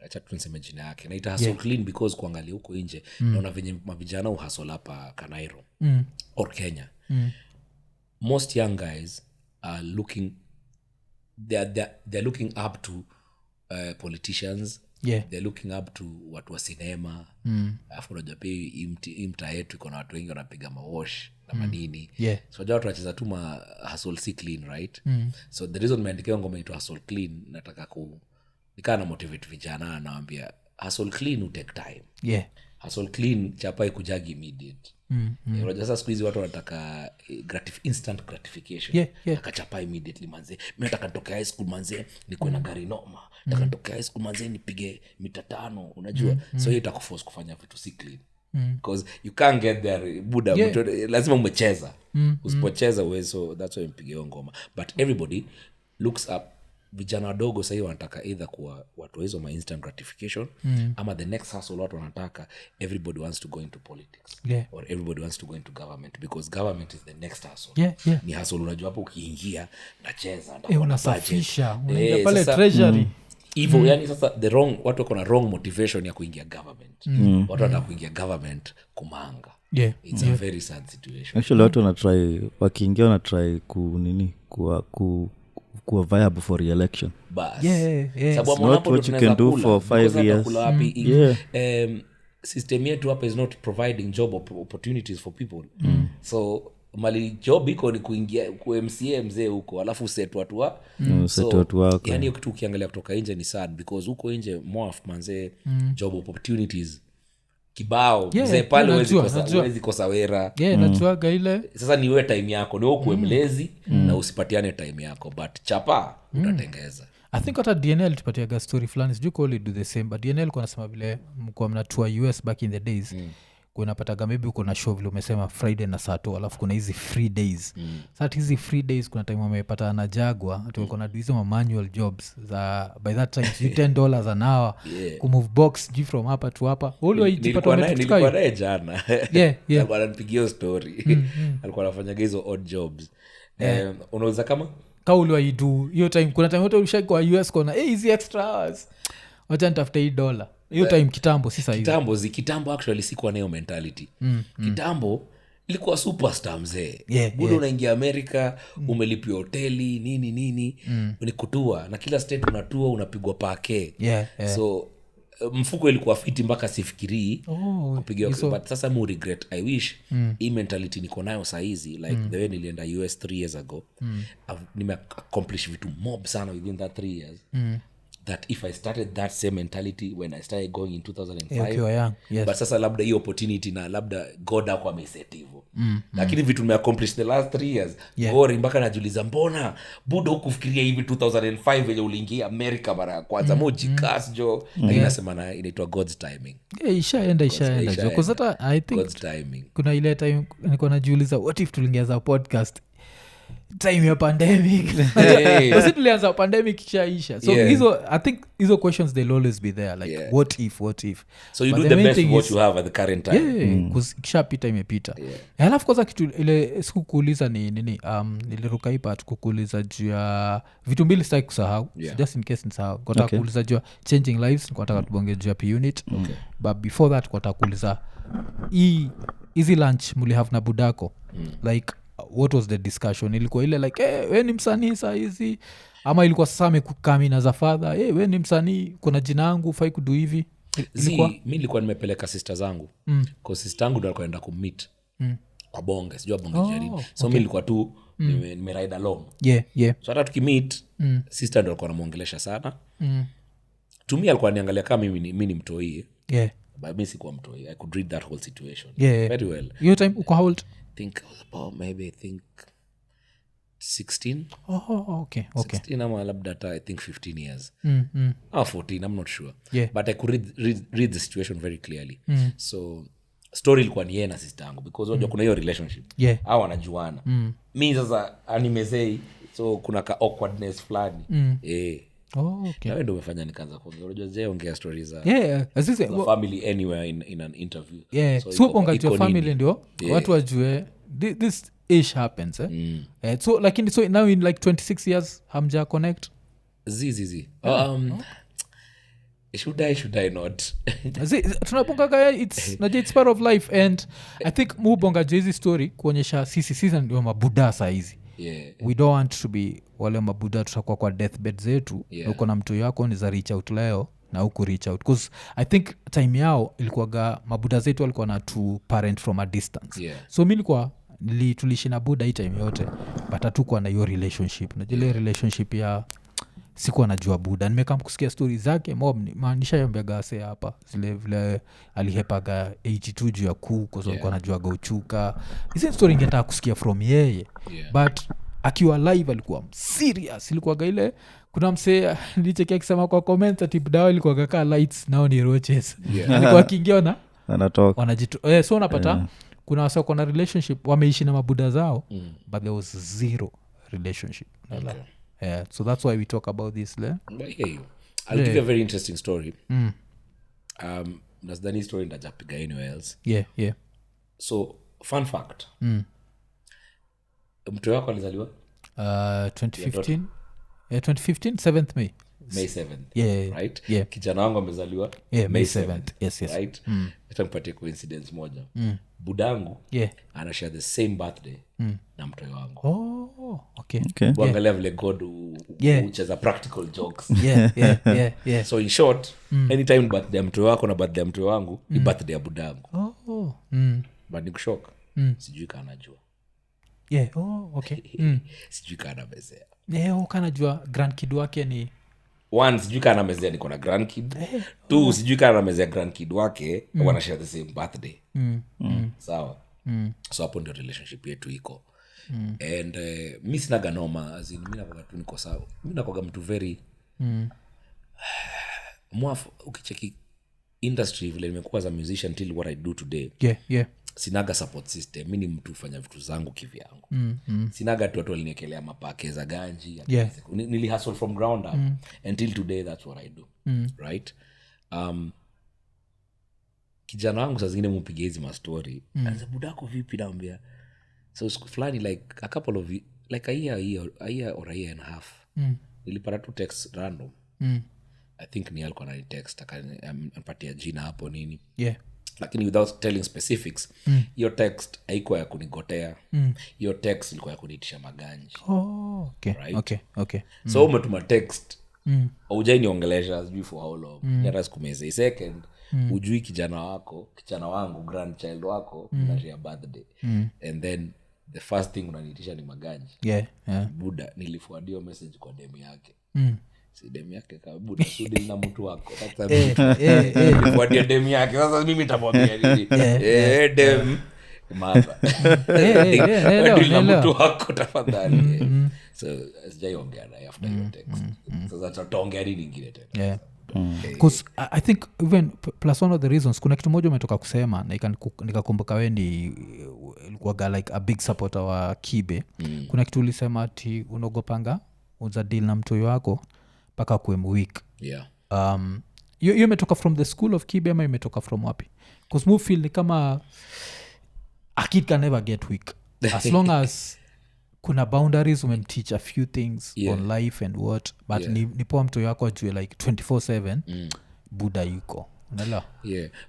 acha tuniseme jina yake naita Hustle Clean because kuangalia huko nje naona venye mavijana uhustle hapa Kanairo or Kenya most young guys are looking they're looking up to politicians they're looking up to watu wa cinema afu unajua pia imta yetu iko na watu wengi wanapiga mawash na manini so watu wanacheza tu ma hustle si clean right so the reason nimeandika ngoma inaitwa Hustle Clean nataka nikaa na motivate vijana nawaambia hustle clean will take time hustle clean chapa ikujagi immediate Unajua sasa siku hizi watu wanataka instant gratification. Akachapa immediately manze. Mimi nataka nitoke high school manze nikuwe na gari noma. Nataka nitoke high school manze nipige mita 5, unajua. So hiyo itakuforce kufanya vitu si clean. Because you can't get there buda lazima umecheza. Usipocheza uwezo, that's why mpige ngoma. But everybody looks up. Vijana wadogo sasa wanataka either kuwa watu hizo ma instant gratification ama the next hustle watu wanataka everybody wants to go into politics or everybody wants to go into government because government is the next hustle. Ni hustle unajua hapo ukiingia nacheza unasafisha unaingia pale treasury hivyo yani sasa watu wako na wrong motivation ya kuingia government. Watu wanataka kuingia government kumanga. It's a very sad situation. Actually watu wanatry wakiingia wanatry kuwa viable for re-election. Sababu not what you can do for 5 years. System yetu hapa is not providing job opportunities for people. So mali job iko ni kuingia ku MCA mzee huko alafu uset watu wa yani hiyo kitu ukiangalia kutoka nje ni sad because huko nje more of manze job opportunities kibao mzee pale huwezi kosa wera. Najuaga ile sasa ni wewe time yako ni wewe kuwe mlezi na usipatiane time yako but chapa utatengeza. I think hata DNL tupatiaga story fulani sijui kwa do the same but DNL kwa nasema vile mko mnatua US back in the days kunapataga maybe uko na show vile umesema Friday na Saturday alafu kuna hizi free days. Sasa hizi free days kuna time wamepata na Jaguar tuko na hizo manual jobs za by that time $10 an hour kumove box from hapa to hapa. Nilikuwa naye jana. Alikuwa ananipigia story. Alikuwa anafanya hizo odd jobs. Unauza kama kauli wa idu hiyo time kuna time wote ulishaki kwa US kuna hizi extra hours wacha nitafuta $1 hiyo time kitambo si sasa kitambo actually sikuwa nayo mentality. Kitambo ilikuwa superstar mzee. Budo unaingia Amerika umelipia hoteli nini unikutua na kila state unatua unapigwa pake. So mfuko ilikuwa fiti mpaka sifikirii kupigia but sasa mu regret I wish hii mentality niko nayo saa hizi like the way nilienda US 3 years ago nime accomplish vitu mob sana within that 3 years that if I started that same mentality when I started going in 2005 but sasa labda hii opportunity na labda God ako ameset hivyo lakini vitu nimeaccomplish the last 3 years gori mpaka najiuliza mbona budo hukufikiria hivi 2005 venye uliingia America mara ya kwanza moji kasjo lakini nasema na inaitwa God's timing. Ishaenda kwa sababu I think God's timing. Kuna ile time niko najiuliza what if tuliingiza podcast time ya pandemic. Basi tulianza pandemic kishaisha. So I think hizo questions they'll always be there like what if. So you do the best of what you have at the current time. Kishapita imepita. Alafu kwanza kitu ile sikukuuliza ni nini niliruka hapa tukukuuliza juu ya vitu mbili sitaki kusahau just in case nisahau. Nataka kuuliza juu changing lives, nataka tubonge juu ya P-Unit. But before that nataka kuuliza easy lunch muli have na budako like what was the discussion? Ilikuwa ile like we ni msanii saa hizi ama ilikuwa sasa amekukamina za father we ni msanii kuna jina yangu ufai kudu hivi? Mimi nilikuwa nimepeleka sister zangu kwa sister yangu ndo alikuwa anaenda kummeet kwa bonge sijua bonge jarini so mimi nilikuwa tu nimeride along so hata tukimeet sister ndo alikuwa anamuongelesha sana to me alikuwa aniangalia kama mimi ni mtoi but mimi sikuwa mtoi. I could read that whole situation very well. Your time uko how old? Think I was about maybe 16. Okay. 16 ama labda I think 15 years. 14, I'm not sure. But I could read the situation very clearly. So story ilikuwa ni yeye na sister yangu because unajua kuna hiyo relationship. Hao wanajuana. Mimi sasa animezei so kuna ka awkwardness fulani. Okay. Na ndio umefanya nikaanza kuongea. Unajua je ongea stories za family anywhere in an interview. So ongea family ndio watu wajue this ish happens so lakini so now in like 26 years hamja connect should I not tunapongaga it's part of life and I think mubonga hizi story kuonyesha sisi ndio mabuda saa hizi. We don't want to be wale mabuda tutakuwa kwa deathbed zetu uko na mtu yako ni za reach out leo na huku reach out because I think time yao ilikuwaga mabuda zetu walikuwa na to parent from a distance so mimi nilikuwa tulishi na buda hii time yote but hatukuwa na hiyo relationship na ile relationship ya sikuwa najua buda. Nimekam kusikia stories zake mob, nishaambiaga ase hapa zile vile alihepaga 82 juu ya kwa sababu alikuwa anajuaga uchuka. Hizi story ningetaka kusikia from yeye. But akiwa live alikuwa serious. Ilikuwaga ile kuna msee nilicheki akisema kwa comment ati dawa ilikuwaga ka lights nao ni roaches. Alikuwa akiingia na anatoka wanajitu so unapata kuna wasa kuna relationship wameishi na mabuda zao but there was zero relationship. So that's why we talk about this le. I'll give you a very interesting story. That's the story ndajapiga anywhere else. So fun fact. Mtu wako alizaliwa 2015 7th May 7th. Right? Kijana wangu amezaliwa May 7th. Yes. Right? Nitakupatia coincidence moja. Budangu anashare the same birthday na mtoyo wangu. Okay. Uangalia vile God ucheza practical jokes. So in short, anytime birthday ya mtoyo wako na birthday ya mtoyo wangu ni birthday ya budangu. But nikushock. Sijui kana najua. Okay. Sijui kana mezea. Kanajua grandkid wake ni one, sijui kana mezea niko na grandkid. Two, sijui kana mezea grandkid wake wana share the same birthday. Sawa. So hapo ndio relationship yetu iko. And mi sinaga noma, as in mi nakoga tu niko sawa. Mi nakoga mtu very mwafu ukicheki industry vile nimekuwa as a musician till what I do today. Sinaga support system. Mi ni mtu fanya vitu zangu kivyangu. Sinaga tu watu waliniekelea mapake za ganji. Nili hustle from ground up. Until today that's what I do. Right? Kijana wangu saa zingine mupige hizi mastori. Anza budako vipi naambia. So siku fulani like a couple of like a year or a year and a half. Nilipata tu text random. I think ni alikuwa anani text akanipatia jina hapo nini. Lakini without telling specifics, your text haikuwa ya kunigotea. Your text ilikuwa ya kuniitisha maganji. Right? Okay. So umetuma text haujai niongelesha sijui for how long. Hata sikumeza second ujui kijana wangu grandchild wako unashare birthday. And then the first thing unaniitisha ni maganji. Buda nilifuadia message kwa demu yake. Si demu yake kabuda sudi na mtu wako. Nilifuadia demu yake. Sasa mimi nitamwambia nini? Dem mapa. Ndio na mtu wako tafadhali. So sijaiongea naye after your text. Sasa tutaongea nini nyingine tena. Because I think even plus one of the reasons kuna kitu moja umetoka kusema na nikakumbuka wewe ni ilikuwa like a big supporter wa Kibe. Kuna kitu ulisema ati unogopanga unza deal na mtu wako paka kuwe weak. You imetoka from the school of Kibe ama imetoka from wapi? Because move feel ni kama a kid can never get weak as long as kuna boundaries umemteach a few things on life and what but nipoa mtu wako ajue like 24/7 buda yuko unaelewa.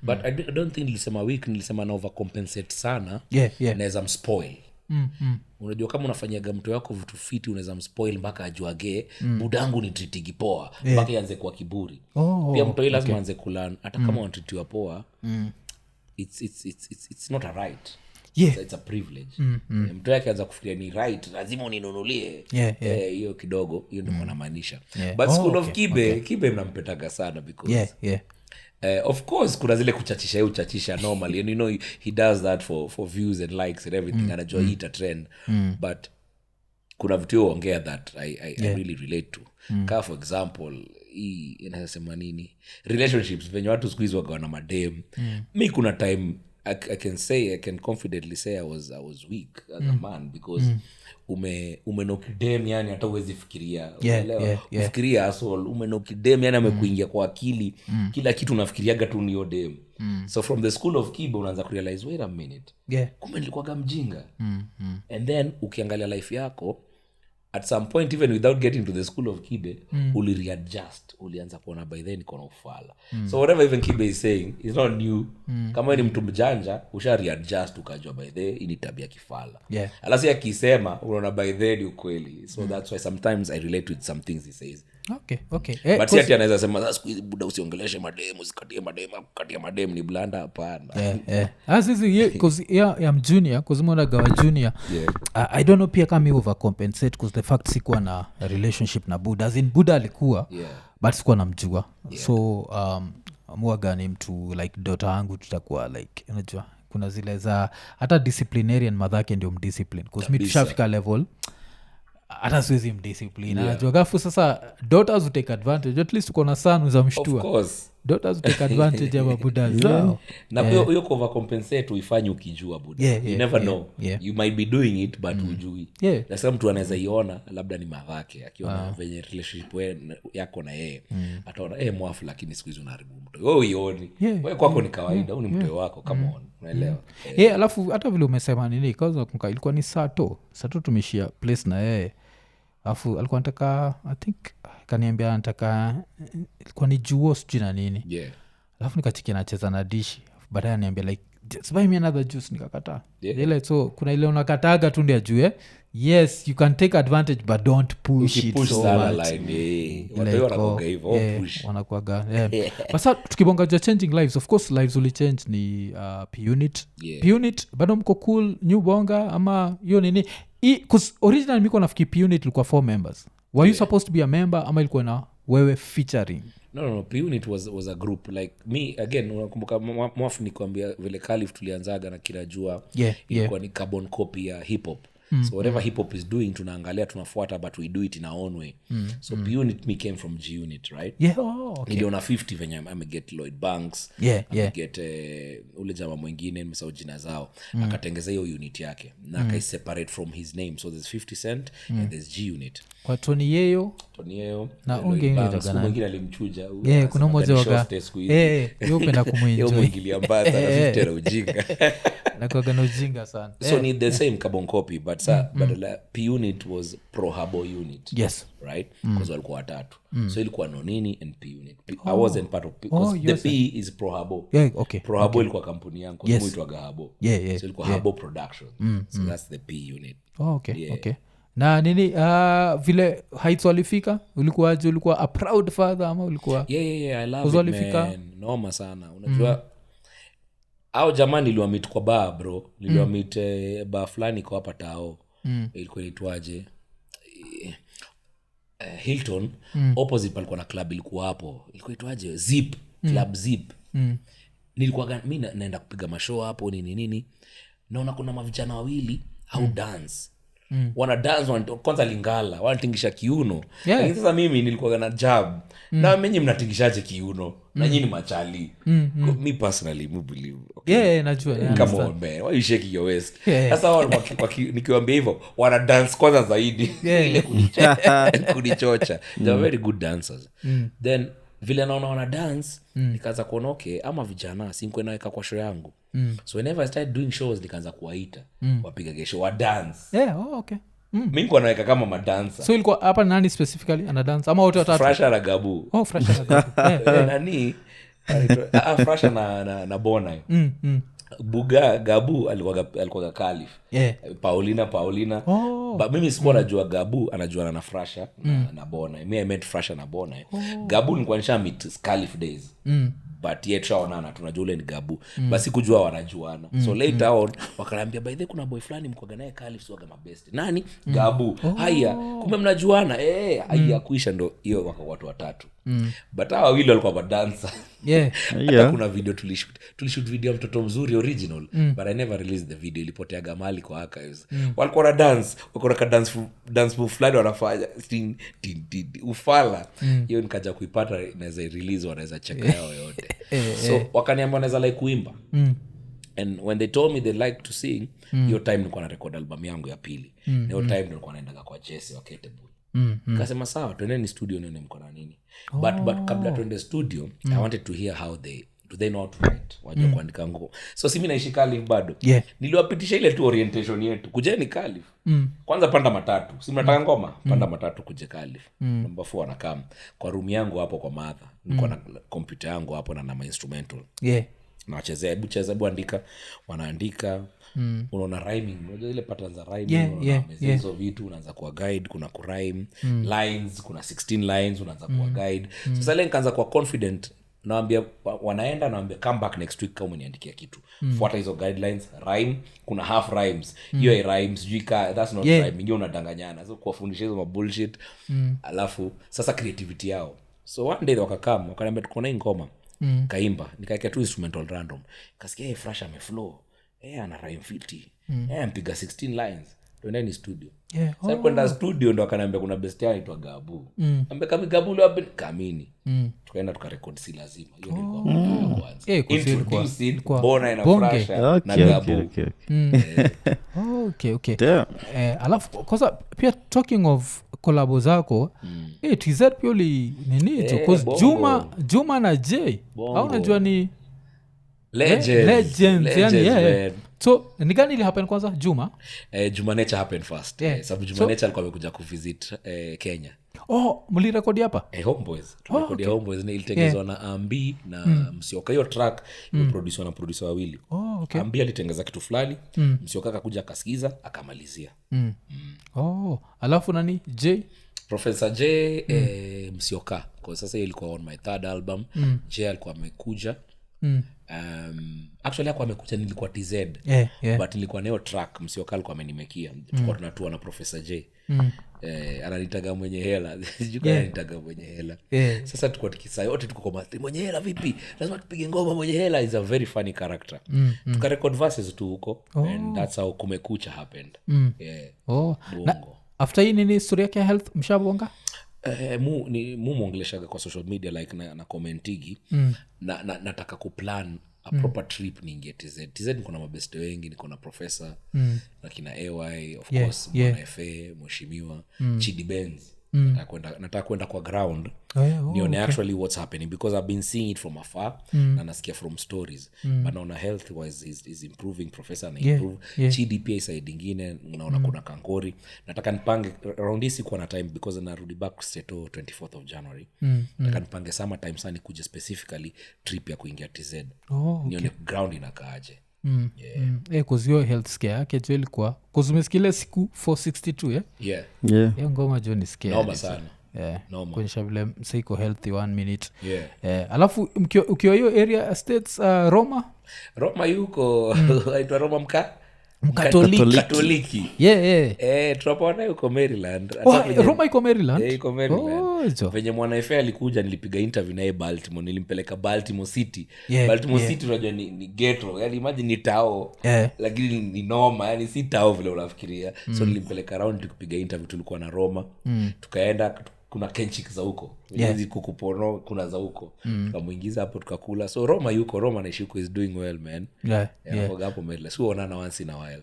But I don't think nilisema weak, nilisema na overcompensate sana. Naweza mspoil. Unajua kama unafanyaga mtu wako vitu fiti unaweza mspoil mpaka ajuage budangu ni treatigi poa mpaka ianze kwa kiburi. Pia mtu yule lazima aanze kulearn hata kama unatreatiwa poa. It's not a right. It's a privilege. Mtu yake anza kufikiria ni right lazima uninunulie. Hiyo kidogo hiyo ndio wanamaanisha. But school of Kibe mnampetaga sana because of course kuna zile kuchachisha normally and you know he does that for views and likes and everything. Anajua hii ita trend. But kuna vitu ongea that I really relate to. Ka for example hii inasema nini relationships venye watu siku hizo wako na madem. Mi kuna time I can confidently say I was weak as a man because umenokidem yani hata uwezi fikiria. Ufikiria asshole umenokidem yani amekuingia kwa akili. Kila kitu unafikiriaga tu ni odem. So from the school of Kibe unaanza kurealize wait a minute. Kumbe nilikuwa mjinga. And then ukiangalia life yako at some point even without getting to the school of Kibe uli readjust, ulianza kuona by then iko na ufala. So whatever even Kibe is saying is not new. Kama ni mtu mjanja usha readjust ukajua by then ni tabia kifala. Alasi akisema unaona by then ni ukweli. So that's why sometimes I relate with some things he says. okay. But si ati anaweza sema siku hizi buda usiongeleshe mademu usikatie mademu ni blanda hapana. Yeah mjunior kuzimonaga junior. I don't know pia kama overcompensate because the fact sikuwa na relationship na buda as in buda alikuwa but sikuwa namjua so muaga ni mtu like daughter yangu tutakuwa like unajua kuna zile za hata disciplinarian madhake ndio mdiscipline because mi tushafika level hata siwezi mdiscipline anajua gafu sasa daughters will take advantage at least uko na son uzamshtua daughters will take advantage ya mabuda zao na hiyo overcompensate uifanye ukijua buda you never know you might be doing it but hujui sasa mtu anaweza iona labda ni madhake akiona venye relationship yako na yeye ataona mwafu lakini siku hizo unaharibu mtu wewe uioni wewe kwako ni kawaida au ni mtu wako come on unaelewa alafu hata vile umesema nini kwanza ilikuwa ni sato tumeshia place na yeye alafu alikuwa nataka I think kaniambia nataka ilikuwa ni juo sijui na nini alafu nikachikia nacheza na dishi baadaye aniambia like just buy me another juice nikakataa ile so kuna ile unakataga tu ndio ajue yes you can take advantage but don't push it so much wanakuaga basa tukibonga ja changing lives of course lives will change ni punit bado mko cool new bonga ama hiyo nini because originally miko nafikiri punit ilikuwa 4 members were you supposed to be a member ama ilikuwa na wewe featuring no punit was a group like me again unakumbuka mwafu nikwambia vile Khalif tulianzaga na kirajua ilikuwa ni carbon copy ya hip hop so whatever hip hop is doing tunaangalia tunafuata but we do it in our own way so punit me came from G unit right niliona 50 venye ameget Lloyd Banks ameget ule jamaa mwingine nimesahau jina zao akatengeza hiyo unit yake na akaiseparate from his name so there's 50 Cent and there's G unit kwa Tony Yeo na mwingine alimchuja kuna mmoja waga yopenda kumuenjoy mwingilia mbaya sana 50 na ujinga nakwaga ujinga sana so need the same carbon copy but badala P unit was pro habo unit right because walikuwa watatu so ilikuwa Nonini and P unit I wasn't part of because the P is pro habo pro habo ilikuwa kampuni yangu kwa muitwa habo so ilikuwa habo production so that's the P unit okay na nini vile heights walifika ulikuwa a proud father ama ulikuwa I love it man noma sana unajua au jamani niliwamit kwa bar bro niliwamit bar fulani kwa hapa tao ilikuwa itwaje Hilton opposite palikuwa na club ilikuwa hapo ilikuwa itwaje Zip club Zip nilikuwa mimi naenda kupiga mashow hapo nini naona kuna mavijana wawili au dance wana dance kwanza lingala wanatingisha kiuno lakini sasa mimi nilikuwa na jab na mimi mnatingishaje kiuno na nyinyi machali me personally me believe najua come on man why you shaking your waist sasa wao nikiwaambia hivyo wana dance kwanza zaidi ile kunichocha they are very good dancers then vile naona wana dance nikaanza kuona ama vijana sinko naweka kwa show yangu so whenever I started doing shows nikaanza kuwaita wapiga gesho wa dance mimi nilikuwa naweka kama madancer so ilikuwa hapa nani specifically ana dance ama wote watatu Frasha na Gabu Frasha na Gabu nani Frasha na Bona Buga Gabu alikuwa Khalif Paulina mimi sikuwa najua Gabu anajuana na Frasha na Bona mimi I met Frasha na Bona Gabu nilikuwa nisha meet Khalif days but yet shaonana tunajua ule ni Gabu basi kujua wanajuana so later on wakaniambia by the kuna boy fulani mko naye Khalif sio kama best nani Gabu haya kumbe mnajuana haya kuisha ndo hiyo watu watatu but hao wawili walikuwa madancer hata kuna video tulishoot video mtoto mzuri original but I never released the video ilipotea mali kwa archives walikuwa na dance wako na dance move fulani wanafanya ufala hiyo nikaja kuipata naweza release wanaweza check yao yote so wakaniambia wanaweza like kuimba and when they told me they like to sing hiyo time nilikuwa na record album yangu ya pili hiyo time nilikuwa naenda kwa Jesse wa Ketable kasema sawa twendeni studio nione mko na nini but kabla twende studio I wanted to hear how they know how to write wajua kuandika nguo so si mimi naishi Khalif bado niliwapitisha ile tu orientation yetu kujeni Khalif kwanza panda matatu si mnataka ngoma panda matatu kuje Khalif number 4 anakam kwa room yangu hapo kwa mother niko na computer yangu hapo na instrumental na wachezea hebu andika, wanaandika. Unaona rhyming, unajua ile patterns za rhyming, hizo vitu unaanza kwa guide, kuna ku rhyme lines, kuna 16 lines unaanza kwa guide. Sasa ile nikaanza kwa confident, naambia naambia come back next week kama umeniandikia kitu. Fuata hizo guidelines, rhyme, kuna half rhymes. Hiyo rhymes juika, that's not rhyming, hiyo unadanganyana. So kuwafundisha hizo bullshit. Alafu sasa creativity yao. So one day wakakam, wakaniambia tuko na ngoma. Kaimba, nikaeka tu instrumental random. Kasikia fresh ameflow. Ana rhyme fiti. Mpiga 16 lines. Tuendeni studio. Sasa kwenda studio ndo akaniambia kuna best yao inaitwa Gabu. Ambia kama Gabu leo kamini. Tukaenda tukarekodi si lazima. Hiyo ndio kwanza. Introducing Bona na Fresh na Gabu. Okay. Alafu kwanza pia talking of collabo zako, TZ purely nini because Juma na J. Au unajua ni legends yani so ni gani ili happen kwanza Juma? Juma Nature happened first. Sababu Juma Nature alikuwa amekuja kuvisit Kenya. Mlirekodi hapa? Homeboys. Tulikodi Homeboys na ilitengezwa na Ambi na Msioka. Hiyo track imeproducewa na producer wawili. Ambi alitengeza kitu fulani, Msioka akakuja akasikiza, akamalizia. Alafu nani? J? Professor J Msioka. Kwa sasa ilikuwa on my third album. J alikuwa amekuja. Actually hakuwa amekuja, nilikuwa TZ. But nilikuwa nayo track Msioka alikuwa amenimekia. Tulikuwa tunatua na Professor J. Ananitaga mwenye hela. Sijui ananitaga mwenye hela. Sasa tulikuwa tukisa yote tuko kwa mathi mwenye hela vipi? Lazima tupige ngoma mwenye hela. Is a very funny character. Tukarecord verses tu huko and that's how Kumekucha happened. After hii nini story yake health mshabonga? Muongeleshaga kwa social media like na commentigi nataka kuplan a proper trip niingie TZ niko na mabeste wengi, niko na professor na kina AY of course Mwana FA mheshimiwa Chidi Benz. Nataka kwenda kwa ground nione actually what's happening because I've been seeing it from afar na nasikia from stories but naona health wise is improving, professor na improve. Chidi pia side nyingine naona kuna kankori. Nataka nipange around this kwa na time because narudi back state 24th of January. Nataka nipange summer time sana kuja specifically trip ya kuingia TZ. Nione ground inakaaje. Cause your health scare yake jo ilikuwa cause umesikia siku 462 hiyo ngoma jo ni scare noma sana kuonyesha vile msaiko healthy 1 minute. Alafu ukiwa hiyo area states Roma yuko aitwa Roma Mkatoliki. Tunapona yuko Maryland. Roma iko Maryland? Iko Maryland. Venye Mwana FA alikuja nilipiga interview naye Baltimore, nilimpeleka Baltimore City. Baltimore City unajua ni ghetto. Yaani imagine ni tao lakini ni noma, yaani si tao vile unafikiria. So nilimpeleka around tukipiga interview, tulikuwa na Roma. Tukaenda kuna kenchik za huko. Hizi kukupono kuna za huko. Tukamuingiza hapo tukakula. So Roma na Shiko is doing well man. Kwa hapo mbele. So onana once in a while.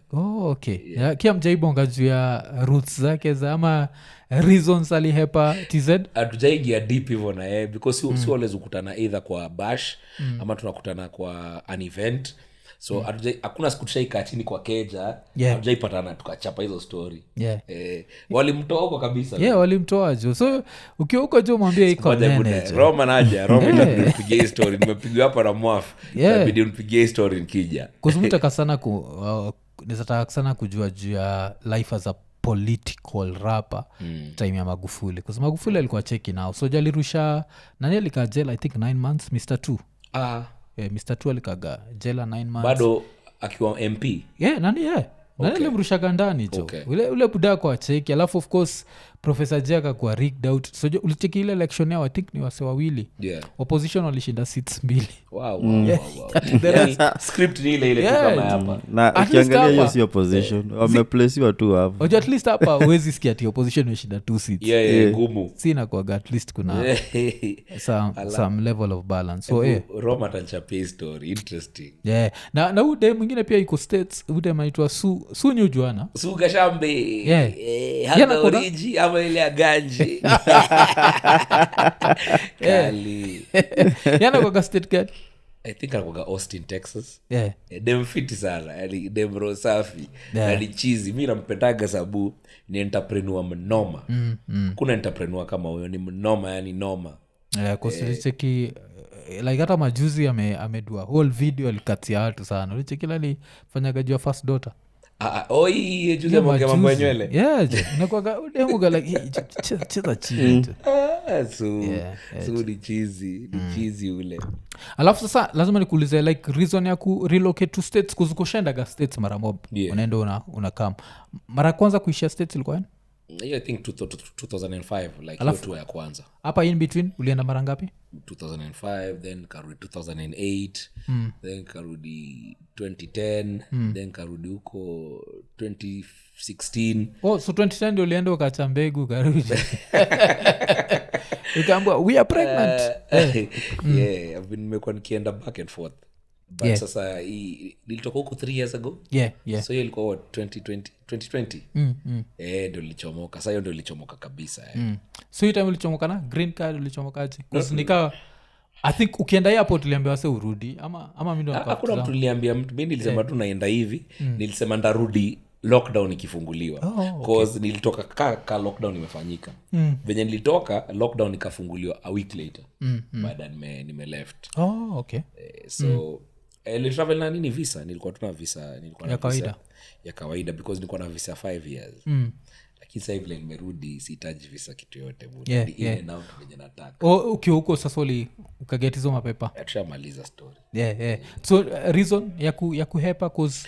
Kia mjaibonga juu ya roots zake za ama reasons alihepa TZ? Hatujaingia deep hivyo na yeye because si always ukutana either kwa bash ama tunakutana kwa an event. So hakuna siku tushaikaa chini kwa keja hatujaipatana tukachapa hizo story. Walimtoa huko kabisa. Walimtoa jo. So ukiwa huko jo mwambie iko nene jo. Roma nipigie hii story. Nimepigia hapa na mwafu. Inabidi unipigie hii story nikija. Kuzumutaka sana nizataka sana kujua juu ya life as a political rapper time ya Magufuli. Kwa sababu Magufuli alikuwa cheki nao. So jalirusha nani alikaa jela I think 9 months Mr. 2. Mr. 2 alikaga jela 9 months. Bado akiwa MP? Nani alimrushaga ndani jo. Ule buda kwa cheki. Alafu of course Professor Jaka kwa rigged out. So ulicheki ile election yao I think ni wase wawili. Opposition walishinda seats 2. Wow. Script ni ile tu kama hapa. Na ukiangalia hiyo si opposition. Wameplacewa tu hapo. At least hapa huwezi sikia ati opposition imeshinda 2 seats. Ngumu. Sina kwa at least kuna some level of balance. So Roma tanchapia story interesting. Na ude mwingine pia iko states ude maitwa Su Nyujuana. Su Kashambe. Hata origi ama ile ya Genge. Kali. Yana kwa state gani? I think alikuwa Austin, Texas. Dem fiti sana. Yaani dem ro safi. Yaani cheesy. Mimi nampendaga sababu ni entrepreneur mnoma. Kuna entrepreneur kama huyo ni mnoma, yani noma. Kwa cheki like hata majuzi amedua whole video alikatia watu sana ulichekila alifanyaga juu ya first daughter oi juzi ameongea mambo ya nywele inakuwaga udemuga like cheza chini tu ni chizi ule. Alafu sasa lazima nikuulize like reason ya ku relocate to states kuzukoshendaga states mara mob unaenda unakam mara kwanza kuishia states ilikuwa I think 2005 like hiyo tu ya kwanza. Hapa in between ulienda mara ngapi? 2005 then karudi 2008 then karudi 2010 then karudi huko 2016. So 2010 ndio ulienda ukacha mbegu karudi. Ukaambia we are pregnant. Yeah, I've been nimekuwa nikienda back and forth. But sasa nilitoka huko 3 years ago. So hiyo ilikuwa 2020. Ndio nilichomoka. Sasa hiyo ndio nilichomoka kabisa. So hiyo time ulichomoka na green card ulichomokaje? Nika I think ukienda airport uliambiwa wase urudi ama mimi ndo hakuna mtu niliambia mtu mimi nilisema tu naenda hivi. Nilisema ndarudi lockdown ikifunguliwa cause nilitoka ka lockdown imefanyika. Venye nilitoka lockdown ikafunguliwa a week later. Baada nime left. So travel na nini visa nilikuwa tuna visa nilikuwa na visa ya kawaida because nilikuwa na visa 5 years. Lakini sasa hivi nimerudi sihitaji visa kitu yote budi ile now venye nataka. Ukiwa huko sasa ukaget hizo mapepa. Atushamaliza story. So reason ya kuhepa cause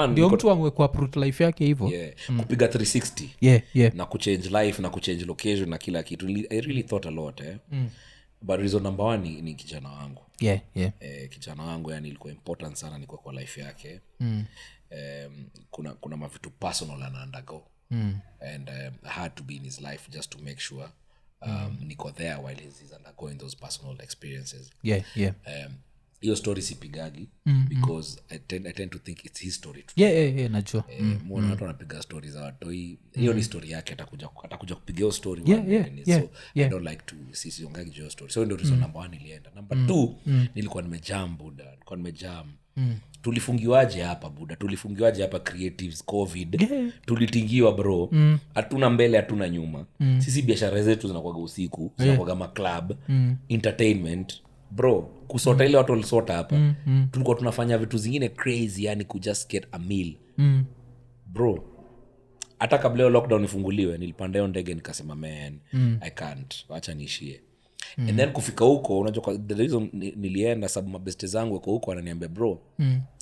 ndio mtu amekuwa prut life yake hivyo kupiga 360 na kuchange life na kuchange location na kila kitu. I really thought a lot but reason number 1 ni kijana wangu. Kijana wangu yani ilikuwa important sana niko kwa life yake. Kuna mavitu personal ana undergo and I had to be in his life just to make sure niko there while he's undergoing those personal experiences. Hiyo story sipigagi because I tend to think it's his story too. Najua. Mbona watu wanapiga story za watu hiyo ni story yake atakuja kupiga hiyo story so I don't like to siongagi hiyo story. So ndio reason number 1 nilienda. Number 2 nilikuwa nimejam tulifungiwaje hapa creatives covid tulitingiwa bro hatuna mbele hatuna nyuma sisi biashara zetu zinakuwa usiku zinakuwa ma club entertainment bro kusota ile watu walisota hapa tulikuwa tunafanya vitu zingine crazy yani ku just get a meal bro hata kabla lockdown ifunguliwe nilipanda hiyo ndege nikasema man I can't acha niishie and then kufika huko unajua the reason nilienda sababu mabeste zangu wako huko wananiambia bro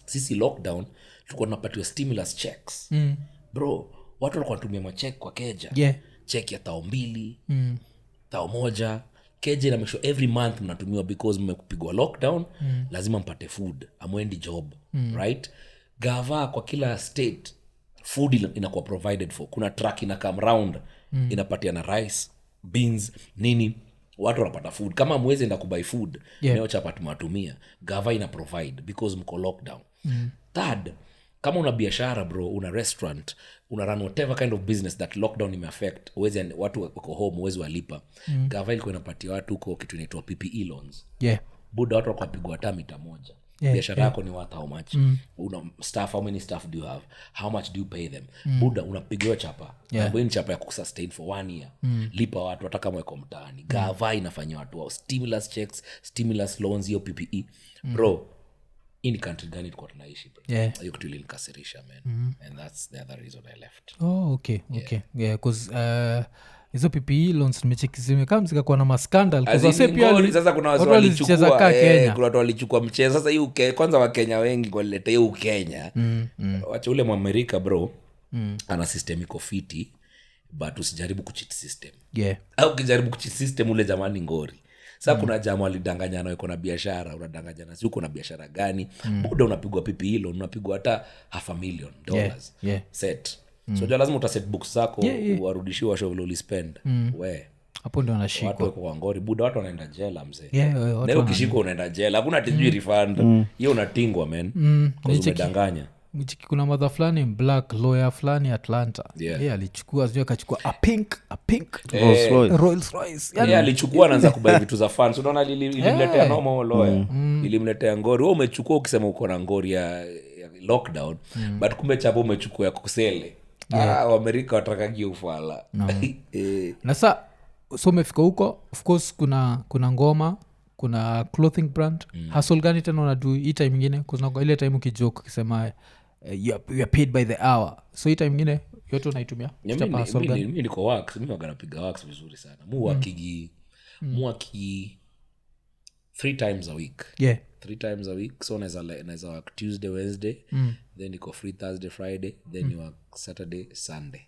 sisi lockdown tulikuwa tunapatiwa stimulus checks bro watu walikuwa wanatumia macheck kwa keja check ya $2 $1 keja na make sure every month mnatumiwa because mmekupigwa lockdown lazima mpate food amwendi job right gava kwa kila state food inakuwa provided for kuna truck ina come round inapatia na rice beans nini watu wanapata food kama mwezi enda kubuy food leo chapa tumatumia gava ina provide because mko lockdown. Third kama una biashara bro una restaurant una run whatever kind of business that lockdown imeaffect uwezi watu wako home uwezi walipa gava ilikuwa inapatia watu huko kitu inaitwa PPE loans buda watu wakapigwa hata mita moja biashara yako ni worth how much una staff how many staff do you have how much do you pay them buda unapigiwa chapa ni chapa ya kusustain for 1 year lipa watu hata kama wako mtaani gava inafanyia watu wao stimulus checks stimulus loans hiyo PPE bro in country gani tulikuwa tunaishi bro hiyo kitu ilinikasirisha man and that's the other reason I left. Okay cause hizo PPE loans nimechekizime kama zikakuwa na mascandal kwa sababu pia sasa kuna watu walichukua kuna watu walichukua mchezo sasa hiyo kwanza wa Kenya wengi walileta hiyo Kenya wacha ule Mwamerika bro ana system iko fiti but usijaribu kucheat system au ukijaribu kucheat system ule jamani ngori sasa kuna jamaa walidanganyana wako na biashara unadanganyana si uko na biashara gani buda unapigwa PPE loan unapigwa hata $500,000 set so lazima utaset books zako uwarudishiwe washo vile ulispend we hapo ndio anashika watu wako kwa ngori buda watu wanaenda jela mzee leo ukishikwa unaenda jela hakuna tijui refund hiyo unatingwa man kwa umedanganya kuna mother fulani black lawyer fulani Atlanta alichukua sio akachukua a pink Rolls Royce yani alichukua anaanza kubai vitu za fans unaona ilimletea normal lawyer ilimletea ngori wewe umechukua ukisema uko na ngori ya lockdown but kumbe chapo umechukua ya kusele Amerika watakagi ufala na sasa so umefika huko of course kuna ngoma kuna clothing brand hustle gani tena unadu hii time ingine kuna ile time ukijoke ukisema you are paid by the hour so hii time ingine yote unaitumia mimi niko wax mimi waganapiga wax vizuri sana muwaki 3 times a week 3 times a week so naweza work Tuesday Wednesday then niko free Thursday Friday then you work Saturday Sunday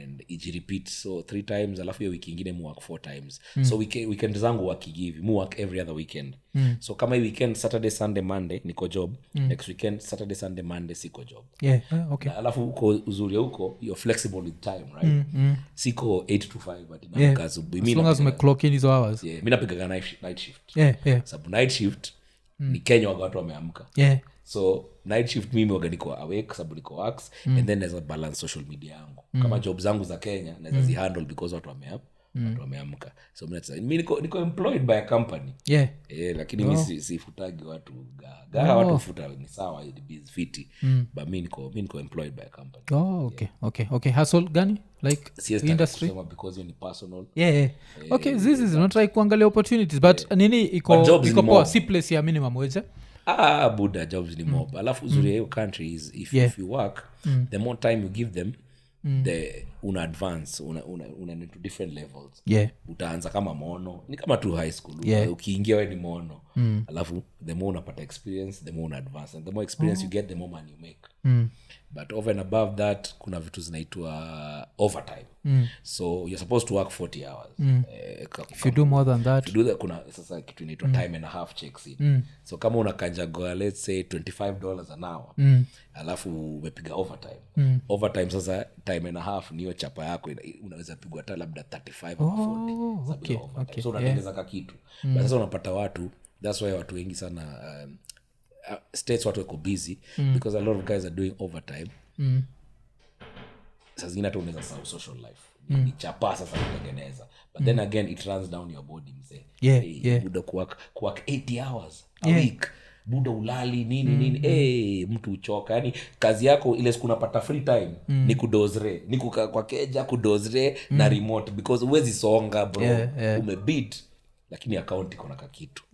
and iji repeat so 3 times alafu hiyo wiki ingine mu work 4 times so weekend zangu wakigivi mu work every other weekend so kama hii weekend Saturday Sunday Monday niko job next weekend Saturday Sunday Monday siko job okay. alafu uko uzuri huko you're flexible with time right siko 8 to 5 but inaamka asubuhi mimi as long as me clock in hizo hours mimi napiga night shift sababu night shift ni Kenya watu wameamka so night shift mimi waga niko awake sababu niko wax and then naweza balance social media yangu kama job zangu za Kenya naweza zihandle because watu wameamka so mimi niko employed by a company lakini mimi sifutagi watu watu futa ni sawa it is fiti but mimi niko employed by a company okay hustle gani like industry because ni personal okay this is not like kuangalia opportunities but nini iko poa si place ya minimum wage buda jobs ni mob alafu uzuri hiyo country is if you work the more time you give them the una advance una into different levels utaanza kama mono ni kama tu high school ukiingia wewe ni mono alafu the more unapata experience the more una advance and the more experience you get the more money you make but over and above that kuna vitu zinaitwa overtime so you're supposed to work 40 hours if you do more than that kuna sasa kitu inaitwa time and a half checks in so kama unakanja go let's say $25 an hour alafu umepiga overtime sasa time and a half niyo chapa yako unaweza pigwa hata labda 35 au 40 so unatengeneza kitu but sasa unapata watu that's why watu wengi sana states watu wako busy because a lot of guys are doing overtime sasa zingine hata unaweza sahau social life ni chapa sasa kutengeneza but then again it runs down your body mzee buda kuwork 80 hours a week buda ulali nini mtu uchoka yani kazi yako ile siku unapata free time ni kudozre ni kwa keja kudozre na remote because uwezi songa bro umebeat lakini account iko na kitu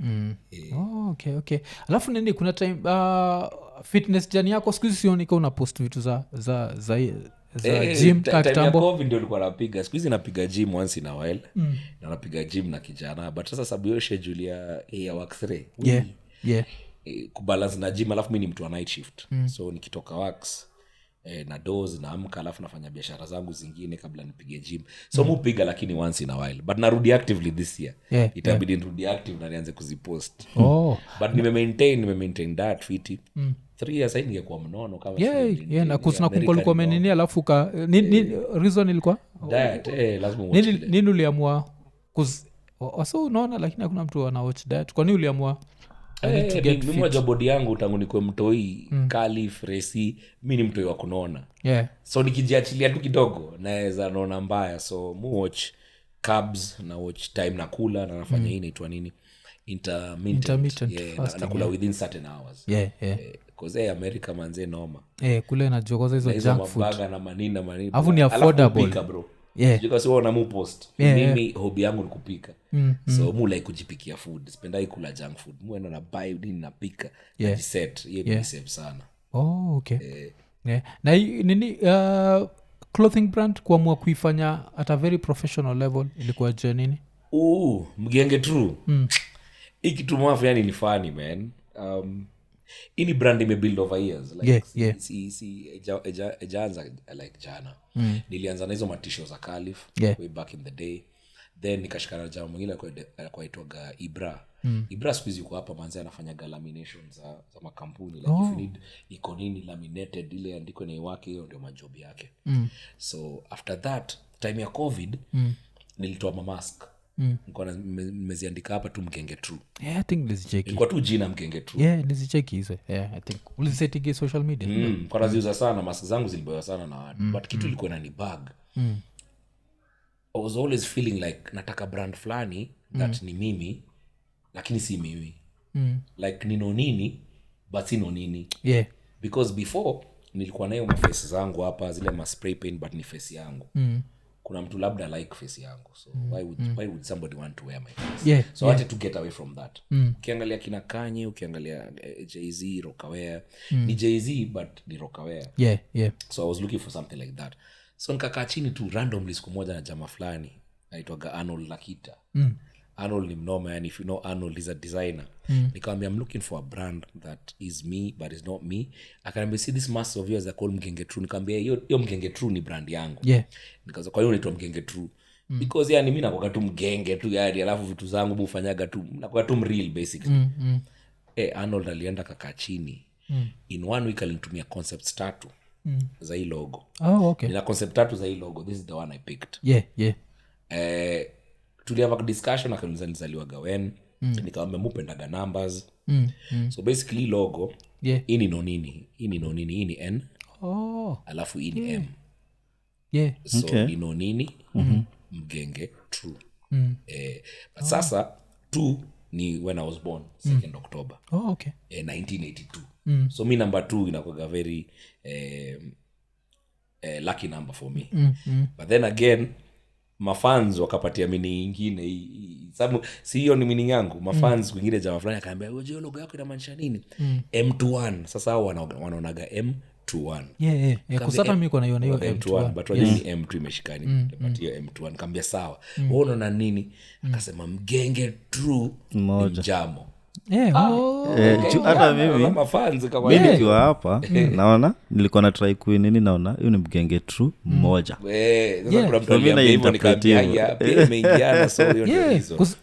okay alafu nini kuna time fitness journey yako siku hizi sioni una post vitu za gym kitambo COVID ndio nilikuwa napiga siku hizi napiga gym once in a while na napiga gym na kijana but sasa sababu hiyo schedule ya work 3 kubalance na gym alafu mimi ni mtu wa night shift so nikitoka wax na doze naamka alafu nafanya biashara zangu zingine kabla nipige gym so mupiga lakini once in a while but narudi actively this year itabidi nirudi active na nianze kuzipost but nime-maintain that fiti 3 years sasa ningekuwa mnono kama na kusina kulikuwa menini alafu reason ilikuwa diet lazima nini uliamua so unaona lakini hakuna mtu ana watch diet kwa nini uliamua mimi moja body yangu tangu nikuwe mtoi kali fresi mimi ni mtoi wa kunona so nikijiachilia tu kidogo naweza naona mbaya so mu watch carbs na watch time na kula na nafanya hii inaitwa nini intermittent na kula within certain hours cause America manze noma kule na jokoza hizo junk food na manini afu ni affordable bro jika sio na mu post mimi hobby yangu ni kupika so mu like kujipikia food sipendai kula junk food mu enda na buy nini napika na set hiyo ni save sana okay na nini clothing brand kuamua kuifanya at a very professional level ilikuwa je nini mgenge true ikitu mwafu yani ni funny man ini brand imebuild over years like ejaanza like jana nilianza na hizo matisho za Calif way back in the day then nikashikana na jamaa mwingine kwa itoga Ibra siku hizi yuko hapa manzi anafanya lamination za makampuni like if you need IKONINI laminated ile andiko ni wake hiyo ndio majob yake so after that time ya COVID nilitoa mask nilikuwa nimeziandika hapa tu Mgenge True I think nizicheki ilikuwa tu jina Mgenge True nizicheki hizo I think ulizisetigi social media kwa naziuza sana mask zangu ziliboya sana na watu but kitu ilikuwa na ni bag I was always feeling like nataka brand fulani that ni mimi lakini si mimi like ni Nonini but si Nonini because before nilikuwa nayo maface zangu hapa zile ma spray paint but ni face yangu kuna mtu labda like face yangu, so why would somebody want to wear my face? So I wanted to get away from that. Ukiangalia kina Kanye, ukiangalia Jay-Z, rockaware, ni Jay-Z but ni rockaware. So I was looking for something like that. So nikakaa chini tu randomly siku moja na jamaa fulani anaitwa Arnold Lakita. Arnold ni mnoma, yani if you know Arnold is a designer. Nikamwambia I'm looking for a brand that is me but is not me. Akaniambia see this mask of yours that called Genge True. Nikamwambia hiyo Genge True ni brand yangu. Nikaanza kwa hiyo unaitwa Genge True. Because yani mimi nakuwa tu mgenge tu yani, alafu vitu zangu bufanyaga tu nakuwa tu real basically. Arnold alienda kakaa chini. In 1 week alinitumia concepts 3 za hii logo. Nina concept 3 za hii logo. This is the one I picked. Tuliava discussion, akaniuliza nizaliwaga when. Nikamwambia mupendaga numbers. So basically logo hii ni Nonini, hii ni N. Alafu hii ni M. So ni Nonini, Mgenge True. But sasa 2 ni when I was born, 2nd October 1982. So mi number 2 inakuwa very lucky number for me. But then again mafans wakapatia meaning nyingine, sababu si hiyo ni meaning yangu. Mafans wengine jamaa fulani akaambia wewe logo yako inamaanisha nini? M21. Sasa hao wanaonaga M21. Kusata mimi kuna hiyo M21 but wajua ni M2 imeshikani. But hiyo M21 nikamwambia sawa. Wewe unaona nini? Akasema Mgenge True Mjamo. Hata mimi nikiwa hapa naona nilikuwa na try kuinini, naona hiyo ni Mgenge True mmoja.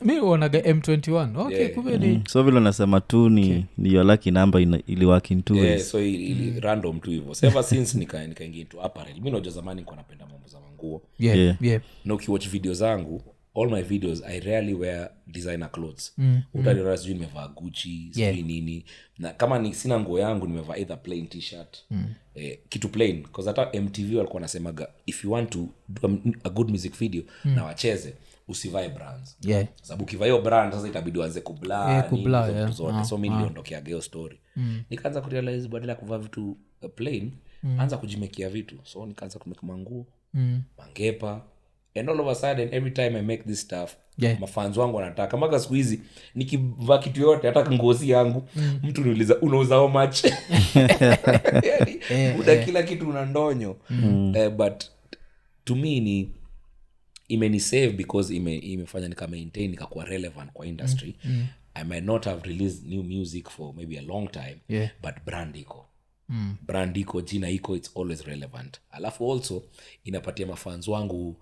Mimi uonaga M21. Kumbe ni so vile nasema tu ni your lucky number ili work in 2 ways. So ili random tu hivyo. So ever since nikaingia into apparel. Mimi najua zamani nilikuwa napenda mambo za manguo. Na ukiwatch video zangu, all my videos I rarely wear designer clothes. Utaniona sijui nimevaa Gucci, sijui nini. Na kama ni sina nguo yangu nimevaa either plain t-shirt, kitu plain, because hata MTV walikuwa wanasemaga if you want to do a good music video na wacheze usivae brands. Sababu ukivaa hiyo brand sasa itabidi uanze kubla zote. So mimi niliondokea hiyo story. Nikaanza kurealize badala ya kuvaa vitu plain, anza kujimekia vitu. So nikaanza kumeka manguo, mangepa. And all of a sudden every time I make this stuff, mafans wangu wanataka. Kama siku hizi nikivaa kitu yote hata ngozi yangu, mtu niuliza unauza how much? Yani kila kitu una ndonyo. But to me ni imeni save because imefanya nika maintain nikakuwa relevant kwa industry. I might not have released new music for maybe a long time, but brand iko. Brand iko, jina iko, it's always relevant. Alafu also inapatia mafans wangu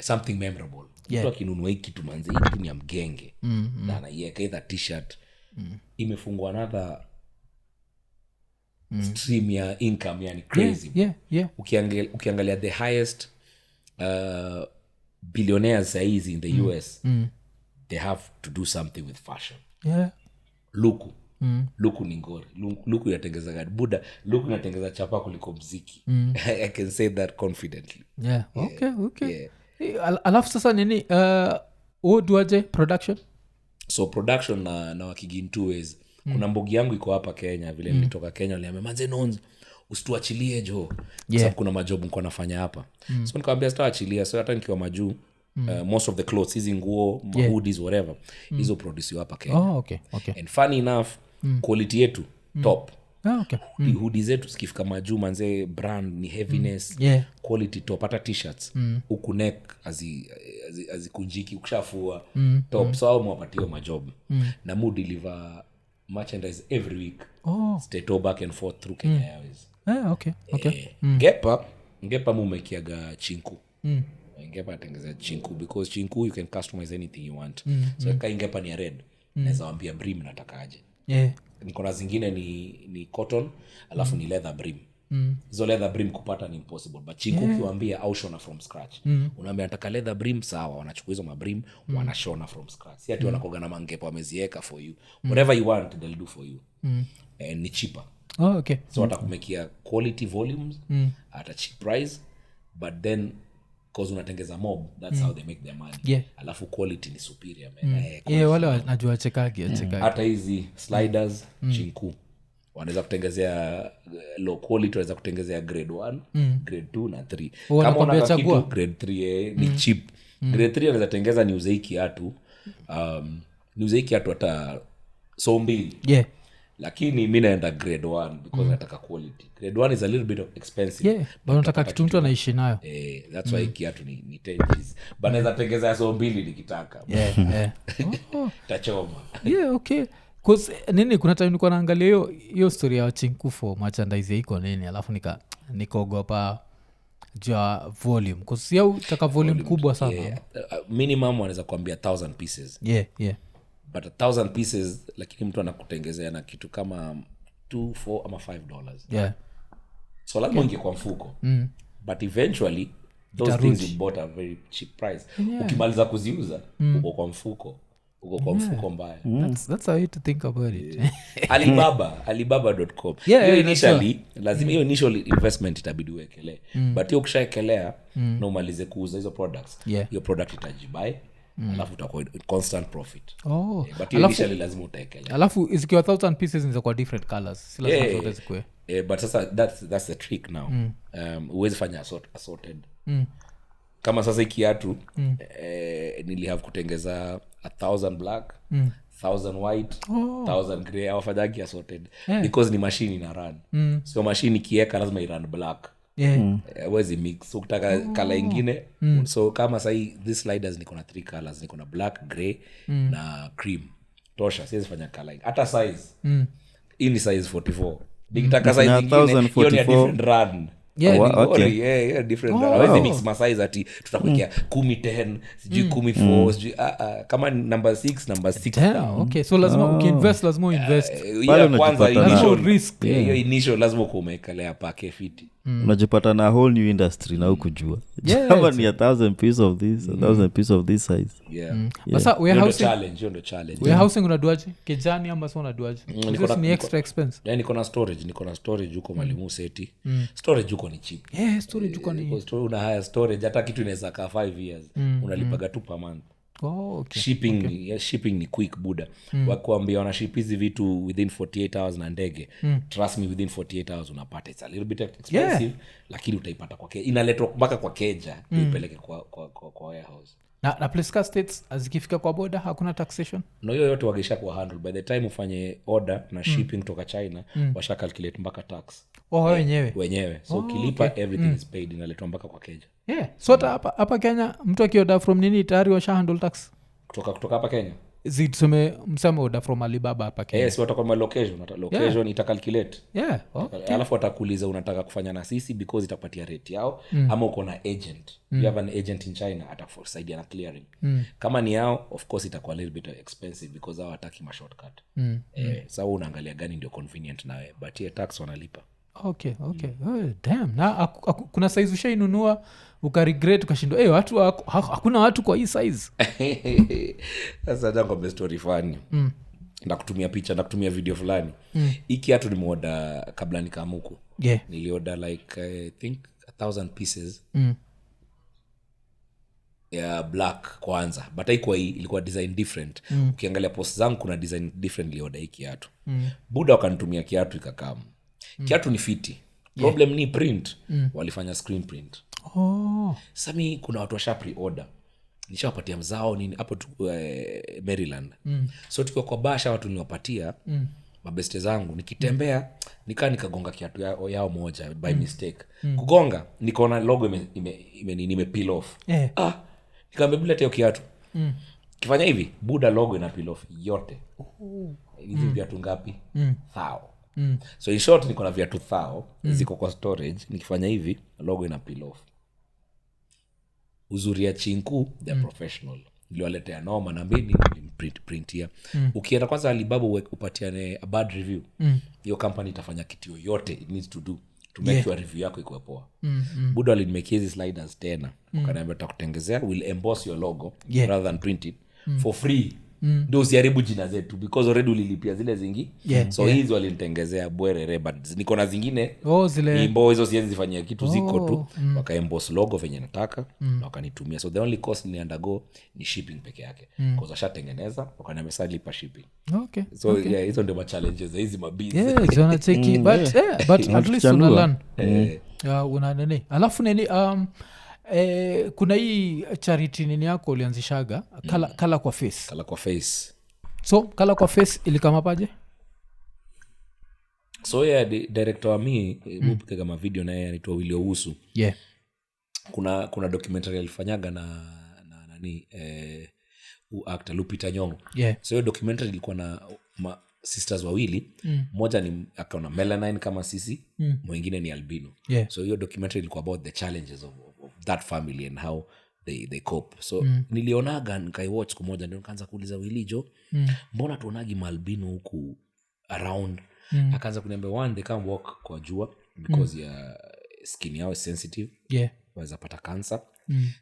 something memorable. Mtu akinunua hiki kitu manze, hiki kitu ni ya Mgenge. Na anaiweka either t-shirt. Imefungua another stream ya income, yani crazy. Ukiangalia the highest billionaires saizi in the US, they have to do something with fashion. Luku ni ngori. Luku inatengeza gari. Buda, Luku inatengeza chapa kuliko mziki. I can say that confidently. Okay. Alafu sasa nini duaje production? So production na wakigi in 2 ways. Kuna mbogi yangu iko hapa Kenya, vile nilitoka Kenya waliambia manze Nonzo usituachilie jo. Sababu kuna majob niko nafanya hapa. So nikamwambia sitaachilia. So hata nikiwa majuu, most of the clothes, hizi nguo, hoodies, whatever, hizo produce hapa Kenya. Okay. And funny enough, quality yetu top. Hoodies zetu sikifika majuu manze, brand ni heaviness, quality top. Hata t-shirts huku neck azikunjiki ukishafua top. So hao mwapatio majob na mu deliver merchandise every week. Stay back and forth through Kenya Airways. Okay. Ngepa mumekiaga chinku. Ngepa atengeza chinku because chinku you can customize anything you want. So kama ngepa ni red, naweza waambia brim natakaje. Niko na zingine ni cotton, alafu ni leather brim. Hizo leather brim kupata ni impossible, but chinku ukiwaambia au shona from scratch. Unaambia nataka leather brim, sawa, wanachukua hizo mabrim wanashona from scratch. Si ati wanakoga na mangepa wamezieka for you. Whatever you want they'll do for you. And ni cheaper. Okay. So watakumekia quality volumes at a cheap price, but then cause unatengeza mob, that's how they make their money. Alafu quality ni superior man. Wale najua chekagi. Hata hizi sliders chinku wanaweza kutengezea low quality, wanaweza kutengezea grade 1 grade 2 na 3 kama unataka kitu grade 3 ni cheap. Grade 3 anaweza tengeza niuze hiki kiatu hata so mbili. Lakini mimi naenda grade 1 because nataka quality. Grade 1 is a little bit expensive. But nataka kitu mtu anaishi nayo. That's why kiatu ni 10 Gs. But naweza tengeza so mbili nikitaka. Tachoma. Okay. Cause nini kuna time nilikuwa naangalia hiyo story ya Chinku for merchandise iko nini, alafu nikaogopa ja volume cause yao taka volume kubwa sana. Minimum wanaweza kuambia 1000 pieces. But 1000 pieces lakini mtu anakutengezea na kitu kama $2, $4 ama $5. So lazima ingie kwa mfuko. But eventually those things you bought at a very cheap price. Ukimaliza kuziuza uko kwa mfuko. Mbaya. That's a way to think about it. Alibaba.com. Initially lazima hiyo initial investment itabidi uwekelee. But hiyo ukishaekelea na umalize kuuza hizo products, hiyo product itajibuy. Alafu utakuwa constant profit. But initially lazima utaekelea. Alafu izikiwa 1000 pieces ni kwa different colors. Si lazima zote zikue. But sasa that's the trick now. Uwezi fanya assorted. Kama sasa ikiatu nilihave kutengeza 1000 black, 1000 white, 1000 grey, awafadhaki assorted because ni machine ina run. So machine kieka lazima irun black. Wezi mix. So kutaka color ingine. So kama sahi this sliders niko na 3 colors, niko na black, grey na cream. Tosha, siwezi fanya color. Hata size. Hii ni size 44. Nikitaka size ingine hiyo ni a different run. Different. Hawezi mix masize ati tutakuwekea 10 sijui 14 sijui kama number 6 okay, so lazima ukiinvest lazima uinvest kwanza initial risk. Hiyo initial lazima umeekelea pake fiti. Unajipata na whole new industry na ukujua kama ni 1000 piece of this, 1000 piece of this size. Sasa warehousing challenge. Warehousing unaduaje? Kijani ama sio unaduaje? Because ni extra expense. Niko na storage huko Mwalimu Seti. Storage huko ni cheap. Storage huko ni una higher storage hata kitu inaweza kaa 5 years. Unalipaga tu per month. Okay. Shipping ni quick buda. Wakuambia wana ship hizi vitu within 48 hours na ndege. Trust me, within 48 hours unapata. It's a little bit expensive lakini utaipata kwa keja. Inaletwa mpaka kwa keja ipeleke kwa warehouse. Na place ka states azikifika kwa border hakuna taxation? No, hiyo yote wagesha kwa handle. By the time ufanye order na shipping kutoka China, washa calculate mpaka tax. Wenyewe. So ukilipa everything is paid, inaletwa mpaka kwa keja. So hapa Kenya mtu akioda from Nini tayari washa handle tax? Kutoka hapa Kenya. Tuseme msema order from Alibaba hapa Kenya. Si watakuwa location ita-calculate. Okay. Alafu watakuuliza unataka kufanya na sisi because itakupatia rate yao ama uko na agent. You have an agent in China atakusaidia na clearing. Kama ni yao of course itakuwa a little bit expensive because hao hataki ma shortcut. Sasa unaangalia gani ndio convenient nawe, but here tax wanalipa. Okay. Oh, damn. Na kuna size ushainunua ukaregret ukashindwa watu hakuna watu kwa hii size. Sasa ndio story funny. Nakutumia picha, nakutumia video fulani. Hii kiatu nimeorder kabla nikamuku. Niliorder like I think 1000 pieces. Black kwanza, but haikuwa hii, ilikuwa design different. Ukiangalia post zangu kuna design different niliorder hii kiatu. Buda wakanitumia kiatu ikakam. Kiatu ni fiti. Problem ni print. Walifanya screen print. Sami kuna watu washa pre-order. Nishawapatia mzao nini hapo Maryland. So tukiwa kwa basha watu niwapatia mabeste zangu, nikitembea nikagonga kiatu yao moja by mistake. Kugonga nikaona logo ime peel off. Nikamwambia bila teo kiatu. Kifanya hivi buda logo ina peel off yote. Hizi viatu ngapi? 1000. So in short niko na viatu 1000 ziko kwa storage. Nikifanya hivi logo ina peel off. Uzuri ya Chinku they're professional. Niliwaletea noma na mimi printia. Ukienda kwanza Alibaba upatiane a bad review. Hiyo company itafanya kitu yoyote it needs to do to make sure review yako iko poa. Budo alinimake hizi sliders tena. Ukaniambia tutakutengezea, we'll emboss your logo rather than print it for free. ndio usiharibu jina zetu because already ulilipia zile zingi so hizi walinitengezea bwerere but niko na zingine zile imbo hizo siwezi zifanyia kitu ziko tu wakaemboss logo venye nataka na wakanitumia so the only cost ni undergo ni shipping peke yake because washatengeneza wakaniambia lipa shipping so yeah hizo ndio challenges hizi mabizi jona cheki but at least una learn una nini alafu nini kuna hii charity nini yako ulianzishaga kala kwa face so kala kwa face ilikama paje so yeah director wa mimi mpika kama video na yeye anaitwa Willy Owusu kuna documentary alifanyaga na nani actor Lupita Nyong'o so hiyo documentary ilikuwa na sisters wawili mmoja ni akaona melanin kama sisi mwingine ni albino so hiyo documentary ilikuwa about the challenges of that family and how they cope so nilionaga nikaiwatch siku moja ndio nikaanza kuuliza Wilijo mbona tuonagi malbino huku around akaanza kuniambia one they can't walk kwa jua because ya skin yao is sensitive waweza pata cancer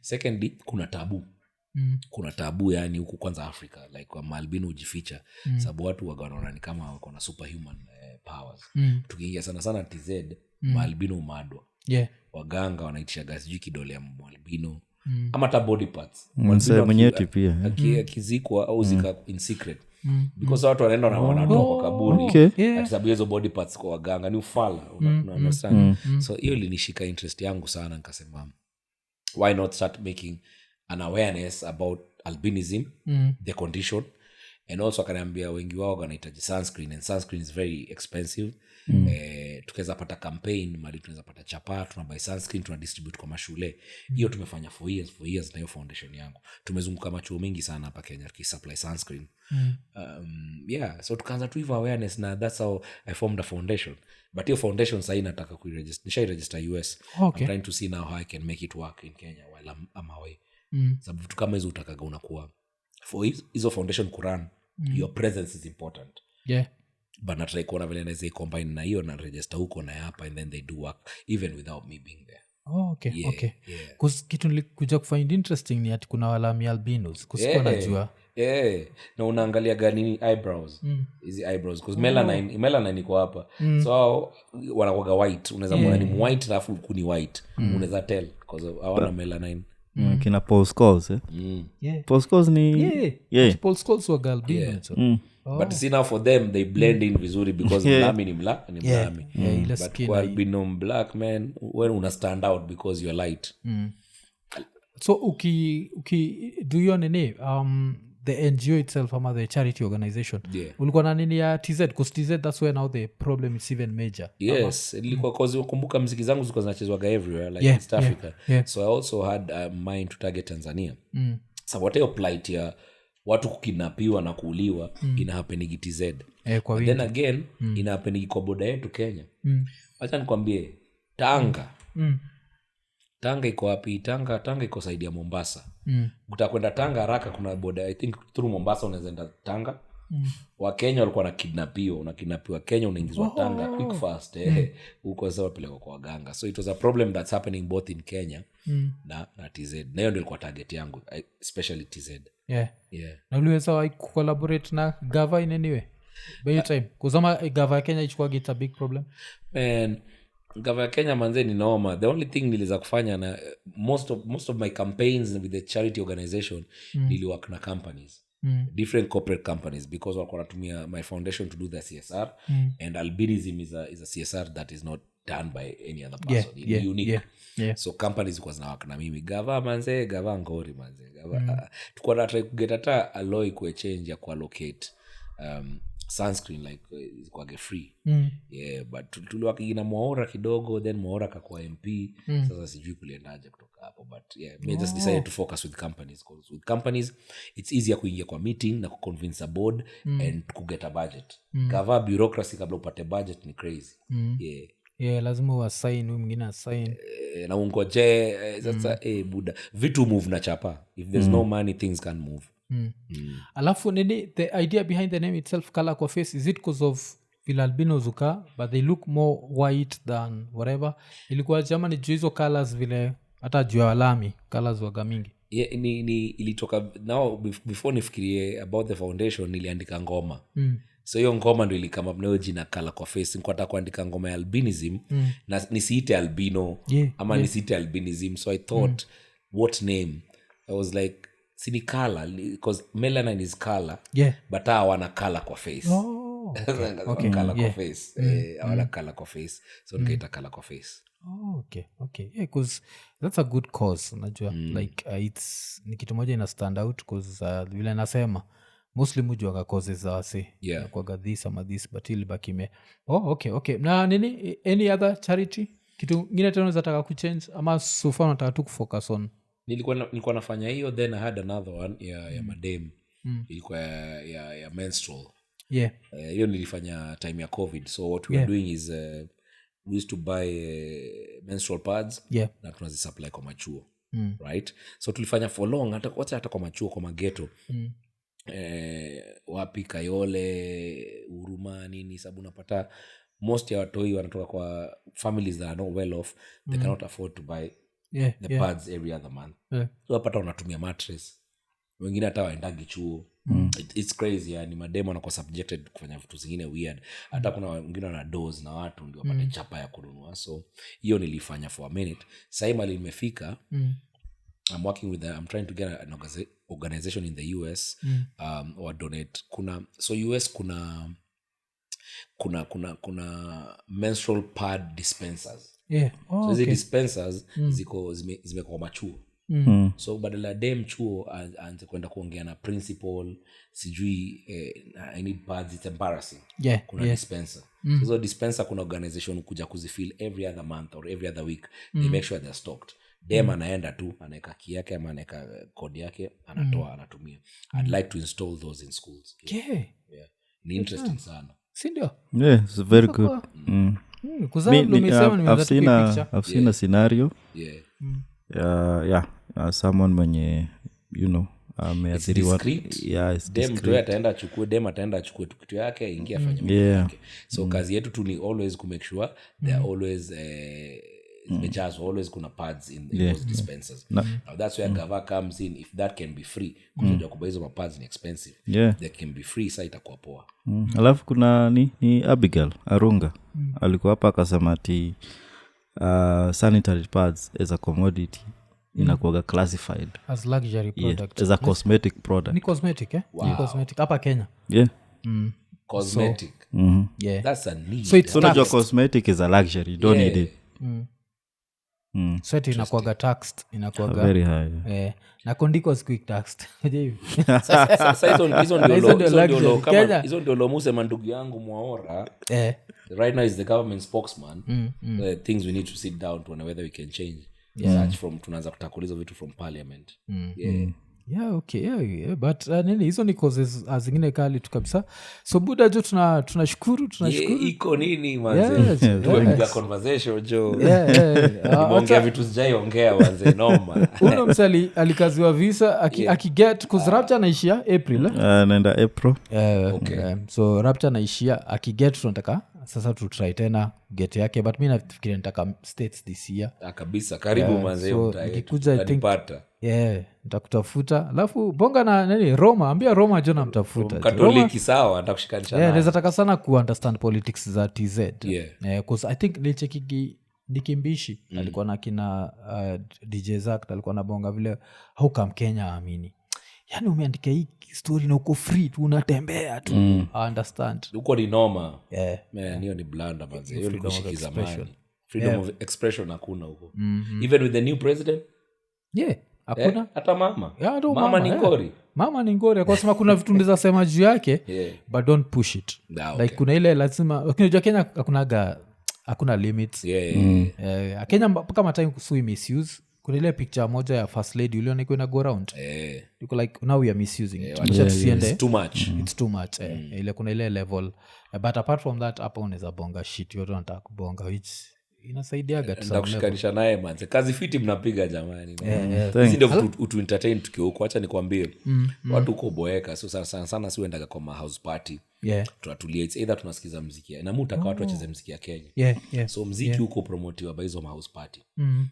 secondly kuna tabu yani huku kwanza Africa like kwa malbino ujificha sababu watu wanaona ni kama wako na superhuman powers tukiingia sana TZ malbino umadwa waganga wanaitisha sijui kidole ya malbino ama ta body parts mwenyeti pia akizikwa au zika in secret because watu wanaenda na wanatoa kwa kaburi sababu hizo body parts kwa waganga ni ufala una understand so hiyo ilinishika interest yangu sana nikasema why not start making an awareness about albinism the condition and also akaniambia wengi wao wanahitaji sunscreen and sunscreen is very expensive tukaweza pata campaign mali tunaweza pata chapa tunabuy sunscreen tunadistribute kwa mashule hiyo tumefanya for years na hiyo foundation yangu tumezunguka machuo mengi sana hapa Kenya tukisupply sunscreen so tukaanza tu hivyo awareness na that's how I formed a foundation but hiyo foundation sasa nataka register US I'm trying to see now how I can make it work in Kenya while I'm away sababu vitu kama hizo utakaga unakuwa for hizo foundation kuran your presence is important but natrai kuona vile naweza combine na hiyo na register huko na hapa and then they do work even without me being there kitu nilikuja kufind interesting ni ati kuna walami albinos kusikuwa najua na unaangalia gani eyebrows hizi eyebrows because melanin iko hapa so wanakuwa white unaweza muona ni white alafu kuni white unaweza tell because hawana melanin kina Paul Scholes Paul Scholes ni Paul Scholes wa albino but see now for them they blend in vizuri because mlami ni mlami but kwa albino black man when una stand out because you're light so uki do you nini the NGO itself ama the charity organization ulikuwa na nini ya TZ because TZ that's where now the problem is even major ilikuwa cause kumbuka muziki zangu zilikuwa zinachezwaga everywhere like East Africa so I also had a mind to target Tanzania so what hiyo plight ya watu kukidnapiwa na kuuliwa ina happenigi TZ then again ina happenigi kwa boda yetu Kenya acha nikwambie Tanga iko wapi? Tanga iko saidi ya Mombasa. Utakwenda Tanga haraka kuna boda I think through Mombasa unaweza enda Tanga. Wa Kenya walikuwa unakidnapiwa Kenya unaingizwa Tanga quick fast huko sasa pelekwa kwa waganga. So it was a problem that's happening both in Kenya na TZ. Na hiyo ndio ilikuwa target yangu especially TZ. Na uliweza collaborate na Gava in any way? By your time kuzama Gava Kenya ichukua a big problem. And Gava Kenya manze ni noma. The only thing niliweza kufanya na most of my campaigns with the charity organization niliwork na companies. Different corporate companies because walikuwa wanatumia my foundation to do the CSR and albinism is a CSR that is not done by any other person. It's unique. So companies kwa zinawaka na mimi Gava manze Gava ngori manze Gava tukua na try get ata alloy kwa change ya kuallocate sunscreen like kwa get free but tuliwakina Mwaura kidogo then Mwaura akakuwa MP sasa sijui kuliendaje kutoka hapo but we just decided to focus with companies because with companies it's easier kuingia kwa meeting na kuconvince a board and to get a budget Gava bureaucracy kabla upate budget ni crazy lazima uassign huyu mwingine assign na ungoje sasa buda vitu move na chapa if there's no money things can move alafu nini the idea behind the name itself color kwa face is it because of albino zuka but they look more white than whatever ilikuwa jamani juu hizo colors vile hata juu ya walami colors waga mingi ni ilitoka now before nifikirie about the foundation niliandika ngoma. So hiyo ngoma ndio ilikama up nayo jina Kala kwa Face. Nilikuwa nataka kuandika ngoma ya albinism na nisiite albino ama nisiite albinism. So I thought what name? I was like sini color because melanin is color but hawana color kwa face. Okay. Color kwa face. Hawana color kwa face. So nikaita Kala kwa Face. Okay. Yeah, because that's a good cause. Unajua like it's ni kitu moja ina stand out because vile nasema mostly mujuanga causes za wase kwa this ama this but ili bakime. Okay. Na nini any other charity kitu ngine tena unataka kuchange ama so far unataka tu kufocus on? Nilikuwa nafanya hiyo then I had another one ya madem. Ilikuwa ya menstrual. Hiyo nilifanya time ya COVID. So what we were doing is we used to buy menstrual pads na tunazisupply kwa machuo. Right? So tulifanya for long hata kwa machuo kwa mageto. Wapi Kayole, Huruma nini sababu unapata most ya watoi wanatoka kwa families that are not well off. They cannot afford to buy the pads every other month. So wapata unatumia mattress. Wengine hata waendagi chuo. It's crazy yani mademo wanakuwa subjected kufanya vitu zingine weird. Hata kuna wengine wana dose na watu ndio wapate chapa ya kununua. So hiyo nilifanya for a minute. Sasa mali nimefika. I'm trying to get an organization in the US or donate. So US kuna menstrual pad dispensers. So hizi dispensers zimekuwa machuo. So badala ya dem chuo aanze kwenda kuongea na principal sijui I need pads, it's embarrassing. Kuna dispenser. So dispenser kuna organization kuja kuzifill every other month or every other week. They make sure they're stocked. Dem anaenda tu anaeka key yake ama anaeka code yake anatoa anatumia. I'd like to install those in schools. Ni interesting sana. Si ndio? It's very good. I've seen a scenario. Someone mwenye ameathiriwa. Dem tu ataenda achukue kitu yake ingia fanya mambo yake. So kazi yetu tu ni always to make sure they are always zimejazwa, always kuna pads in those dispensers. Now that's where Gava comes in. If that can be free, kujua kubuy hizo pads ni expensive. They can be free, sasa itakuwa poa. Alafu kuna ni Abigail Arunga alikuwa hapa akasema ati sanitary pads as a commodity inakuwa classified as luxury product, as a cosmetic product. Ni cosmetic Ni cosmetic hapa Kenya. Cosmetic. That's a need. So your cosmetic is a luxury, you don't need it. So inakuwa taxed, inakuwa very high. Na kondiko quick taxed. Sasa hizo ndio lo musema ndugu yangu Mwaora. Right now is the government spokesman. The things we need to sit down to whether we can change. Search from tunaanza kutakuliza vitu from parliament. Okay. But nini hizo ni causes zingine kali tu kabisa. So buda jo tunashukuru. Iko nini manze? Tumepiga conversation jo. Nimeongea vitu sijaongea manze noma. Uno msali alikaziwa visa akiget cuz Rapture naishia April. Naenda April. Okay. So Rapture naishia akiget tunataka sasa tu try tena get yake but mimi nafikiri nataka states this year. Kabisa karibu manze hiyo mtaipata. Nitakutafuta. Alafu bonga na nini Roma, ambia Roma jo namtafuta. Katoliki sawa atakushikanisha naye. Naweza taka sana understand politics za TZ. Because I think nilicheki Nikimbishi alikuwa na kina DJ Zack alikuwa na bonga vile how come Kenya amini. Yaani umeandika hii story na uko free tu unatembea tu. I understand. Uko ni noma. Man, hiyo ni blanda manze. Hiyo ni kushikiza mali. Freedom of expression hakuna huko. Even with the new president? Hakuna. Hata mama ni ngori. Mama ni ngori kwa sababu kuna vitu ndiza sema juu yake but don't push it. Like kuna ile lazima unajua Kenya hakuna limits. Kenya kama time kusui misuse. Kuna ile picture moja ya first lady uliona iko na go round. Yuko like now we are misusing it. It's too much. It's too much. Ile kuna ile level. But apart from that hapo unaweza bonga shit yote unataka kubonga which inasaidiaga tu sana kushikanisha naye manze. Kazi fiti mnapiga jamani. Sisi ndio utu entertain tukio huko. Acha nikwambie watu uko boeka so sana si uendaga kwa house party. Tunatulia it's either tunasikiza muziki na mutaka watu wacheze muziki ya Kenya. So muziki huko promotiwa by hizo house party.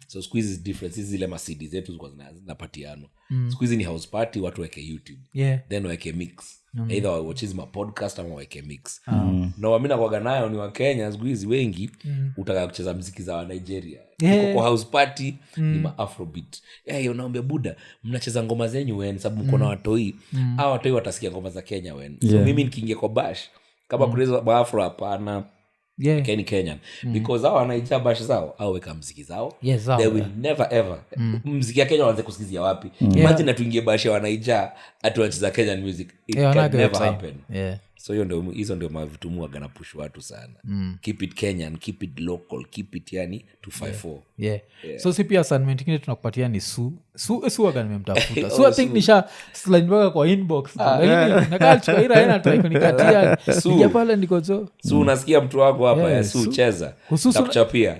So squeeze is different. Hizi zile masidi zetu zilikuwa zinapatiano. siku hizi ni house party watu weke YouTube then weke mix either watches ma podcast ama weke mix na wamina kwa nayo ni wa Kenya siku hizi wengi utaka kucheza muziki za wa Nigeria kwa house party ni ma afrobeat unaambia buda mnacheza ngoma zenyu wen sababu mko na watoi hao watoi watasikia ngoma za Kenya wen so mimi nikiingia kwa bash kama kuleza ba afro hapana Kenyan because hao wanaija bash zao au weka muziki zao they will never ever muziki ya Kenya waanze kusikizia wapi imagine tuingie bash wanaija atuacheza Kenyan music it can never happen so hizo ndio mavitu muaga na push watu sana keep it Kenyan keep it local keep it yani 254 so si pia assignment nyingine tunakupatia ni su aga nimemtafuta so I think nisha slide back kwa inbox lakini nakalichukua ila yana try kunikatia nija pale ndikozo unasikia mtu wako hapa cheza takuchapia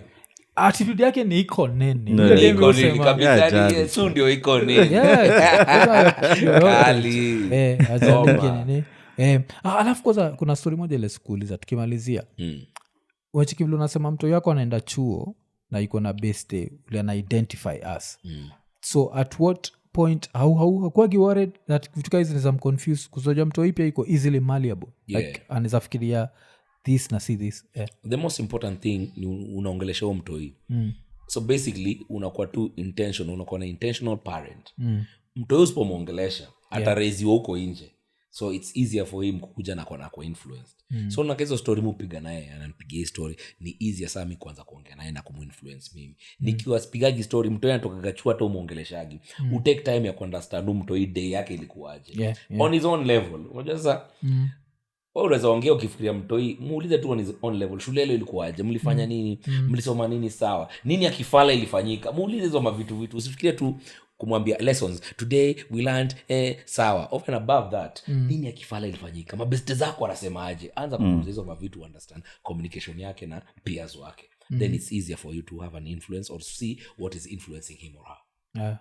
attitude yake ni ikonini ikonini kabisa su ndio ikonini kali azalingine alafu kwanza kuna story moja ile sikuuliza tukimalizia wachikivile unasema mtu yako anaenda chuo na iko na best ule ana identify us so at what point hakuwagi worried that vitu hizi zinaweza mconfuse kusoja mtu hii pia iko easily malleable like anaweza fikiria this na see this the most important thing ni unaongelesha huo mtu hii so basically unakuwa tu unakuwa na intentional parent mtu hii usipomwongelesha atareziwa huko nje so it's easier for him kukuja na kwa influenced so na hizo story mupiga naye ananipigia story ni easier sana mimi kwanza kuongea naye na kuminfluence mimi nikiwa spigagi story mtu anatoka gachua hata umuongeleshagi utake time ya understand mtu hii day yake ilikuwaje on his own level unajua sasa wewe unaweza ongea ukifikiria mtu hii muulize tu on his own level shule ile ilikuwaje mlifanya nini mlisoma nini sawa nini akifala ilifanyika muulize hizo mavitu usifikirie tu kumwambia lessons today we learned sawa over and above that nini akifala ilifanyika mabeste zako wanasemaje anza kuuliza hizo mavitu understand communication yake na peers wake then it's easier for you to have an influence or see what is influencing him or her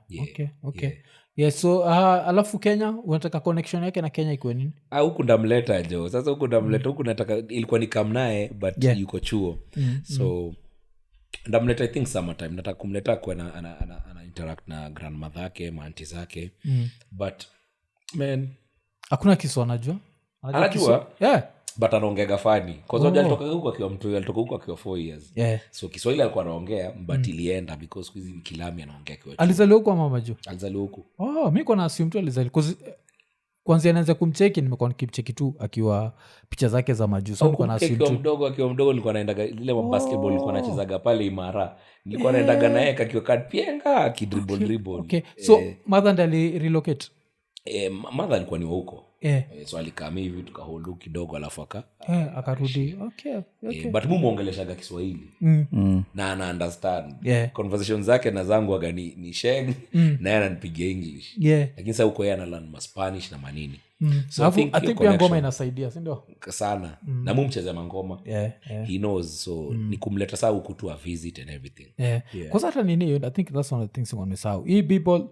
okay so alafu Kenya unataka connection yake na Kenya iko nini huku ndamleta jo sasa huku nataka ilikuwa ni kamnae but yuko chuo so ndamleta I think summertime nataka kumleta kwa ana interact na grandmother yake maanti zake but man hakuna kisu anajua but anaongea fani cause alitoka huko akiwa mtu alitoka huko akiwa 4 years so Kiswahili alikuwa anaongea but ilienda because hizi ni Kilami anaongea kwa alizaliwa huko mama jo alizaliwa huko mimi kuna assume mtu alizaliwa kwanza anaanza kumcheki nimekuwa nikimcheki tu akiwa picha zake za majuu so nilikuwa na assume akiwa mdogo nilikuwa naenda ile basketball nilikuwa nachezaga pale Imara nilikuwa naendaga naye akiwa kadpienga akidribble okay so mother ndiye relocate mother alikuwa ni huko so alikaa hivi tukahold kidogo alafu akarudi okay but muongeleshaga Kiswahili na ana understand conversations zake na zangu aga ni sheng na yeye ananipigia English lakini sasa huko yeye analearn Spanish na manini so I think pia ngoma inasaidia si ndio sana na mumcheze mangoma he knows so ni kumleta saa huku tu a visit and everything kwa hata nini I think that's one of the things on sao hii people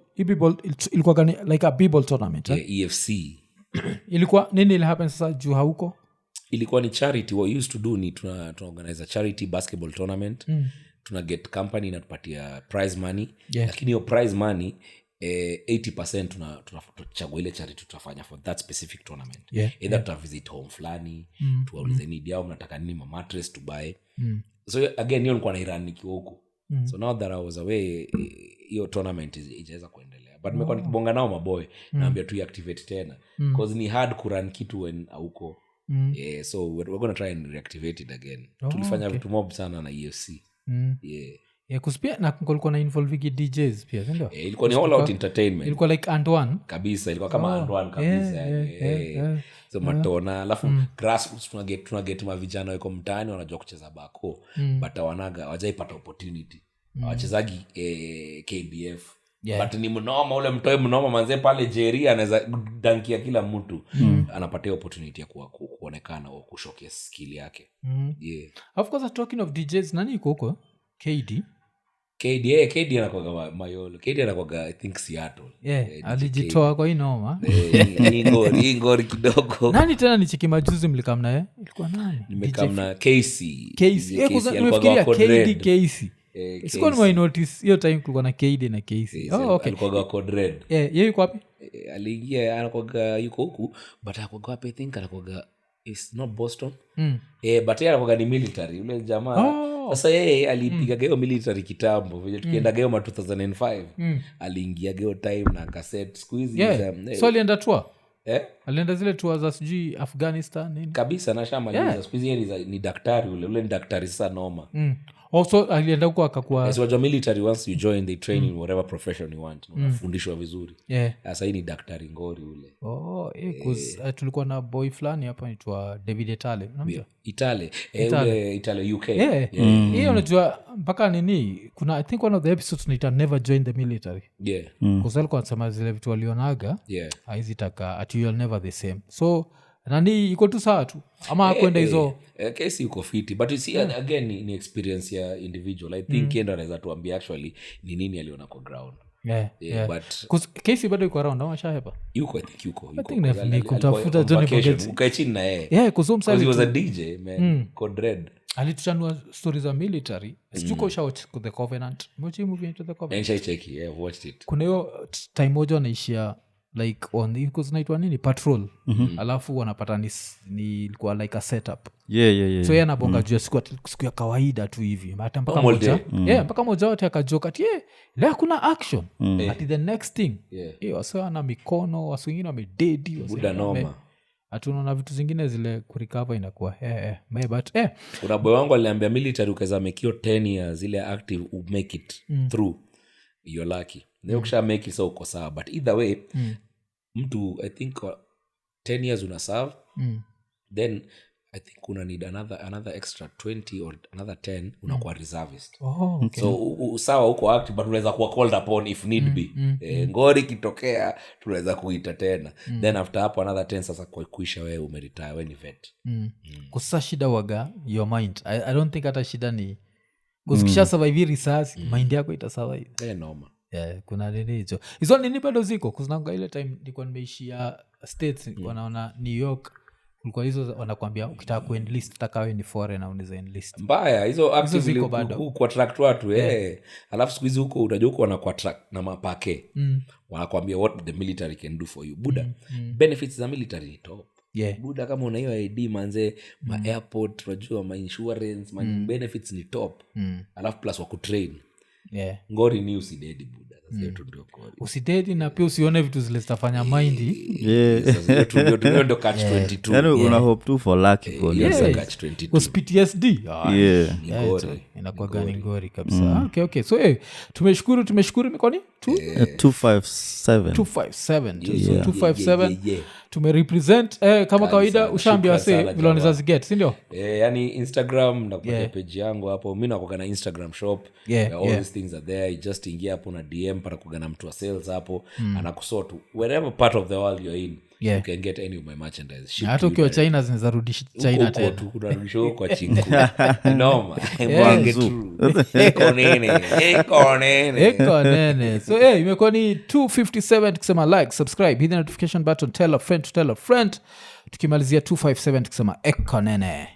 ilikuwa gani like a people tournament EFC ilikuwa nini ile happen sasa juu hauko ilikuwa ni charity what used to do ni tuna organize a charity basketball tournament tuna get company inatupatia prize money lakini hiyo prize money 80% tunachagua ile charity tutafanya for that specific tournament either tutavisit home fulani tuwaulize need yao mnataka nini mattress to buy so again hiyo nilikuwa na Iran nikiwa huko so now that I was away hiyo tournament ijaweza kuendelea but nimekuwa nikibonga nao maboy naambia tu activate tena because ni hard kurun kitu when huko so we're going to try and reactivate it again tulifanya vitu mob sana na EFC kuspia na kulikuwa na involving DJs pia ndio ilikuwa ni all out entertainment ilikuwa like Antoine kabisa ilikuwa kama Antoine kabisa so matona alafu grassroots tunaget mavijana wako mtaani wanajua kucheza bako but wanaga wajaipata opportunity wachezaji KBF but ni mnoma ule mtoe mnoma manze pale Jerry anaweza dankia kila mtu anapatia opportunity ya kuonekana au kushowcase skill yake of course talking of DJs nani yuko huko KD anakuwa Mayolo KD anakuwa I think Seattle alijitoa kwa inoma ingori kidogo nani tena ni chiki majuzi mlikamna ilikuwa nani nimekamna Casey nimefikiria KD Casey sikuwa ni notice hiyo time kulikuwa na KD na KC. Okay. Alikuwa code red. Yeye yuko wapi? Aliingia anakuwa yuko huku but anakuwa wapi? I think anakuwa is not Boston. But yeye anakuwa ni military yule jamaa. Sasa yeye alipiga geo military kitambo vile tukienda geo ma 2005 aliingia geo time na cassette squeeze so alienda tour alienda zile tour za sijui Afghanistan nini kabisa na shamaliza squeeze ni daktari ule ni daktari sasa noma. Also alienda huko akakuwa so your military once you join they train in whatever profession you want unafundishwa vizuri. Sasa hii ni daktari ngori ule. Cause tulikuwa na boy fulani hapa anaitwa David Etale unamjua? Itale UK. Hiyo unajua mpaka nini kuna I think one of the episodes tunaita never join the military. Cause alikuwa anasema zile vitu walionaga hizi taka at you'll never the same. So nani iko tu sawa tu ama kwenda hizo kesi uko fiti but you see again ni experience ya individual. I think endo anaweza tuambia actually ni nini aliona kwa ground. But kesi bado iko around ama shahepa yuko I think yuko ni kutafuta Johnny Pocket ukae chini na yeye because he was a DJ man code red alituchanua stories za military sijuko shout to the Covenant mochi movie into the Covenant and check watched it. Kuna hiyo time moja anaishia like on because naitwa nini patrol alafu wanapata ni ilikuwa like a setup so yeye anabonga juu ya siku ya kawaida tu hivi hata mpaka moja mpaka moja wote akajoka ati leo kuna action at the next thing wasa ana mikono wasa wengine wamededi buda noma hatunaona vitu zingine zile kurikava inakuwa but kuna boy wangu aliambia military ukaweza make your 10 years zile active make it through you're lucky leo kisha make it so uko sawa but either way mtu I think 10 years una serve then I think una need another extra 20 or another 10 unakuwa reservist. So sawa huko active but unaweza kuwa called upon if need be. Ngori kitokea tunaweza kuita tena then after hapo another 10 sasa kwa kuisha wewe umeretire wewe ni vet. Kusa shida waga your mind I don't think hata shida ni kusikisha survive risasi mind yako itasurvive noma. Kuna nini hizo hizo nini bado ziko kuzinanga ile time nilikuwa nimeishia states nilikuwa naona New York kulikuwa hizo wanakuambia ukitaka kuenlist takawe ni foreigner unaweza enlist mbaya hizo actively ku attract watu alafu siku hizi huko unajua huko wana attract na mapake wanakuambia what the military can do for you buda benefits za military ni top buda kama una hiyo ID manze ma airport unajua ma insurance ma benefits ni top alafu plus wa kutrain ngori ni usidedi buda sasa yetu ndio ngori usidedi na pia usione vitu zile zitafanya mind sasa yetu ndio catch 22 yani una hope tu for lucky catch 22 was PTSD inakuwa gani ngori kabisa okay so tumeshukuru imekoni 257 tumerepresent kama kawaida ushaambia wase vile wanaweza ziget si ndio yani Instagram na kwa page yangu hapo mimi nakuwa na Instagram shop all these things are there you just ingia hapo na DM para kugana mtu wa sales hapo anakusort wherever part of the world you're in you can get any of my merchandise hata ukiwa China zinaweza rudisha China tena kunarudisha kwa chingu noma wange tu ekonene so imekuwa ni 257 tukisema like subscribe hit the notification button tell a friend to tell a friend tukimalizia 257 tukisema ekonene